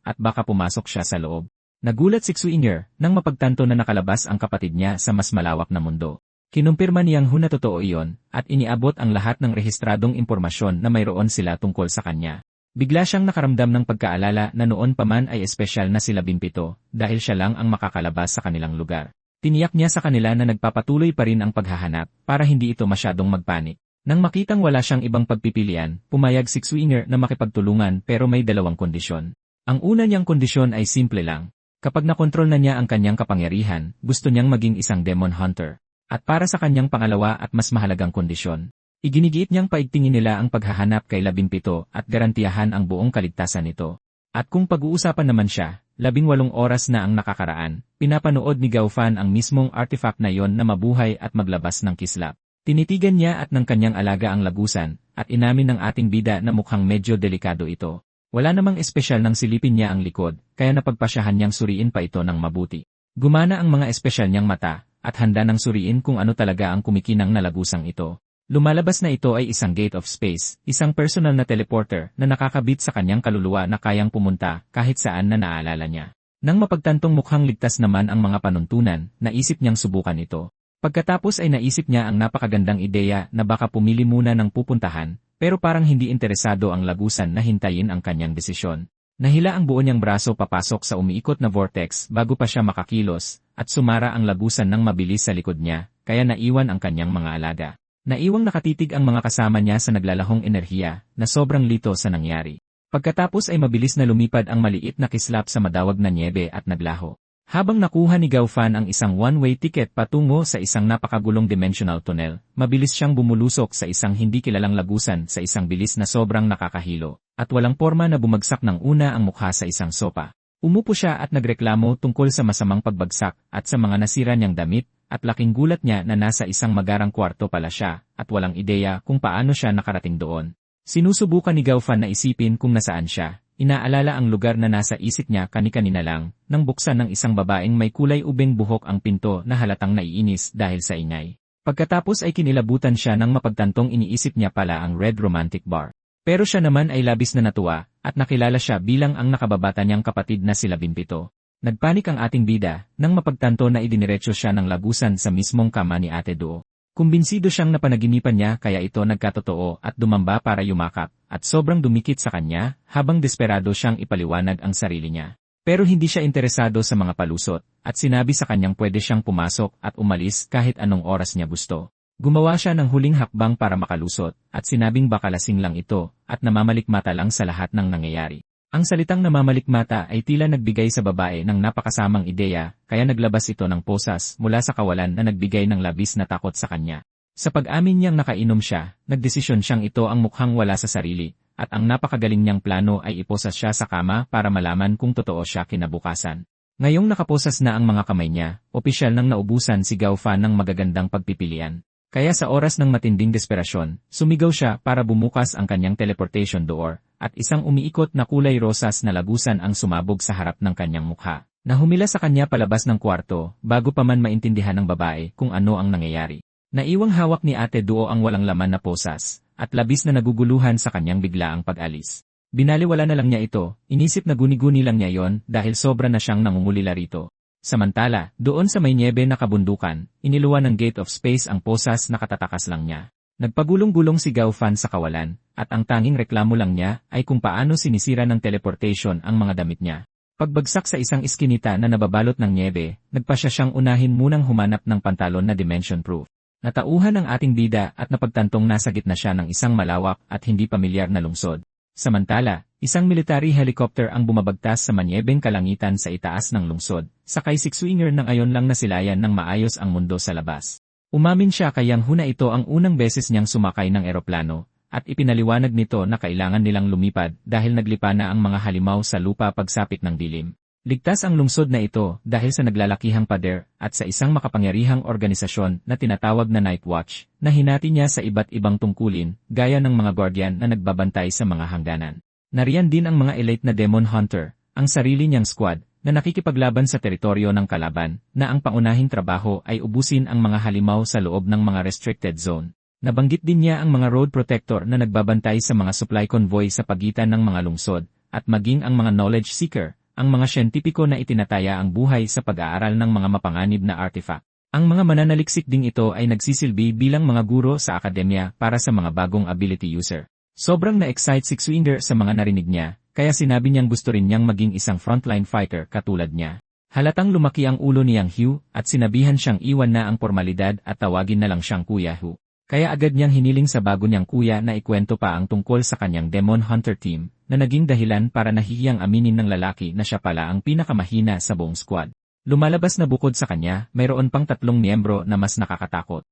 at baka pumasok siya sa loob. Nagulat si Xuinger nang mapagtanto na nakalabas ang kapatid niya sa mas malawak na mundo. Kinumpirma ni Yang Hu na totoo iyon at iniabot ang lahat ng rehistradong impormasyon na mayroon sila tungkol sa kanya. Bigla siyang nakaramdam ng pagkaalala na noon pa man ay espesyal na sila 17 dahil siya lang ang makakalabas sa kanilang lugar. Tiniyak niya sa kanila na nagpapatuloy pa rin ang paghahanap para hindi ito masyadong magpanik. Nang makitang wala siyang ibang pagpipilian, pumayag si Xuinger na makipagtulungan pero may dalawang kondisyon. Ang una niyang kondisyon ay simple lang. Kapag nakontrol na niya ang kanyang kapangyarihan, gusto niyang maging isang demon hunter. At para sa kanyang pangalawa at mas mahalagang kondisyon, iginigiit niyang paigtingin nila ang paghahanap kay 17 at garantiyahan ang buong kaligtasan nito. At kung pag-uusapan naman siya, 18 oras na ang nakakaraan, pinapanood ni Gao Fan ang mismong artifact na yon na mabuhay at maglabas ng kislap. Tinitigan niya at ng kanyang alaga ang lagusan, at inamin ng ating bida na mukhang medyo delikado ito. Wala namang espesyal nang silipin niya ang likod, kaya napagpasyahan niyang suriin pa ito ng mabuti. Gumana ang mga espesyal niyang mata, at handa nang suriin kung ano talaga ang kumikinang na lagusang ito. Lumalabas na ito ay isang gate of space, isang personal na teleporter na nakakabit sa kanyang kaluluwa na kayang pumunta kahit saan na naalala niya. Nang mapagtantong mukhang ligtas naman ang mga panuntunan, naisip niyang subukan ito. Pagkatapos ay naisip niya ang napakagandang ideya na baka pumili muna ng pupuntahan, pero parang hindi interesado ang lagusan na hintayin ang kanyang desisyon. Nahila ang buo niyang braso papasok sa umiikot na vortex bago pa siya makakilos, at sumara ang lagusan ng mabilis sa likod niya, kaya naiwan ang kanyang mga alaga. Naiwang nakatitig ang mga kasama niya sa naglalahong enerhiya na sobrang lito sa nangyari. Pagkatapos ay mabilis na lumipad ang maliit na kislap sa madawag na nyebe at naglaho. Habang nakuha ni Gao Fan ang isang one-way ticket patungo sa isang napakagulong dimensional tunnel, mabilis siyang bumulusok sa isang hindi kilalang lagusan sa isang bilis na sobrang nakakahilo, at walang porma na bumagsak ng una ang mukha sa isang sopa. Umupo siya at nagreklamo tungkol sa masamang pagbagsak at sa mga nasira niyang damit, at laking gulat niya na nasa isang magarang kwarto pala siya, at walang ideya kung paano siya nakarating doon. Sinusubukan ni Gao Fan na isipin kung nasaan siya. Inaalala ang lugar na nasa isip niya kani-kanina lang, nang buksan ng isang babaeng may kulay ubeng buhok ang pinto na halatang naiinis dahil sa ingay. Pagkatapos ay kinilabutan siya nang mapagtantong iniisip niya pala ang Red Romantic Bar. Pero siya naman ay labis na natuwa, at nakilala siya bilang ang nakababata niyang kapatid na sila Bimpito. Nagpanik ang ating bida, nang mapagtanto na idiniretso siya ng lagusan sa mismong kama ni Ate Duo. Kumbinsido siyang napanaginipan niya kaya ito nagkatotoo at dumamba para yumakap, at sobrang dumikit sa kanya, habang desperado siyang ipaliwanag ang sarili niya. Pero hindi siya interesado sa mga palusot, at sinabi sa kanyang pwede siyang pumasok at umalis kahit anong oras niya gusto. Gumawa siya ng huling hakbang para makalusot, at sinabing baka lasing lang ito, at namamalikmata lang sa lahat ng nangyayari. Ang salitang namamalikmata ay tila nagbigay sa babae ng napakasamang ideya, kaya naglabas ito ng posas mula sa kawalan na nagbigay ng labis na takot sa kanya. Sa pag-amin niyang nakainom siya, nagdesisyon siyang ito ang mukhang wala sa sarili, at ang napakagaling niyang plano ay iposas siya sa kama para malaman kung totoo siya kinabukasan. Ngayong nakaposas na ang mga kamay niya, opisyal nang naubusan si Gao Fan ng magagandang pagpipilian. Kaya sa oras ng matinding desperasyon, sumigaw siya para bumukas ang kanyang teleportation door, at isang umiikot na kulay rosas na lagusan ang sumabog sa harap ng kanyang mukha, na humila sa kanya palabas ng kwarto, bago pa man maintindihan ng babae kung ano ang nangyayari. Naiwang hawak ni Ate Duo ang walang laman na posas, at labis na naguguluhan sa kanyang biglaang pag-alis. Binaliwala na lang niya ito, inisip na guni-guni lang niya yon dahil sobra na siyang nangungulila rito. Samantala, doon sa may nyebe na kabundukan, iniluwa ng Gate of Space ang posas na katatakas lang niya. Nagpagulong-gulong si Gao Fan sa kawalan, at ang tanging reklamo lang niya ay kung paano sinisira ng teleportation ang mga damit niya. Pagbagsak sa isang iskinita na nababalot ng nyebe, nagpasya siyang unahin munang humanap ng pantalon na dimension-proof. Natauhan ang ating bida at napagtantong nasa gitna siya ng isang malawak at hindi pamilyar na lungsod. Samantala, isang military helicopter ang bumabagtas sa manyebeng kalangitan sa itaas ng lungsod, sakay six-winger nang ayon lang nasilayan ng maayos ang mundo sa labas. Umamin siya kayang huna ito ang unang beses niyang sumakay ng eroplano, at ipinaliwanag nito na kailangan nilang lumipad dahil naglipa na ang mga halimaw sa lupa pagsapit ng dilim. Ligtas ang lungsod na ito dahil sa naglalakihang pader at sa isang makapangyarihang organisasyon na tinatawag na Night Watch, na hinati niya sa iba't ibang tungkulin, gaya ng mga guardian na nagbabantay sa mga hangganan. Nariyan din ang mga elite na Demon Hunter, ang sarili niyang squad, na nakikipaglaban sa teritoryo ng kalaban, na ang pangunahing trabaho ay ubusin ang mga halimaw sa loob ng mga restricted zone. Nabanggit din niya ang mga road protector na nagbabantay sa mga supply convoy sa pagitan ng mga lungsod, at maging ang mga knowledge seeker, ang mga siyentipiko na itinataya ang buhay sa pag-aaral ng mga mapanganib na artifact. Ang mga mananaliksik ding ito ay nagsisilbi bilang mga guro sa akademya para sa mga bagong ability user. Sobrang na-excite si Xwinder sa mga narinig niya, kaya sinabi niyang gusto rin niyang maging isang frontline fighter katulad niya. Halatang lumaki ang ulo niyang Hugh at sinabihan siyang iwan na ang formalidad at tawagin na lang siyang Kuya Hu. Kaya agad niyang hiniling sa bago niyang kuya na ikwento pa ang tungkol sa kanyang Demon Hunter team, na naging dahilan para nahihiyang aminin ng lalaki na siya pala ang pinakamahina sa buong squad. Lumalabas na bukod sa kanya, mayroon pang 3 miyembro na mas nakakatakot.